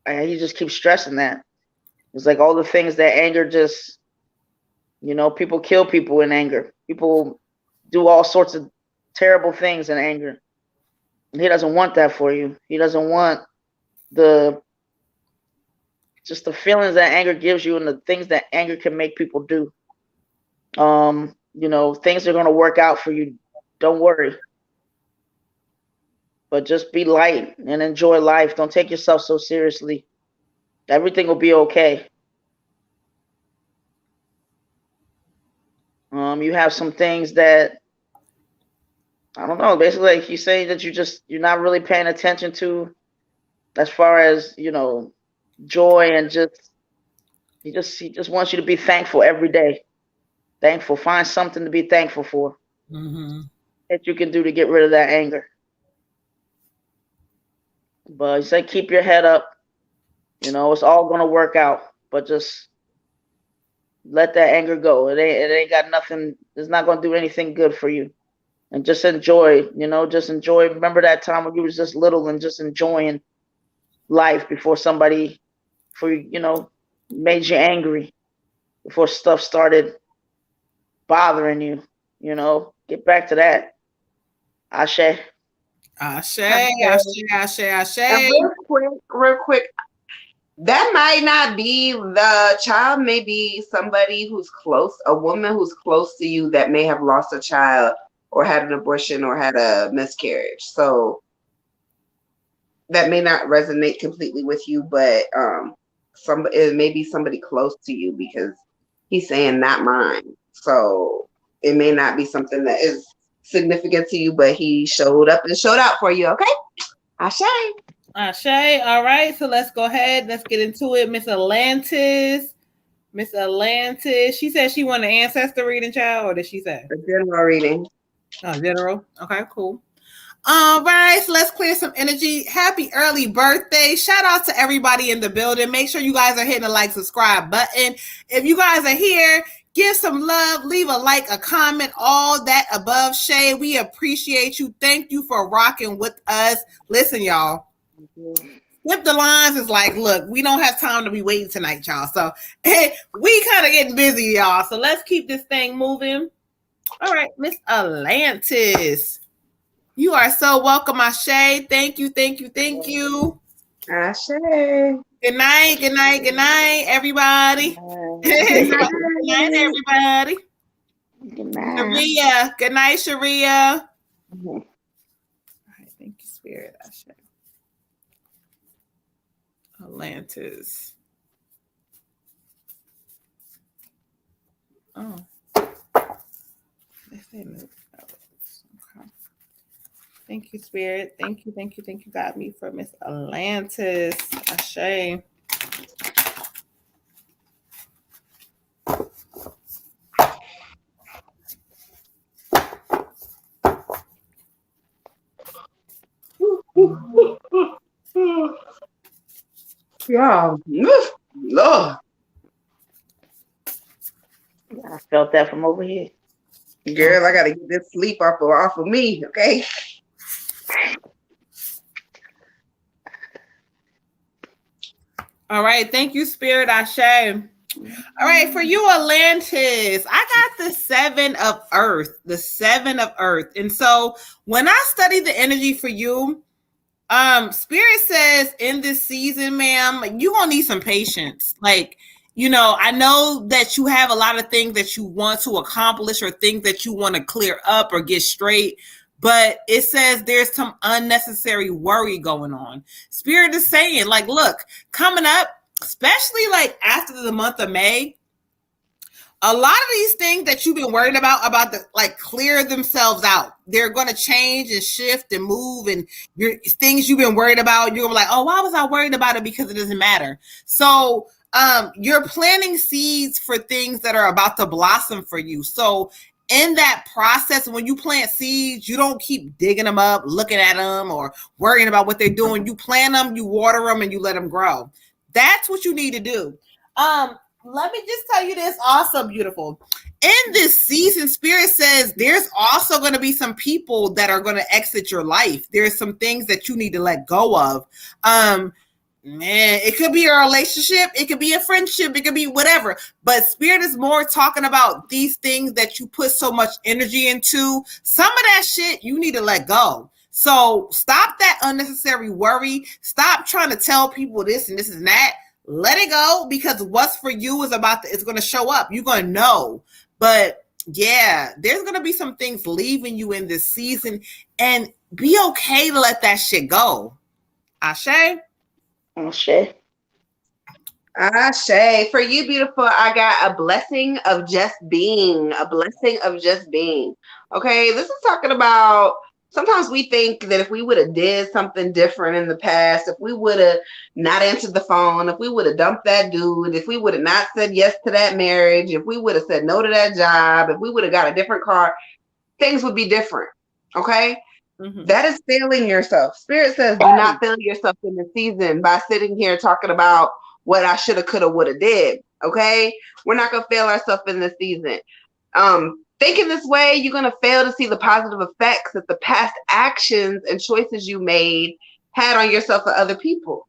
he just keeps stressing that. It's like all the things that anger just, people kill people in anger. People do all sorts of terrible things in anger. And he doesn't want that for you. He doesn't want the feelings that anger gives you and the things that anger can make people do. Things are going to work out for you. Don't worry. But just be light and enjoy life. Don't take yourself so seriously. Everything will be okay. You have some things that, I don't know, basically like you say that you're not really paying attention to as far as, joy, and he just wants you to be thankful every day. Thankful. Find something to be thankful for that you can do to get rid of that anger. But he said, keep your head up. It's all going to work out, but just let that anger go. It ain't got nothing. It's not going to do anything good for you. And just enjoy, just enjoy. Remember that time when you was just little and just enjoying life before somebody, made you angry, before stuff started bothering you, get back to that. Ashe. Ashe, ashe, ashe, ashe. And real quick, that might not be the child, may be somebody who's close, a woman who's close to you that may have lost a child or had an abortion or had a miscarriage. So that may not resonate completely with you, but it may be somebody close to you, because he's saying not mine. So it may not be something that is significant to you, but he showed up and showed out for you. Okay, Ashe. Ashe. All right, so let's go ahead. Let's get into it. Miss Atlantis. She said she wanted an ancestor reading, child, or did she say A general reading? Oh, general. Okay, cool. All right, so let's clear some energy. Happy early birthday. Shout out to everybody in the building. Make sure you guys are hitting the like, subscribe button. If you guys are here, give some love, leave a like, a comment, all that above. Shay, we appreciate you. Thank you for rocking with us. Listen, y'all. Flip the lines is like, look, we don't have time to be waiting tonight, y'all. So hey, we kind of getting busy, y'all. So let's keep this thing moving. All right, Miss Atlantis. You are so welcome, Ashe. Thank you, thank you, thank you. Ashe. Good night, good night, good night, everybody. Good night, everybody. Good night. Sharia. Good night, Sharia. All right, thank you, Spirit. Ashe. Atlantis. Oh. Okay. Thank you, Spirit. Thank you, thank you, thank you. Got me for Miss Atlantis. Ashe. Yeah. Lord. I felt that from over here. Girl, I gotta get this sleep off of me, okay? All right, thank you, Spirit. Ashe. All right, for you, Atlantis, I got the 7 of Earth, the 7 of Earth. And so when I study the energy for you, Spirit says in this season, ma'am, you're gonna need some patience. Like, I know that you have a lot of things that you want to accomplish or things that you want to clear up or get straight, but it says there's some unnecessary worry going on. Spirit is saying, like, look, coming up, especially like after the month of May, a lot of these things that you've been worried about to like clear themselves out. They're going to change and shift and move, and things you've been worried about, you're gonna be like, oh, why was I worried about it? Because it doesn't matter. So you're planting seeds for things that are about to blossom for you. So in that process, when you plant seeds, you don't keep digging them up, looking at them, or worrying about what they're doing. You plant them, you water them, and you let them grow. That's what you need to do. Let me just tell you this also, beautiful. in this season, Spirit says there's also going to be some people that are going to exit your life. There's some things that you need to let go of. Man, it could be a relationship, it could be a friendship, it could be whatever. But Spirit is more talking about these things that you put so much energy into. Some of that shit you need to let go. So stop that unnecessary worry. Stop trying to tell people this and this and that. Let it go, because what's for you is it's going to show up. You're going to know. But yeah, there's going to be some things leaving you in this season, and be okay to let that shit go. Ashe? Ashe. Ashe. For you, beautiful, I got a blessing of just being. A blessing of just being. Okay, this is talking about, sometimes we think that if we would have did something different in the past, if we would have not answered the phone, if we would have dumped that dude, if we would have not said yes to that marriage, if we would have said no to that job, if we would have got a different car, things would be different. Okay? Mm-hmm. That is failing yourself. Spirit says do not fail yourself in the season by sitting here talking about what I shoulda, coulda, woulda did. Okay? We're not going to fail ourselves in the season. Thinking this way, you're going to fail to see the positive effects that the past actions and choices you made had on yourself or other people.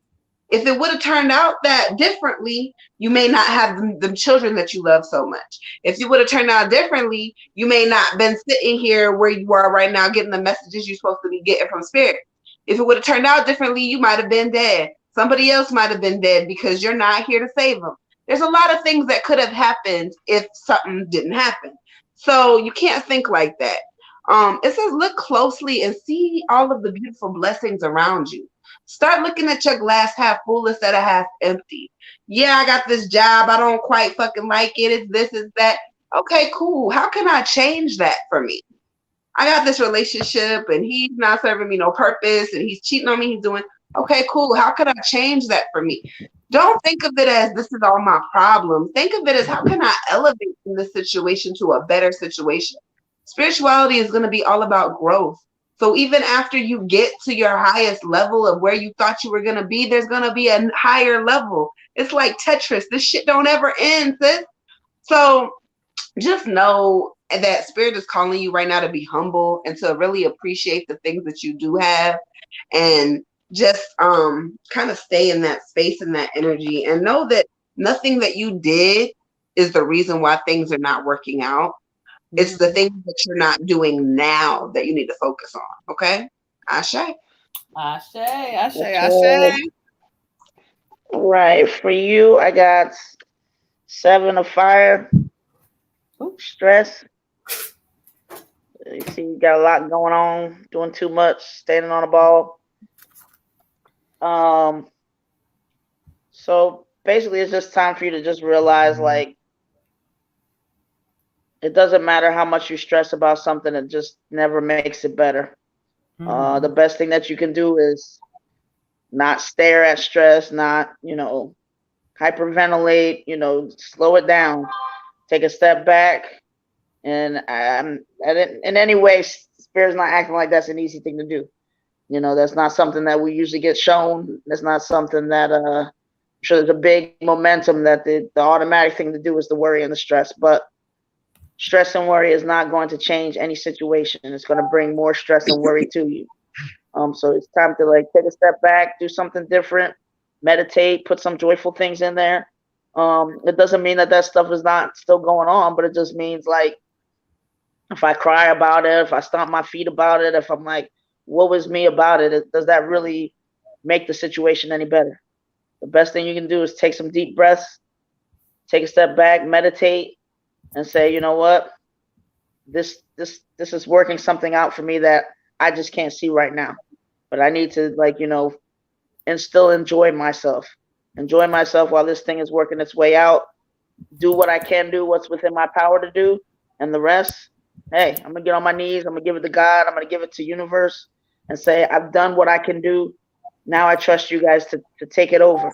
If it would have turned out that differently, you may not have them children that you love so much. If you would have turned out differently, you may not been sitting here where you are right now getting the messages you're supposed to be getting from Spirit. If it would have turned out differently, you might have been dead. Somebody else might have been dead because you're not here to save them. There's a lot of things that could have happened if something didn't happen. So you can't think like that. It says look closely and see all of the beautiful blessings around you. Start looking at your glass half full instead of half empty. Yeah, I got this job. I don't quite fucking like it. It's this, it's that. Okay, cool. How can I change that for me? I got this relationship and he's not serving me no purpose and he's cheating on me. He's doing, okay, cool. How can I change that for me? Don't think of it as this is all my problems. Think of it as how can I elevate from this situation to a better situation? Spirituality is going to be all about growth. So even after you get to your highest level of where you thought you were going to be, there's going to be a higher level. It's like Tetris. This shit don't ever end, sis. So just know that Spirit is calling you right now to be humble and to really appreciate the things that you do have, and just kind of stay in that space and that energy, and know that nothing that you did is the reason why things are not working out. It's the things that you're not doing now that you need to focus on. Okay? Ashe. Ashe, ashe, ashe. All right. For you, I got 7 of fire. Stress. You see, you got a lot going on, doing too much, standing on the ball. So basically it's just time for you to just realize, like, it doesn't matter how much you stress about something, it just never makes it better. The best thing that you can do is not stare at stress, not, hyperventilate, slow it down, take a step back. And in any way, Spirit's not acting like that's an easy thing to do. That's not something that we usually get shown. That's not something that I'm sure there's a big momentum that the automatic thing to do is the worry and the stress. But stress and worry is not going to change any situation. It's going to bring more stress and worry to you. So it's time to take a step back, do something different, meditate, put some joyful things in there. It doesn't mean that stuff is not still going on, but it just means if I cry about it, if I stomp my feet about it, if I'm like, what was me about it? Does that really make the situation any better? The best thing you can do is take some deep breaths, take a step back, meditate, and say, you know what? This is working something out for me that I just can't see right now. But I need to and still enjoy myself. Enjoy myself while this thing is working its way out. Do what I can do, what's within my power to do, and the rest, hey, I'm gonna get on my knees. I'm gonna give it to God. I'm gonna give it to universe, and say I've done what I can do. Now I trust you guys to take it over.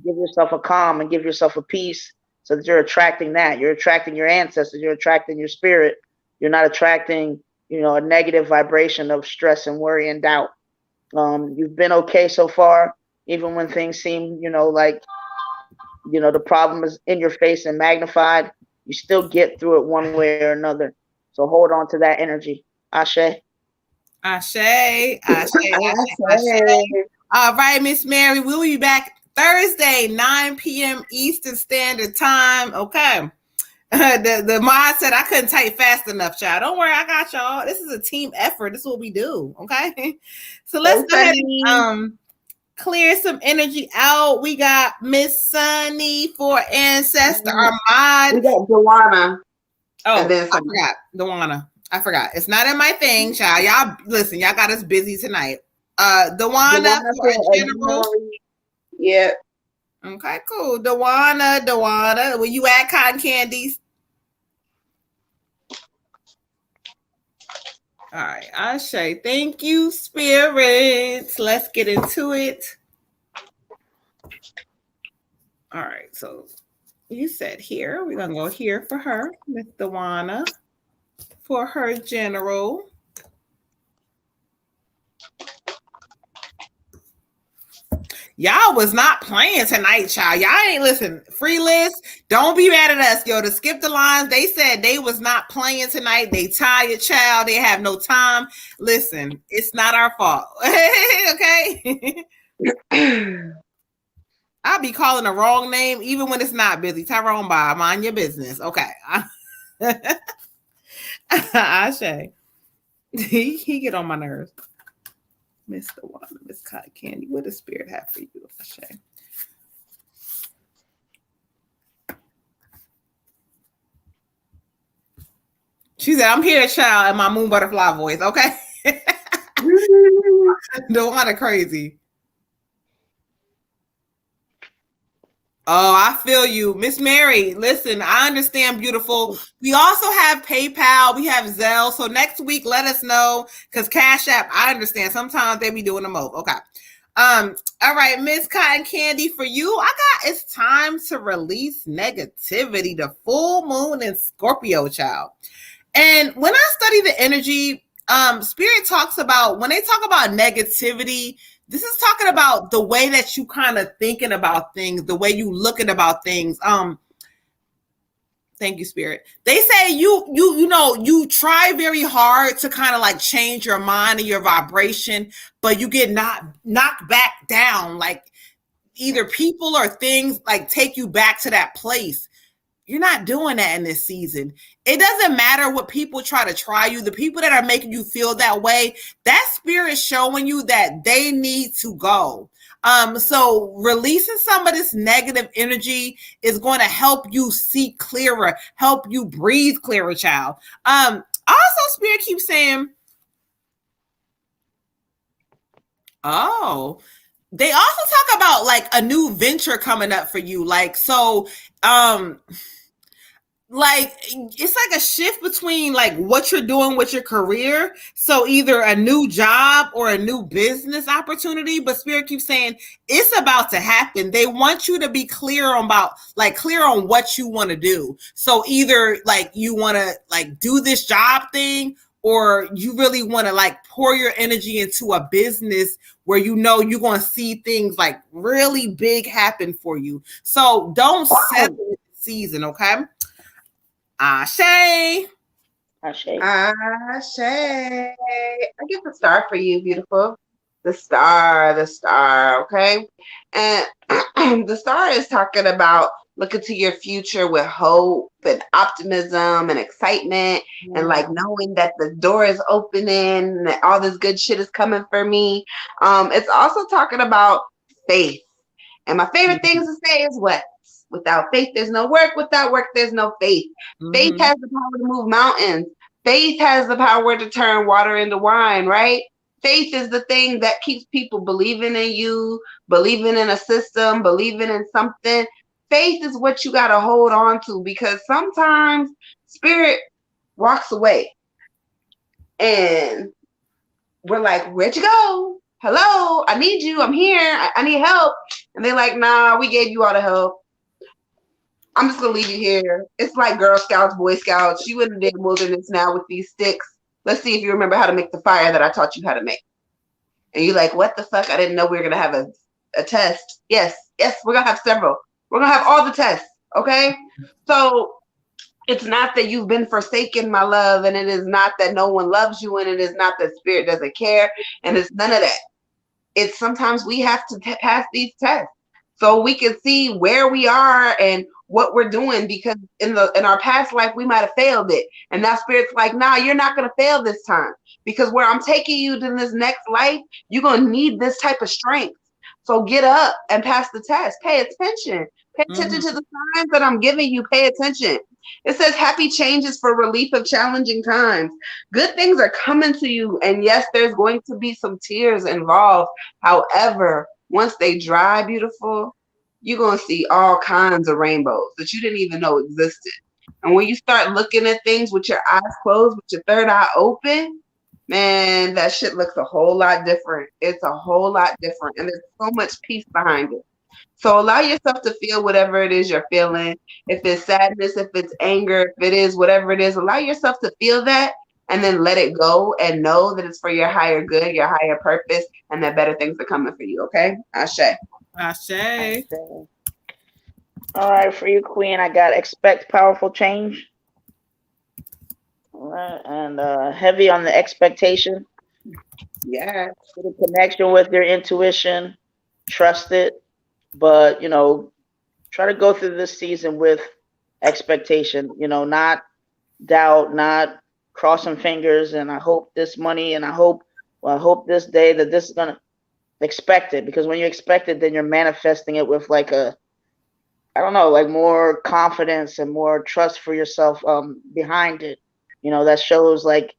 Give yourself a calm and give yourself a peace, so that you're attracting that. You're attracting your ancestors. You're attracting your spirit. You're not attracting, a negative vibration of stress and worry and doubt. You've been okay so far, even when things seem, the problem is in your face and magnified. You still get through it one way or another. So hold on to that energy. Ashe. Ashe. Ashe. Ashe. All right, Miss Mary, we'll be back Thursday, 9 p.m. Eastern Standard Time. Okay. The mod said I couldn't type fast enough, child. Don't worry, I got y'all. This is a team effort. This is what we do. Okay. So let's go ahead and clear some energy out. We got Miss Sunny for Ancestor, our mod. We got Joanna. Oh, I forgot. Dewana. I forgot. It's not in my thing, child. Y'all listen, y'all got us busy tonight. Dewana for general. Yeah. Okay, cool. Dewana. Will you add cotton candies? All right, Ashe. Thank you, spirits. Let's get into it. All right, so you said here. We're gonna go here for her, Miss Dewana, for her general. Y'all was not playing tonight, child. Y'all ain't listen. Free list. Don't be mad at us, yo. To skip the lines, they said they was not playing tonight. They tired, child. They have no time. Listen, it's not our fault. Okay. I'll be calling the wrong name even when it's not busy. Tyrone Bob, mind your business. Okay. Ashe. He get on my nerves. Mr. Water, Miss Cotton Candy, what does Spirit have for you, Ashe? She said, I'm here, child, in my moon butterfly voice, okay? Don't want to crazy. Oh, I feel you. Miss Mary, listen, I understand, beautiful. We also have PayPal. We have Zelle. So next week, let us know because Cash App, I understand. Sometimes they be doing the most. Okay. All right, Miss Cotton Candy, for you, it's time to release negativity, the full moon in Scorpio, child. And when I study the energy, Spirit talks about, when they talk about negativity, this is talking about the way that you kind of thinking about things, the way you looking about things. Thank you, Spirit. They say you try very hard to kind of like change your mind and your vibration, but you get knocked back down. Like either people or things like take you back to that place. You're not doing that in this season. It doesn't matter what people try you. The people that are making you feel that way, that spirit is showing you that they need to go. So releasing some of this negative energy is going to help you see clearer, help you breathe clearer, child. Also, Spirit keeps saying, oh, they also talk about like a new venture coming up for you. Like it's like a shift between like what you're doing with your career. So either a new job or a new business opportunity, but Spirit keeps saying it's about to happen. They want you to be clear on what you want to do. So either like you want to like do this job thing, or you really want to like pour your energy into a business where you're going to see things like really big happen for you. So don't settle this season, okay? Ashe. Ashe. Ashe. I get the star for you, beautiful. The star, okay? And the star is talking about looking to your future with hope and optimism and excitement and like knowing that the door is opening and that all this good shit is coming for me. It's also talking about faith. And my favorite things to say is what? Without faith, there's no work. Without work, there's no faith. Mm-hmm. Faith has the power to move mountains. Faith has the power to turn water into wine, right? Faith is the thing that keeps people believing in you, believing in a system, believing in something. Faith is what you got to hold on to, because sometimes spirit walks away and we're like, where'd you go? Hello, I need you. I'm here. I need help. And they're like, nah, we gave you all the help. I'm just going to leave you here. It's like Girl Scouts, Boy Scouts. You in the damn wilderness now with these sticks. Let's see if you remember how to make the fire that I taught you how to make. And you're like, what the fuck? I didn't know we were going to have a test. Yes, we're going to have several. We're going to have all the tests, okay? So It's not that you've been forsaken, my love, and it is not that no one loves you, and it is not that spirit doesn't care, and it's none of that. It's sometimes we have to pass these tests so we can see where we are and what we're doing, because in our past life we might have failed it, and now spirit's like, nah, you're not going to fail this time, because where I'm taking you to this next life, you're going to need this type of strength. So get up and pass the test. Pay attention. Pay attention to the signs that I'm giving you. Pay attention. It says happy changes for relief of challenging times. Good things are coming to you. And yes, there's going to be some tears involved. However, once they dry, beautiful, you're going to see all kinds of rainbows that you didn't even know existed. And when you start looking at things with your eyes closed, with your third eye open, man, that shit looks a whole lot different. It's a whole lot different. And there's so much peace behind it. So allow yourself to feel whatever it is you're feeling. If it's sadness, if it's anger, if it is whatever it is, allow yourself to feel that and then let it go and know that it's for your higher good, your higher purpose, and that better things are coming for you. Okay? Ashe. Ashe. All right, for you, Queen, I got expect powerful change. All right, and heavy on the expectation. Yeah. The connection with your intuition, trust it, but try to go through this season with expectation. Not doubt, not crossing fingers, and I hope this money, and I hope this day that this is gonna expect it, because when you expect it, then you're manifesting it with like more confidence and more trust for yourself behind it. That shows like,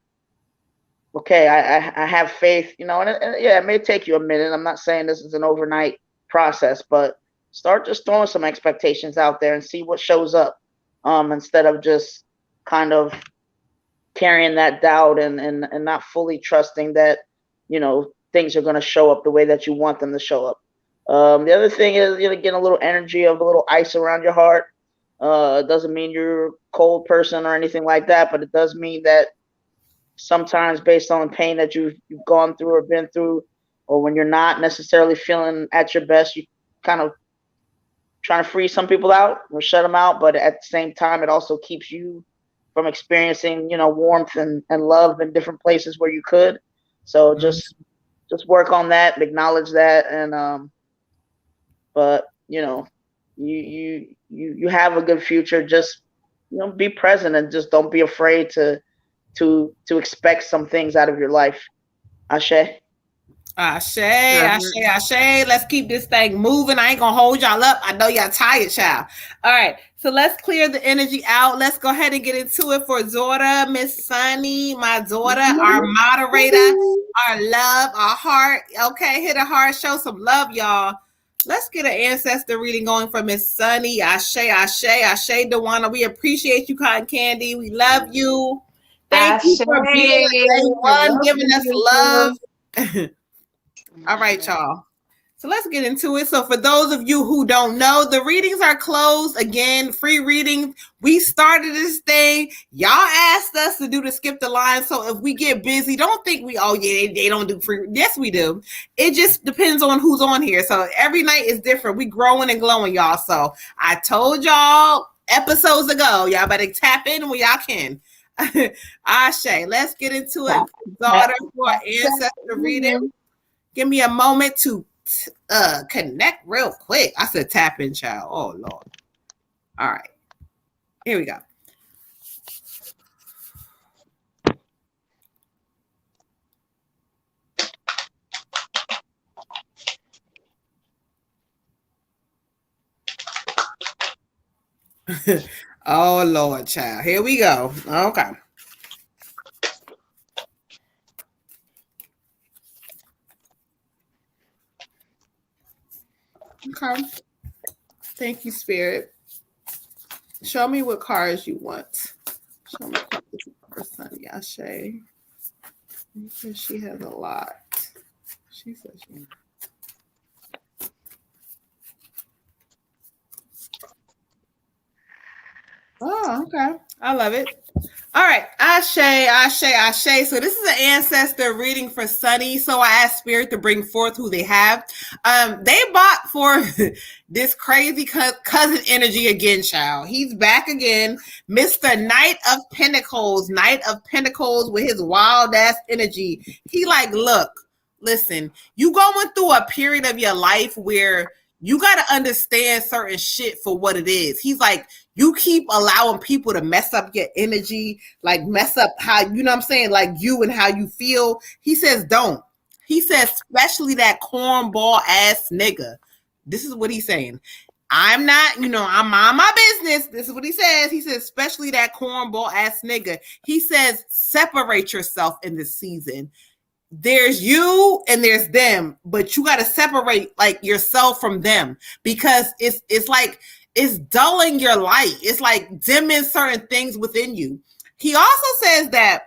okay, I have faith, and it may take you a minute. I'm not saying this is an overnight process, but start just throwing some expectations out there and see what shows up, instead of just kind of carrying that doubt and not fully trusting that, things are going to show up the way that you want them to show up. The other thing is, getting a little energy of a little ice around your heart. It doesn't mean you're a cold person or anything like that, but it does mean that sometimes, based on the pain that you've gone through or been through, or when you're not necessarily feeling at your best, you kind of trying to freeze some people out or shut them out. But at the same time, it also keeps you from experiencing, warmth and love in different places where you could. So just work on that, acknowledge that, and but you have a good future. Just be present and just don't be afraid to expect some things out of your life. Ashe. Ashe, Ashe. Let's keep this thing moving. I ain't gonna hold y'all up. I know y'all tired, child. All right, so let's clear the energy out. Let's go ahead and get into it for Zora, Miss Sunny, my daughter, our moderator, our love, our heart. Okay, hit a heart, show some love, y'all. Let's get an ancestor reading going for Miss Sunny. Ashe, Ashe, Ashe, Dewana. We appreciate you, Cotton Candy. We love you. Thank you for being day one, giving us love. All right, y'all. So let's get into it. So for those of you who don't know, the readings are closed. Again, free readings. We started this thing. Y'all asked us to do the skip the line. So if we get busy, don't think they don't do free. Yes, we do. It just depends on who's on here. So every night is different. We growing and glowing, y'all. So I told y'all episodes ago, y'all better tap in when y'all can. Ashe, let's get into it. Daughter for ancestor reading. Give me a moment to connect real quick. I said tap in, child. Oh, Lord. All right. Here we go. Oh, Lord, child. Here we go. Okay. Okay. Thank you, Spirit. Show me what cards you want. Show me cards for Sunny Ashe. Because she has a lot. She says she. Oh, okay. I love it. All right, Ashe. So this is an ancestor reading for Sunny. So I asked Spirit to bring forth who they have. They bought for this crazy cousin energy again, child. He's back again, Mr. Knight of Pentacles with his wild ass energy. He like, look, listen, you going through a period of your life where you got to understand certain shit for what it is. He's like, you keep allowing people to mess up your energy, like mess up how, you know what I'm saying, like you and how you feel. He says, don't. He says, especially that cornball ass nigga. This is what he's saying. I'm not, I'm on my business. This is what he says. He says, especially that cornball ass nigga. He says, separate yourself in this season. There's you and there's them, but you got to separate like yourself from them, because it's like it's dulling your light. It's like dimming certain things within you. He also says that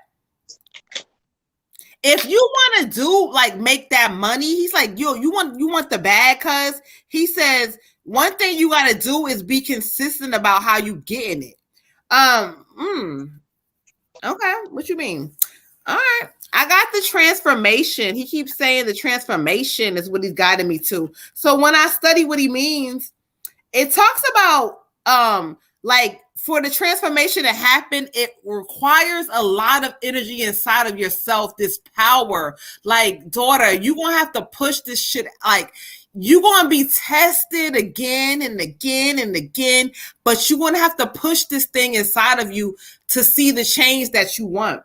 if you want to do like make that money, he's like, yo, you want the bag, cuz he says one thing you got to do is be consistent about how you getting it. Okay, what you mean? All right. I got the transformation. He keeps saying the transformation is what he's guiding me to. So when I study what he means, it talks about like for the transformation to happen, it requires a lot of energy inside of yourself, this power. Like, daughter, you're gonna have to push this shit. Like, you're gonna be tested again and again and again, but you're gonna have to push this thing inside of you to see the change that you want.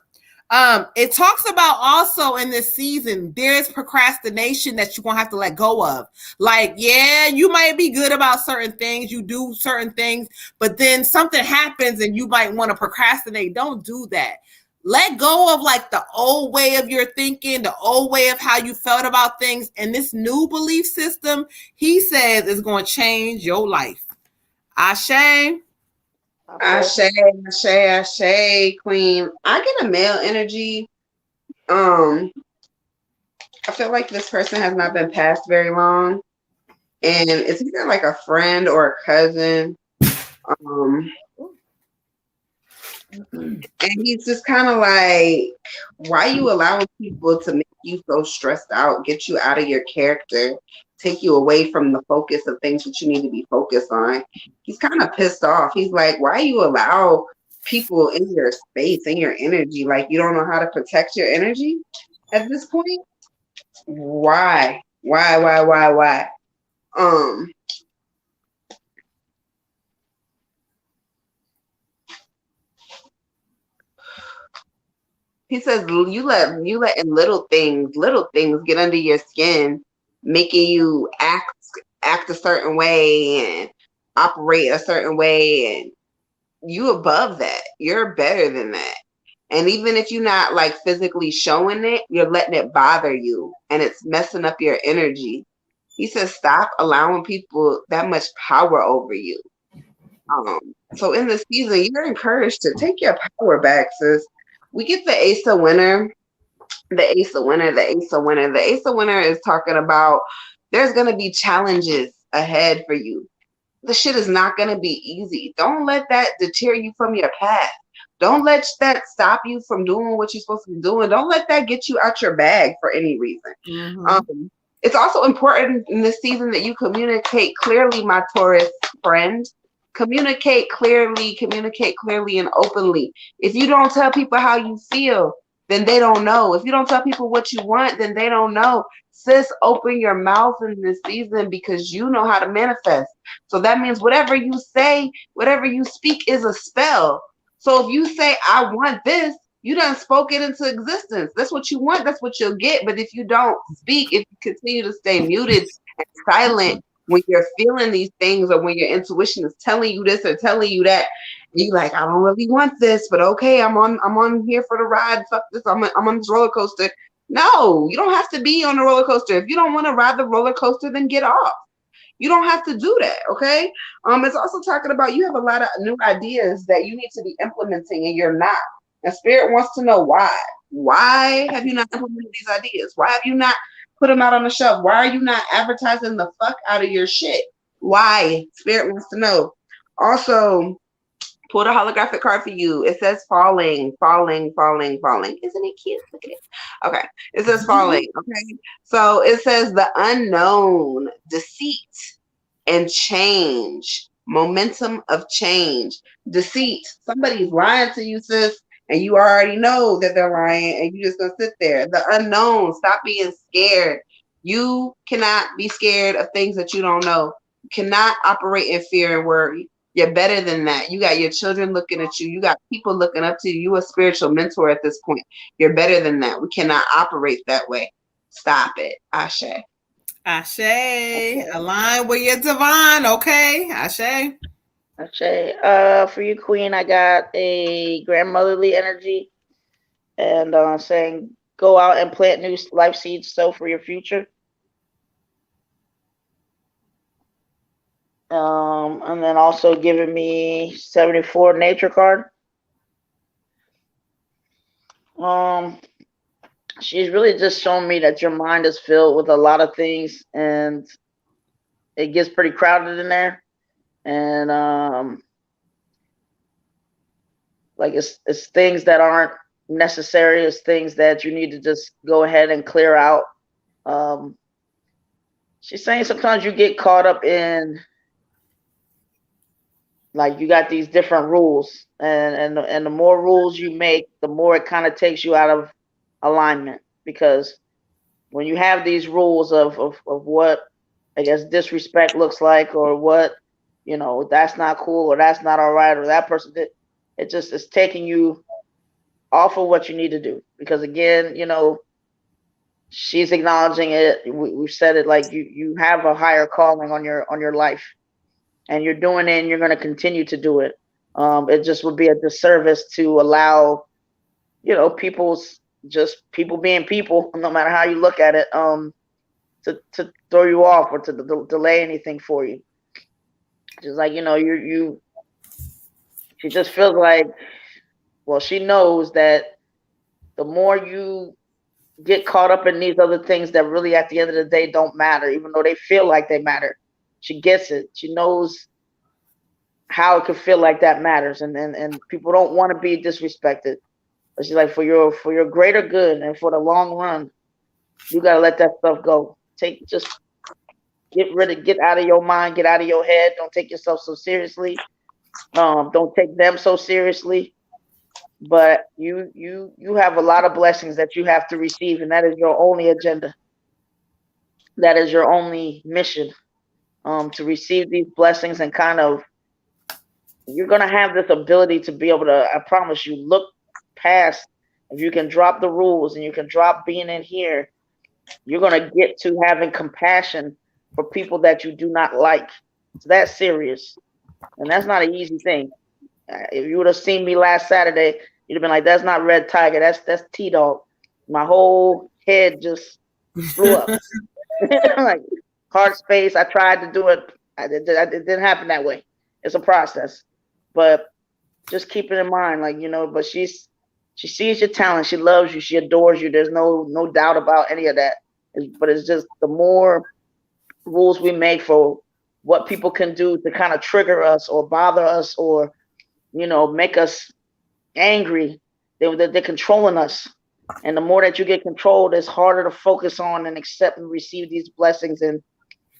It talks about also in this season, there's procrastination that you're gonna have to let go of. Like, yeah, you might be good about certain things, you do certain things, but then something happens and you might want to procrastinate. Don't do that. Let go of like the old way of your thinking, the old way of how you felt about things. And this new belief system, he says, is going to change your life. Ashe. Ashe, queen. I get a male energy. I feel like this person has not been passed very long, and it's either like a friend or a cousin. And he's just kind of like, why you allowing people to make you so stressed out, get you out of your character, take you away from the focus of things that you need to be focused on? He's kind of pissed off. He's like, why you allow people in your space, in your energy? Like, you don't know how to protect your energy at this point? Why? He says you let in little things get under your skin, making you act a certain way and operate a certain way, and you above that. You're better than that. And even if you're not like physically showing it, you're letting it bother you and it's messing up your energy. He says stop allowing people that much power over you. So in the season, you're encouraged to take your power back, sis. We get the Ace of Winter. The Ace of Winter is talking about there's going to be challenges ahead for you. The shit is not going to be easy. Don't let that deter you from your path. Don't let that stop you from doing what you're supposed to be doing. Don't let that get you out your bag for any reason. Mm-hmm. It's also important in this season that you communicate clearly, my Taurus friend. Communicate clearly and openly. If you don't tell people how you feel, then they don't know. If you don't tell people what you want, then they don't know. Sis, open your mouth in this season because you know how to manifest. So that means whatever you say, whatever you speak is a spell. So if you say, I want this, you done spoke it into existence. That's what you want. That's what you'll get. But if you don't speak, if you continue to stay muted and silent, when you're feeling these things or when your intuition is telling you this or telling you that, you're like, I don't really want this, but okay, I'm on here for the ride. Fuck this. I'm on this roller coaster. No, you don't have to be on the roller coaster. If you don't want to ride the roller coaster, then get off. You don't have to do that, okay? It's also talking about you have a lot of new ideas that you need to be implementing and you're not. And Spirit wants to know why. Why have you not implemented these ideas? Why have you not put them out on the shelf? Why are you not advertising the fuck out of your shit? Why? Spirit wants to know. Also, Pull the holographic card for you. It says falling, falling, falling, falling. Isn't it cute? Look at it. Okay. It says falling. Okay. So it says the unknown, deceit, and change. Momentum of change. Deceit. Somebody's lying to you, sis, and you already know that they're lying, and you just gonna sit there. The unknown. Stop being scared. You cannot be scared of things that you don't know. You cannot operate in fear and worry. You're better than that. You got your children looking at you. You got people looking up to you. You a spiritual mentor at this point. You're better than that. We cannot operate that way. Stop it. Ashe. Ashe. Align with your divine, okay? Ashe. Ashe. For you, Queen, I got a grandmotherly energy and saying go out and plant new life seeds, sow for your future. And then also giving me 74 nature card. She's really just showing me that your mind is filled with a lot of things and it gets pretty crowded in there. And like it's things that aren't necessary, it's things that you need to just go ahead and clear out. She's saying sometimes you get caught up in, like, you got these different rules, and the more rules you make, the more it kind of takes you out of alignment, because when you have these rules of what I guess disrespect looks like, or what, you know, that's not cool, or that's not all right, or that person did, it just is taking you off of what you need to do. Because again, you know, she's acknowledging it. We've said it, like you have a higher calling on your life. And you're doing it and you're going to continue to do it. It just would be a disservice to allow, you know, people being people, no matter how you look at it, to throw you off or to delay anything for you. Just like, you know, she just feels like, well, she knows that the more you get caught up in these other things that really at the end of the day don't matter, even though they feel like they matter. She gets it. She knows how it could feel like that matters, and people don't want to be disrespected. But she's like, for your greater good and for the long run, you gotta let that stuff go. Just get out of your mind, get out of your head. Don't take yourself so seriously. Don't take them so seriously. But you have a lot of blessings that you have to receive, and that is your only agenda. That is your only mission. To receive these blessings, and kind of, you're going to have this ability to be able to, I promise you, look past. If you can drop the rules and you can drop being in here, you're going to get to having compassion for people that you do not like. It's that serious. And that's not an easy thing. If you would have seen me last Saturday, you'd have been like, that's not Red Tiger, that's T-Dog. My whole head just blew up. Like, heart space. I tried to do it. It didn't happen that way. It's a process, but just keep it in mind, like, you know. But she sees your talent. She loves you. She adores you. There's no doubt about any of that. But it's just the more rules we make for what people can do to kind of trigger us or bother us or, you know, make us angry. They're controlling us. And the more that you get controlled, it's harder to focus on and accept and receive these blessings and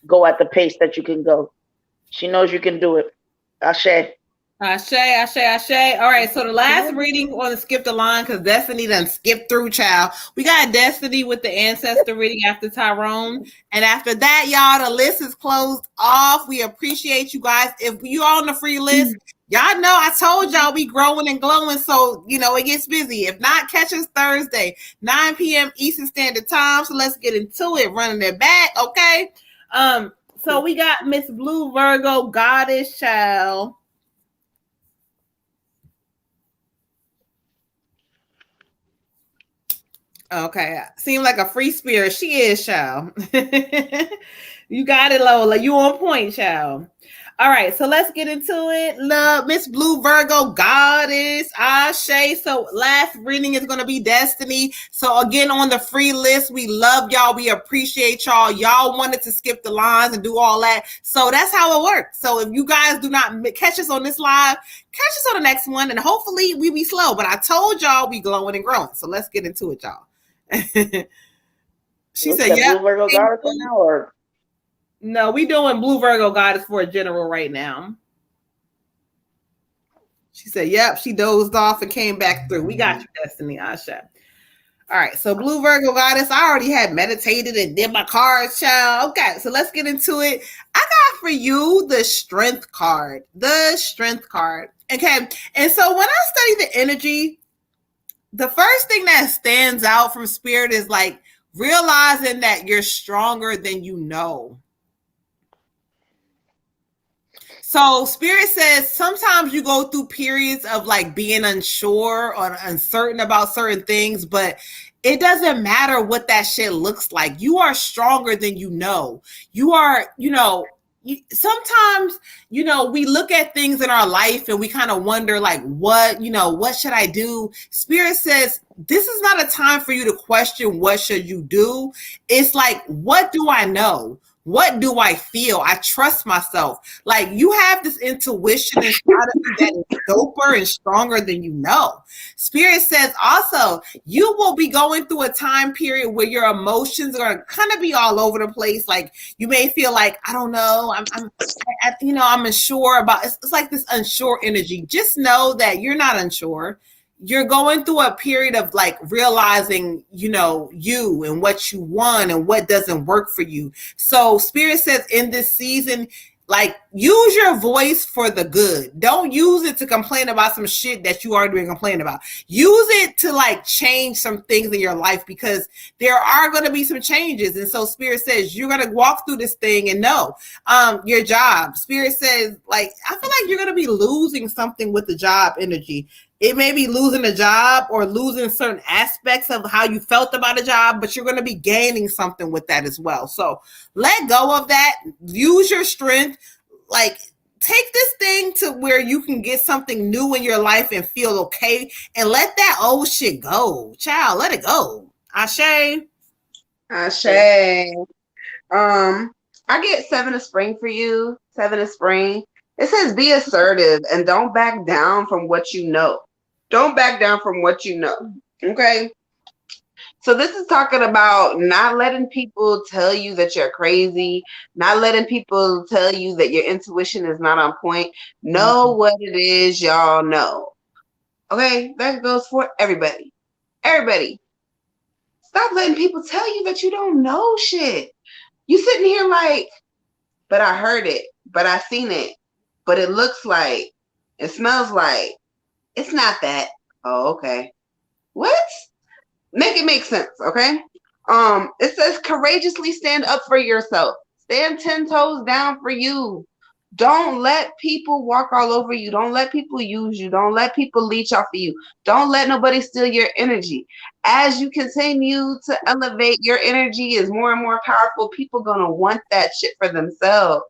go at the pace that you can go. She knows you can do it. Ashe. Ashe, ashe, ashe. All right, so the last reading, we're going to skip the line because Destiny done skipped through, child. We got Destiny with the ancestor reading after Tyrone. And after that, y'all, the list is closed off. We appreciate you guys. If you're on the free list, y'all know I told y'all we growing and glowing, so, you know, it gets busy. If not, catch us Thursday, 9 p.m. Eastern Standard Time. So let's get into it, running it back, okay? So we got Miss Blue Virgo Goddess, child. Okay, seem like a free spirit. She is, child. You got it, Lola. You on point, child. All right, so let's get into it. Love, Miss Blue Virgo Goddess, Ashe. So last reading is going to be Destiny. So again, on the free list, we love y'all. We appreciate y'all. Y'all wanted to skip the lines and do all that. So that's how it works. So if you guys do not catch us on this live, catch us on the next one. And hopefully we be slow. But I told y'all we glowing and growing. So let's get into it, y'all. She said, yeah. Blue Virgo Goddess right now, or? No, we doing Blue Virgo Goddess for a general right now. She said, yep, she dozed off and came back through. We got you, Destiny, Asha. All right, so Blue Virgo Goddess, I already had meditated and did my cards, child. Okay, so let's get into it. I got for you the Strength card. The Strength card. Okay, and so when I study the energy, the first thing that stands out from Spirit is like realizing that you're stronger than you know. So Spirit says sometimes you go through periods of like being unsure or uncertain about certain things, but it doesn't matter what that shit looks like. You are stronger than you know. You are, sometimes, we look at things in our life and we kind of wonder like, what should I do? Spirit says, this is not a time for you to question what should you do. It's like, what do I know? What do I feel? I trust myself. Like you have this intuition inside of you that is doper and stronger than you know. Spirit says also, you will be going through a time period where your emotions are kind of be all over the place. Like you may feel like, I don't know, I'm unsure about, it's like this unsure energy. Just know that you're not unsure. You're going through a period of like realizing, you and what you want and what doesn't work for you. So Spirit says in this season, like use your voice for the good. Don't use it to complain about some shit that you already been complaining about. Use it to like change some things in your life because there are going to be some changes. And so Spirit says you're going to walk through this thing and know your job. Spirit says like, I feel like you're going to be losing something with the job energy. It may be losing a job or losing certain aspects of how you felt about a job, but you're going to be gaining something with that as well. So let go of that. Use your strength. Like take this thing to where you can get something new in your life and feel okay and let that old shit go. Child, let it go. Ashe. Ashe. I get 7 of spring for you. 7 of spring. It says be assertive and don't back down from what you know. Don't back down from what you know. Okay. So this is talking about not letting people tell you that you're crazy, not letting people tell you that your intuition is not on point. Know what it is y'all know. Okay. That goes for everybody. Everybody. Stop letting people tell you that you don't know shit. You sitting here like, but I heard it, but I seen it. But it looks like, it smells like, it's not that. Oh, okay. What? Make it make sense, okay? It says courageously stand up for yourself. Stand 10 toes down for you. Don't let people walk all over you. Don't let people use you. Don't let people leech off of you. Don't let nobody steal your energy. As you continue to elevate, your energy is more and more powerful. People gonna want that shit for themselves.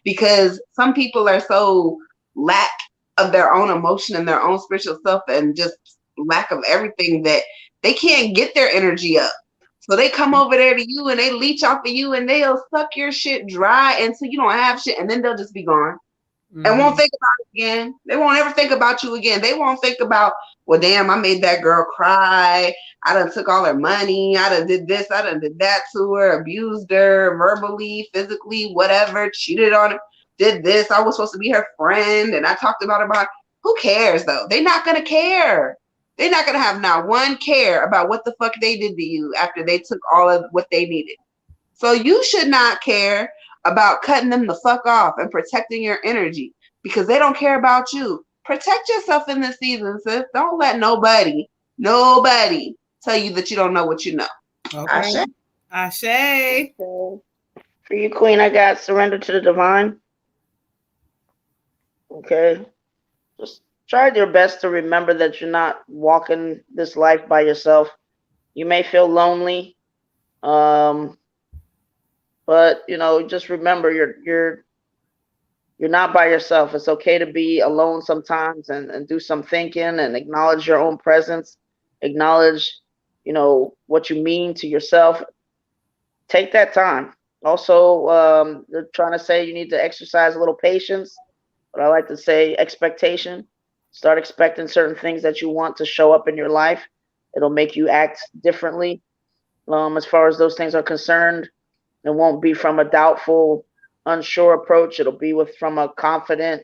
Because some people are so lack of their own emotion and their own spiritual self and just lack of everything that they can't get their energy up. So they come over there to you and they leech off of you and they'll suck your shit dry until you don't have shit and then they'll just be gone. And won't think about it again. They won't ever think about you again. They won't think about, well, damn, I made that girl cry. I done took all her money. I done did this. I done did that to her, abused her verbally, physically, whatever, cheated on her, did this. I was supposed to be her friend. And I talked about her. Who cares though? They're not going to care. They're not going to have not one care about what the fuck they did to you after they took all of what they needed. So you should not care about cutting them the fuck off and protecting your energy because they don't care about you. Protect yourself in this season, sis. Don't let nobody tell you that you don't know what you know. Okay. Ashe. Okay. For you, Queen, I got surrender to the divine. Okay. Just try your best to remember that you're not walking this life by yourself. You may feel lonely. But just remember you're not by yourself. It's okay to be alone sometimes and do some thinking and acknowledge your own presence, acknowledge, what you mean to yourself. Take that time. Also, they're trying to say you need to exercise a little patience, but I like to say expectation. Start expecting certain things that you want to show up in your life. It'll make you act differently. As far as those things are concerned, it won't be from a doubtful, unsure approach. It'll be from a confident,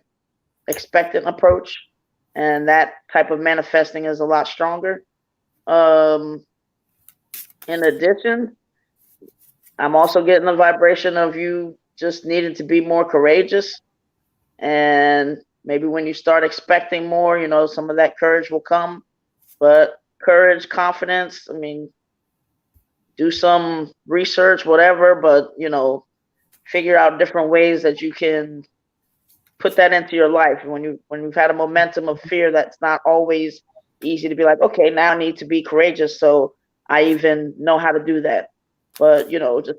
expectant approach, and that type of manifesting is a lot stronger. In addition, I'm also getting the vibration of you just needing to be more courageous, and maybe when you start expecting more, some of that courage will come. But courage, confidence, I mean, do some research, whatever, but figure out different ways that you can put that into your life. When you've had a momentum of fear, that's not always easy to be like, okay, now I need to be courageous, so I even know how to do that. But just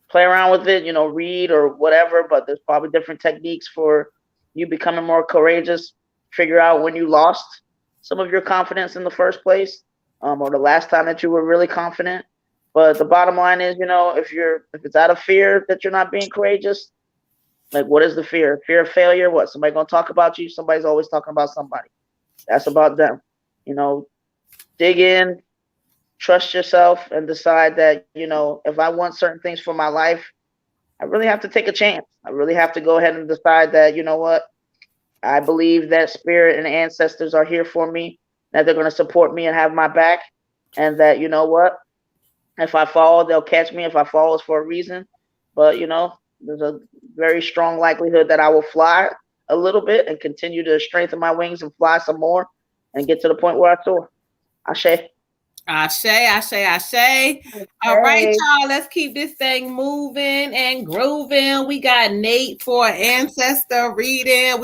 play around with it, read or whatever, but there's probably different techniques for you becoming more courageous. Figure out when you lost some of your confidence in the first place, or the last time that you were really confident. But the bottom line is, if it's out of fear that you're not being courageous, like, what is the fear? Fear of failure? What? Somebody gonna talk about you? Somebody's always talking about somebody. That's about them. Dig in, trust yourself, and decide that, if I want certain things for my life, I really have to take a chance. I really have to go ahead and decide that, what? I believe that spirit and ancestors are here for me, that they're going to support me and have my back, and that, what? If I fall, they'll catch me. If I fall, it's for a reason. But, there's a very strong likelihood that I will fly a little bit and continue to strengthen my wings and fly some more and get to the point where I soar. Ashe. Ashe. All right, y'all. Let's keep this thing moving and grooving. We got Nate for ancestor reading.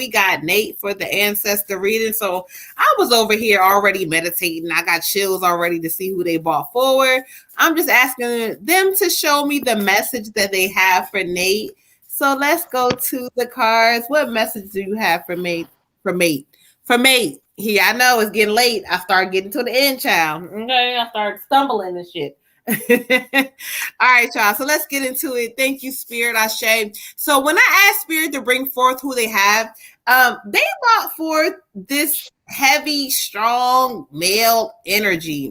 So I was over here already meditating. I got chills already to see who they brought forward. I'm just asking them to show me the message that they have for Nate. So let's go to the cards. What message do you have for mate? For mate. Yeah, I know it's getting late. I start getting to the end, child. Okay, I start stumbling and shit. All right, y'all. So let's get into it. Thank you, Spirit. Ashe. So when I asked Spirit to bring forth who they have, they brought forth this heavy, strong male energy.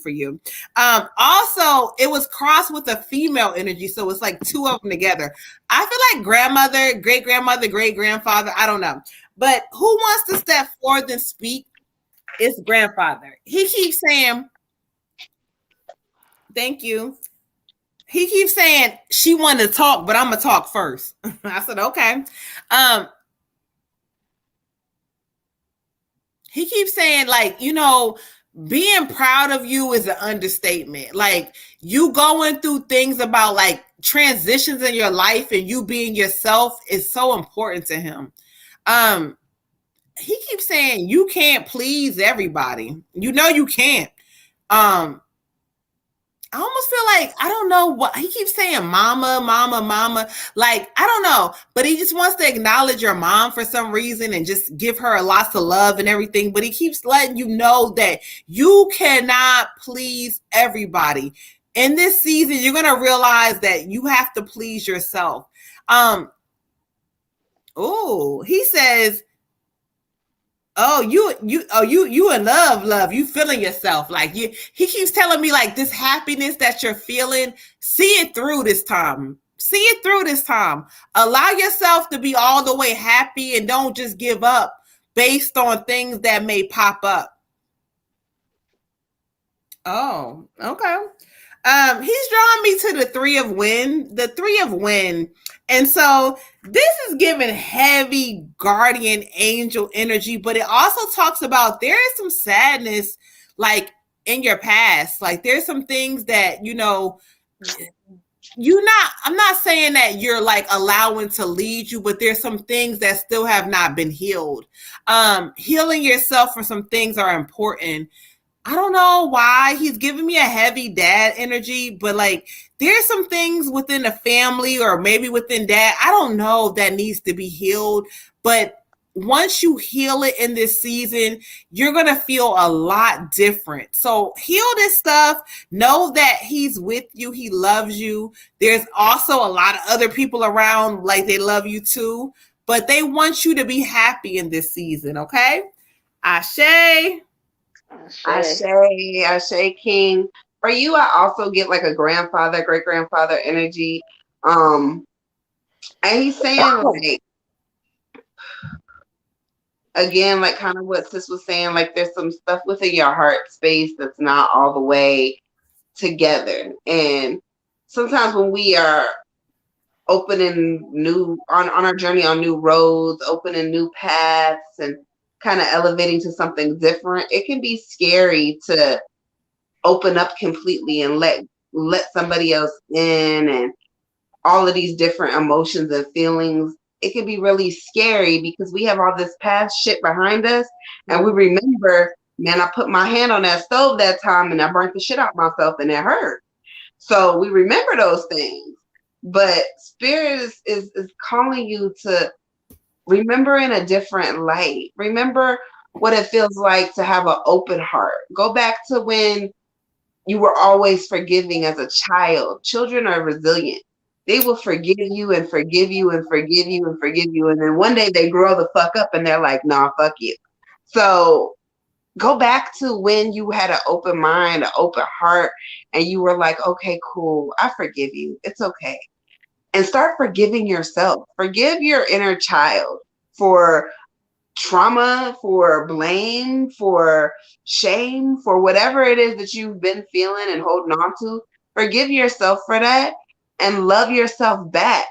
For you. Also, it was crossed with a female energy, so it's like two of them together. I feel like grandmother, great grandmother, great grandfather. I don't know. But who wants to step forward and speak? It's grandfather. He keeps saying, thank you. He keeps saying she wanted to talk, but I'm going to talk first. I said, okay. He keeps saying, like, being proud of you is an understatement. Like, you going through things about like transitions in your life and you being yourself is so important to him. He keeps saying you can't please everybody. You can't. I almost feel like, I don't know what he keeps saying, mama. Like, I don't know, but he just wants to acknowledge your mom for some reason and just give her lots of love and everything. But he keeps letting you know that you cannot please everybody. In this season, you're going to realize that you have to please yourself. He says, you in love, you feeling yourself. Like he keeps telling me, like, this happiness that you're feeling, see it through this time. Allow yourself to be all the way happy and don't just give up based on things that may pop up. Oh, okay. He's drawing me to the Three of Wind. And so this is giving heavy guardian angel energy, but it also talks about there is some sadness, like, in your past. Like, there's some things that, I'm not saying that you're like allowing to lead you, but there's some things that still have not been healed. Healing yourself for some things are important. I don't know why he's giving me a heavy dad energy, but like there's some things within the family or maybe within dad, I don't know, that needs to be healed. But once you heal it in this season, you're going to feel a lot different. So heal this stuff. Know that he's with you. He loves you. There's also a lot of other people around, like they love you too, but they want you to be happy in this season. Okay. Ashe. Ashe King. For you, I also get like a grandfather, great grandfather energy. And he's saying like, again, like kind of what Sis was saying, like there's some stuff within your heart space that's not all the way together. And sometimes when we are opening new on our journey on new roads, opening new paths and kind of elevating to something different, it can be scary to open up completely and let somebody else in, and all of these different emotions and feelings. It can be really scary because we have all this past shit behind us, and we remember, man, I put my hand on that stove that time and I burnt the shit out myself and it hurt. So we remember those things. But Spirit is calling you to remember in a different light. Remember what it feels like to have an open heart. Go back to when you were always forgiving as a child. Children are resilient. They will forgive you and forgive you and forgive you and forgive you. And then one day they grow the fuck up and they're like, nah, fuck you. So go back to when you had an open mind, an open heart, and you were like, okay, cool, I forgive you. It's okay. And start forgiving yourself. Forgive your inner child for trauma, for blame, for shame, for whatever it is that you've been feeling and holding on to. Forgive yourself for that and love yourself back,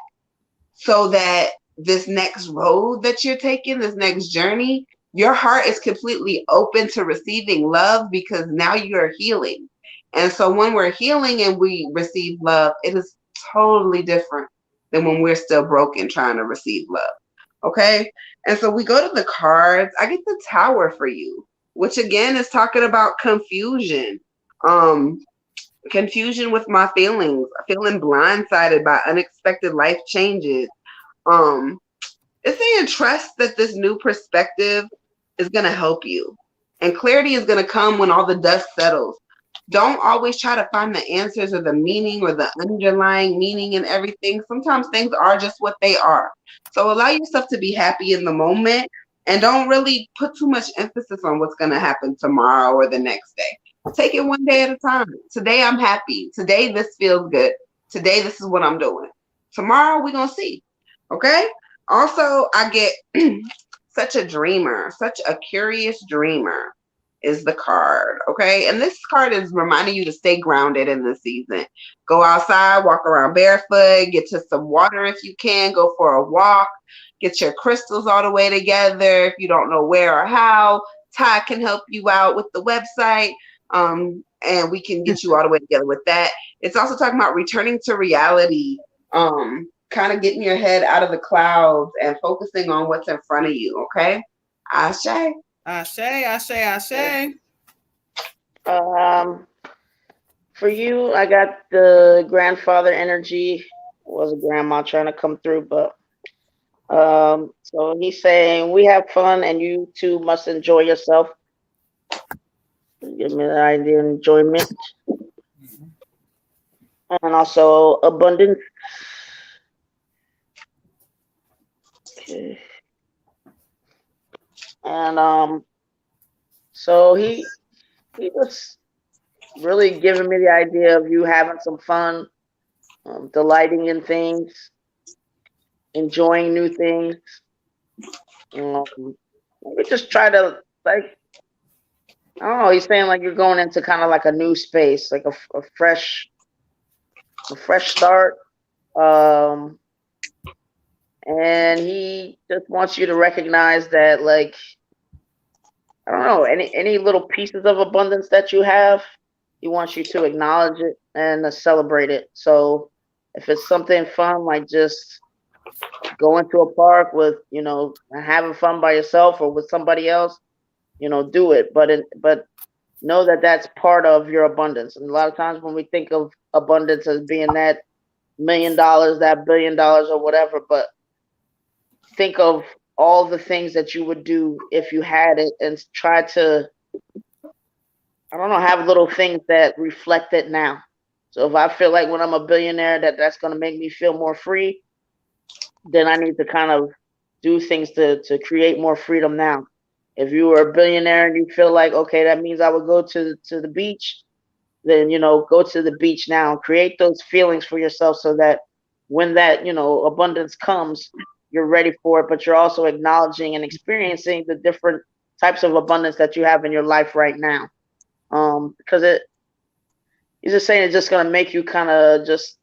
so that this next road that you're taking, this next journey, your heart is completely open to receiving love, because now you're healing. And so when we're healing and we receive love, it is totally different than when we're still broken trying to receive love. Okay. And so we go to the cards. I get the Tower for you, which again is talking about confusion. Confusion with my feelings, feeling blindsided by unexpected life changes. It's saying trust that this new perspective is going to help you. And clarity is going to come when all the dust settles. Don't always try to find the answers or the meaning or the underlying meaning in everything. Sometimes things are just what they are. So allow yourself to be happy in the moment, and don't really put too much emphasis on what's going to happen tomorrow or the next day. Take it one day at a time. Today I'm happy. Today this feels good. Today this is what I'm doing. Tomorrow we're going to see. Okay? Also, I get such a dreamer, such a curious dreamer is the card. Okay? And this card is reminding you to stay grounded in this season. Go outside, walk around barefoot, get to some water if you can, go for a walk, get your crystals all the way together. If you don't know where or how, Ty can help you out with the website. And we can get you all the way together with that. It's also talking about returning to reality, kind of getting your head out of the clouds and focusing on what's in front of you. Okay. Ashe. Ashe, ashe, ashe. For you, I got the grandfather energy. Was a grandma trying to come through, but so he's saying we have fun and you too must enjoy yourself. Give me the idea of enjoyment. And also abundance. Okay. And so he was really giving me the idea of you having some fun, delighting in things, enjoying new things. We just try to, like, I don't know, he's saying like you're going into kind of like a new space, like a fresh start. And he just wants you to recognize that, like, I don't know, any little pieces of abundance that you have, he wants you to acknowledge it and celebrate it. So if it's something fun, like just going to a park with, having fun by yourself or with somebody else, do it. But know that that's part of your abundance. And a lot of times when we think of abundance as being that $1 million, that $1 billion or whatever, but think of all the things that you would do if you had it and try to, I don't know, have little things that reflect it now. So if I feel like when I'm a billionaire that's going to make me feel more free, then I need to kind of do things to create more freedom now. If you were a billionaire and you feel like, okay, that means I would go to the beach, then, go to the beach now. Create those feelings for yourself so that when that, abundance comes, you're ready for it, but you're also acknowledging and experiencing the different types of abundance that you have in your life right now. Because he's just saying it's just going to make you kind of just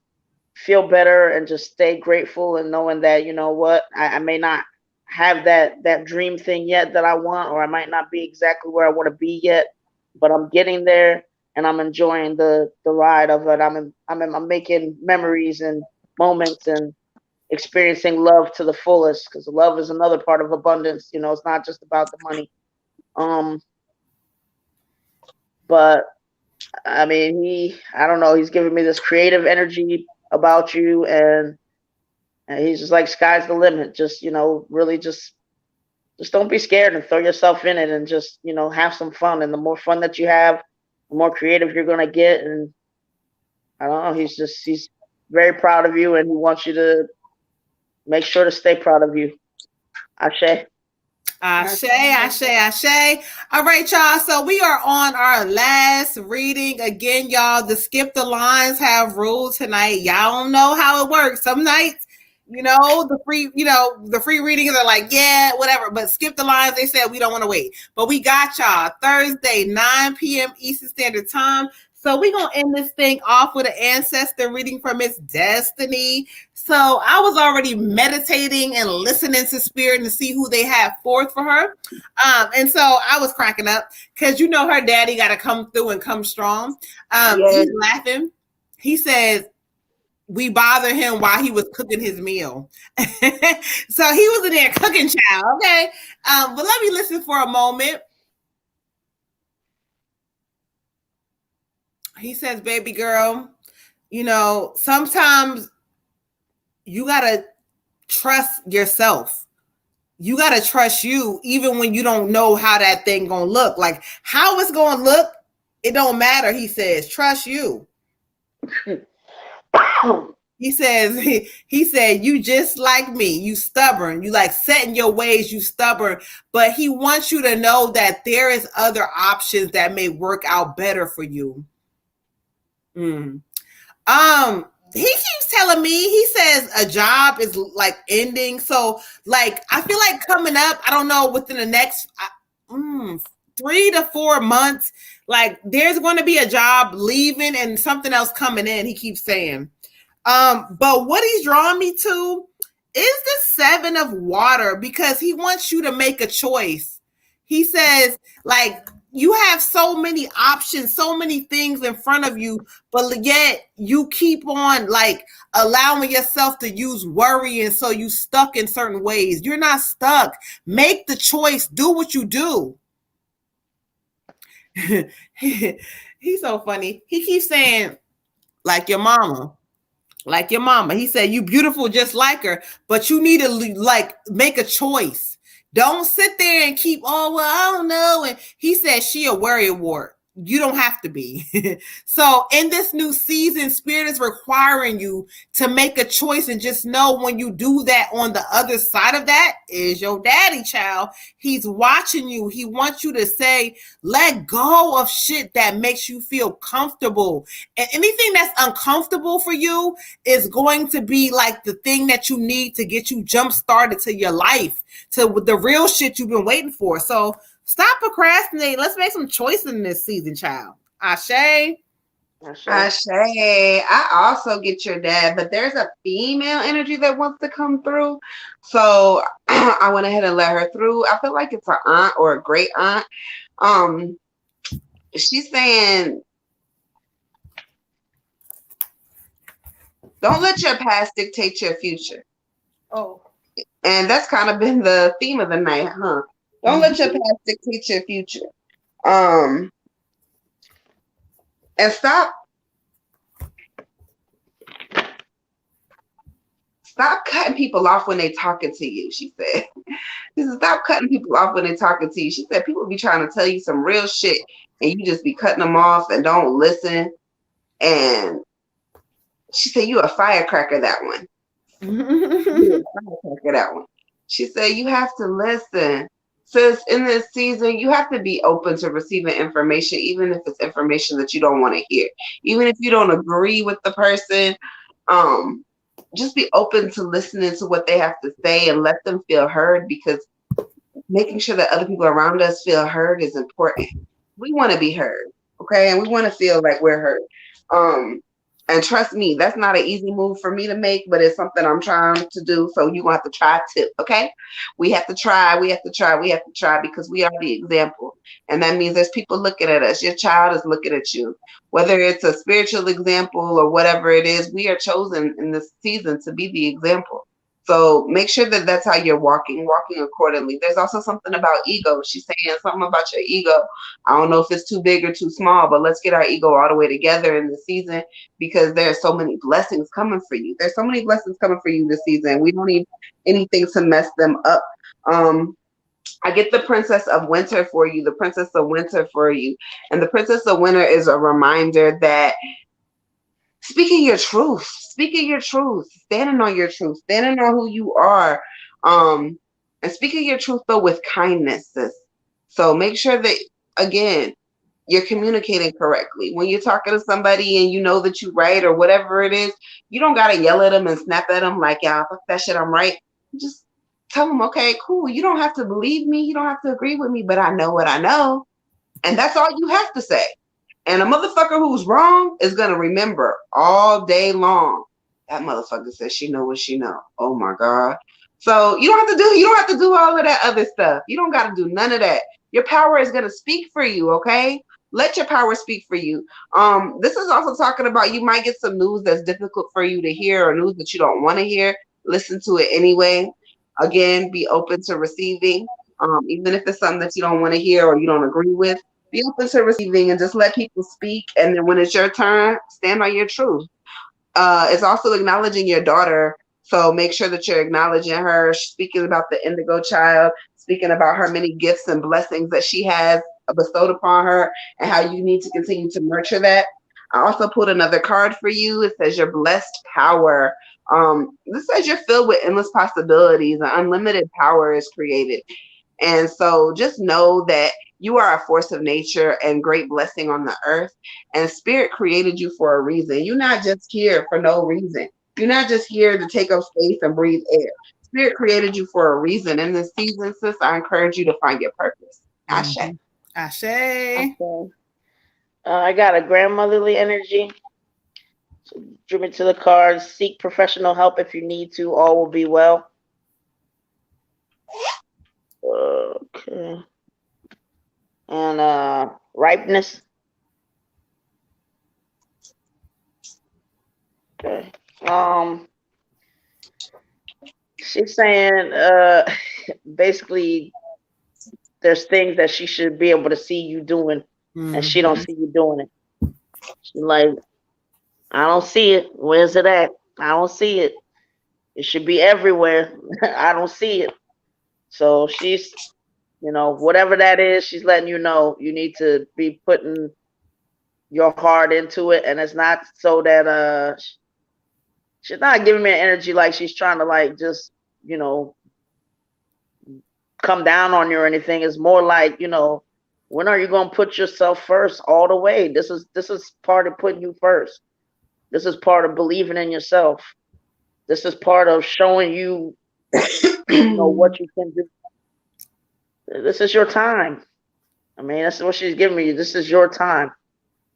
feel better and just stay grateful and knowing that, you know what, I may not have that dream thing yet that I want, or I might not be exactly where I want to be yet, but I'm getting there and I'm enjoying the ride of it. I'm making memories and moments and experiencing love to the fullest, because love is another part of abundance. It's not just about the money. But I mean, I don't know, he's giving me this creative energy about you, and he's just like, sky's the limit. Just, really just don't be scared and throw yourself in it and just, have some fun. And the more fun that you have, the more creative you're going to get. And I don't know, he's very proud of you, and he wants you to make sure to stay proud of you. Ashe. Ashe. All right, y'all. So we are on our last reading. Again, y'all, the skip the lines have rules tonight. Y'all don't know how it works. Some nights, the free readings are like, yeah, whatever. But skip the lines, they said we don't want to wait. But we got y'all Thursday, 9 p.m. Eastern Standard Time. So we're going to end this thing off with an ancestor reading from Miss Destiny. So I was already meditating and listening to spirit to see who they have forth for her. And so I was cracking up because her daddy got to come through and come strong. Yes. He's laughing. He says, we bothered him while he was cooking his meal. So he was in there cooking, child. Okay. But let me listen for a moment. He says, baby girl, sometimes you got to trust yourself. You got to trust you, even when you don't know how that thing going to look. Like, how it's going to look, it don't matter, he says. Trust you. He said, you just like me. You stubborn. You like set in your ways. You stubborn. But he wants you to know that there is other options that may work out better for you. He keeps telling me, he says a job is like ending. So like, I feel like coming up, I don't know, within the next 3 to 4 months, like there's going to be a job leaving and something else coming in. He keeps saying, but what he's drawing me to is the 7 of water, because he wants you to make a choice. He says, like, you have so many options, so many things in front of you, but yet you keep on like allowing yourself to use worry, and so you stuck in certain ways. You're not stuck. Make the choice. Do what you do. He's so funny. He keeps saying, like your mama. Like your mama. He said, you beautiful just like her, but you need to like make a choice. Don't sit there and keep, oh, well, I don't know. And he said, she a worry wart. You don't have to be. So in this new season, spirit is requiring you to make a choice, and just know when you do that, on the other side of that is your daddy, child. He's watching you. He wants you to say, let go of shit that makes you feel comfortable. And anything that's uncomfortable for you is going to be like the thing that you need to get you jump started to your life, to the real shit you've been waiting for. So stop procrastinating. Let's make some choices in this season, child. Ashe. I also get your dad, but there's a female energy that wants to come through. So I went ahead and let her through. I feel like it's an aunt or a great aunt. She's saying, don't let your past dictate your future. Oh. And that's kind of been the theme of the night, huh? Don't let your past dictate your future. And stop cutting people off when they talking to you, she said. She said, stop cutting people off when they're talking to you. She said, people be trying to tell you some real shit and you just be cutting them off and don't listen. And she said, you a firecracker, that one. You a firecracker, that one. She said, you have to listen. Sis, in this season, you have to be open to receiving information, even if it's information that you don't want to hear. Even if you don't agree with the person, just be open to listening to what they have to say and let them feel heard, because making sure that other people around us feel heard is important. We want to be heard, okay? And we want to feel like we're heard. And trust me, that's not an easy move for me to make, but it's something I'm trying to do. So you're going to have to try too, okay? We have to try, because we are the example. And that means there's people looking at us. Your child is looking at you. Whether it's a spiritual example or whatever it is, we are chosen in this season to be the example. So make sure that that's how you're walking accordingly. There's also something about ego. She's saying something about your ego. I don't know if it's too big or too small, but let's get our ego all the way together in this season, because there are so many blessings coming for you. There's so many blessings coming for you this season. We don't need anything to mess them up. I get the Princess of Winter for you, the Princess of Winter for you. And the Princess of Winter is a reminder that speaking your truth, standing on your truth, standing on who you are, and speaking your truth, though, with kindness, sis. So make sure that, again, you're communicating correctly. When you're talking to somebody and you know that you're right or whatever it is, you don't got to yell at them and snap at them like, yeah, fuck that shit, I'm right. Just tell them, okay, cool. You don't have to believe me. You don't have to agree with me, but I know what I know. And that's all you have to say. And a motherfucker who's wrong is going to remember all day long. That motherfucker says she know what she know. Oh my God. So you don't have to do all of that other stuff. You don't got to do none of that. Your power is going to speak for you. Okay. Let your power speak for you. This is also talking about, you might get some news that's difficult for you to hear, or news that you don't want to hear. Listen to it anyway. Again, be open to receiving, even if it's something that you don't want to hear or you don't agree with. Be open to receiving and just let people speak. And then when it's your turn, stand on your truth. It's also acknowledging your daughter. So make sure that you're acknowledging her, speaking about the indigo child, speaking about her many gifts and blessings that she has bestowed upon her, and how you need to continue to nurture that. I also pulled another card for you. It says your blessed power. This says you're filled with endless possibilities. An unlimited power is created. And so just know that you are a force of nature and great blessing on the earth. And Spirit created you for a reason. You're not just here for no reason. You're not just here to take up space and breathe air. Spirit created you for a reason. In this season, sis, I encourage you to find your purpose. Ashe. Ashe. Okay. I got a grandmotherly energy. So drew me to the cards. Seek professional help if you need to. All will be well. Okay. And ripeness. Okay. She's saying basically there's things that she should be able to see you doing, and she don't see you doing it. She's like, I don't see it. Where's it at? I don't see it. It should be everywhere. I don't see it. So she's, whatever that is, she's letting you know you need to be putting your heart into it. And it's not so that she's not giving me an energy like she's trying to like just, come down on you or anything. It's more like, when are you going to put yourself first all the way? This is part of putting you first. This is part of believing in yourself. This is part of showing you, what you can do. This is your time. I mean, that's what she's giving me. This is your time.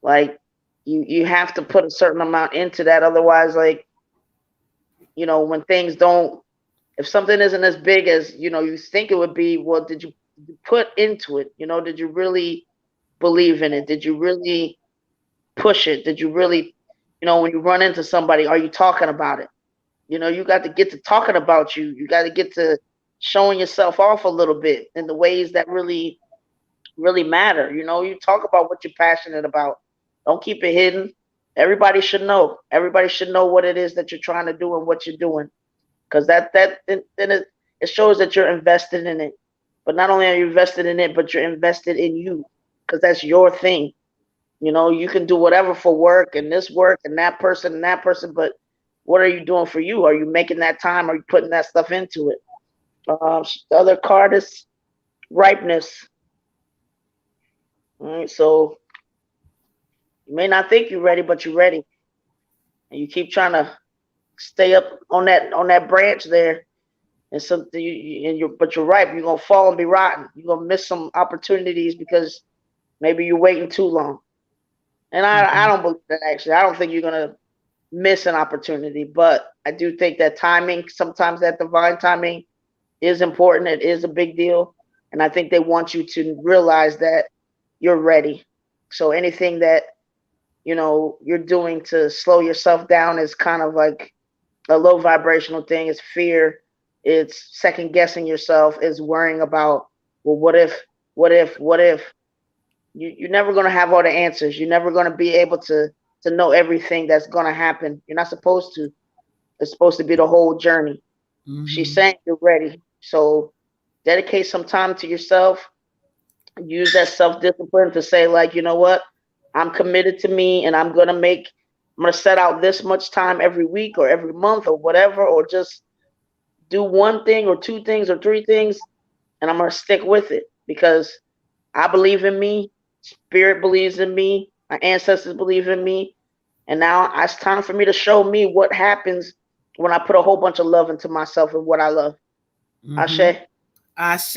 Like, you have to put a certain amount into that. Otherwise, like, when things don't, if something isn't as big as, you think it would be, well, did you put into it? Did you really believe in it? Did you really push it? Did you really, when you run into somebody, are you talking about it? You got to get to talking about you. You got to get to showing yourself off a little bit in the ways that really, really matter. You talk about what you're passionate about. Don't keep it hidden. Everybody should know. Everybody should know what it is that you're trying to do and what you're doing, because then it shows that you're invested in it. But not only are you invested in it, but you're invested in you, because that's your thing. You can do whatever for work and this work and that person, but what are you doing for you? Are you making that time? Are you putting that stuff into it? The other card is ripeness. All right, so you may not think you're ready, but you're ready, and you keep trying to stay up on that branch there, and but you're ripe. You're gonna fall and be rotten. You're gonna miss some opportunities because maybe you're waiting too long. And I don't believe that, actually. I don't think you're gonna miss an opportunity, but I do think that timing, sometimes that divine timing, is important. It is a big deal, and I think they want you to realize that you're ready. So anything that you're doing to slow yourself down is kind of like a low vibrational thing. It's fear. It's second guessing yourself. It's worrying about, well, what if? You're never going to have all the answers. You're never going to be able to know everything that's going to happen. You're not supposed to. It's supposed to be the whole journey. Mm-hmm. She's saying you're ready. So dedicate some time to yourself. Use that self-discipline to say, like, you know what? I'm committed to me, and I'm going to set out this much time every week or every month or whatever, or just do one thing or two things or three things, and I'm going to stick with it because I believe in me. Spirit believes in me. My ancestors believe in me. And now it's time for me to show me what happens when I put a whole bunch of love into myself and what I love. Mm-hmm. Ashe,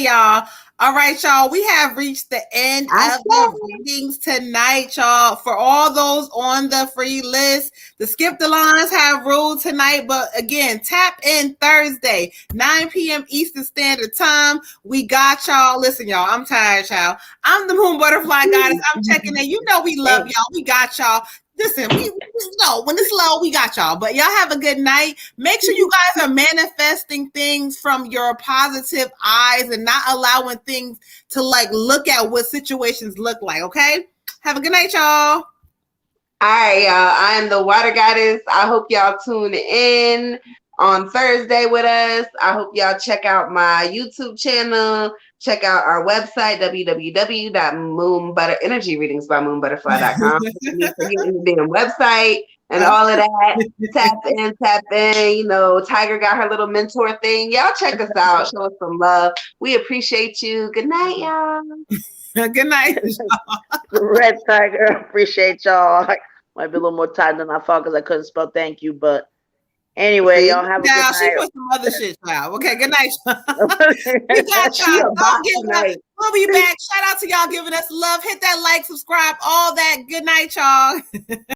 y'all. All right, y'all. We have reached the end of the readings tonight, y'all. For all those on the free list, the Skip the Lines have ruled tonight. But again, tap in Thursday, 9 p.m. Eastern Standard Time. We got y'all. Listen, y'all, I'm tired, y'all. I'm the Moon Butterfly Goddess. I'm checking in. You know we love y'all. We got y'all. Listen, we know when it's low, we got y'all. But y'all have a good night. Make sure you guys are manifesting things from your positive eyes and not allowing things to look at what situations look like. Okay? Have a good night, y'all. All right, y'all. I am the Water Goddess. I hope y'all tune in on Thursday with us. I hope y'all check out my YouTube channel. Check out our website, www.moonbutterenergyreadingsbymoonbutterfly.com. Forget the damn website and all of that. Tap in. Tiger got her little mentor thing. Y'all check us out. Show us some love. We appreciate you. Good night, y'all. Good night. Red Tiger, appreciate y'all. Might be a little more tired than I thought because I couldn't spell thank you, but anyway, y'all have a good night. She put some other shit now. Okay, good night. We got y'all. We'll be back. Shout out to y'all giving us love. Hit that like, subscribe, all that. Good night, y'all.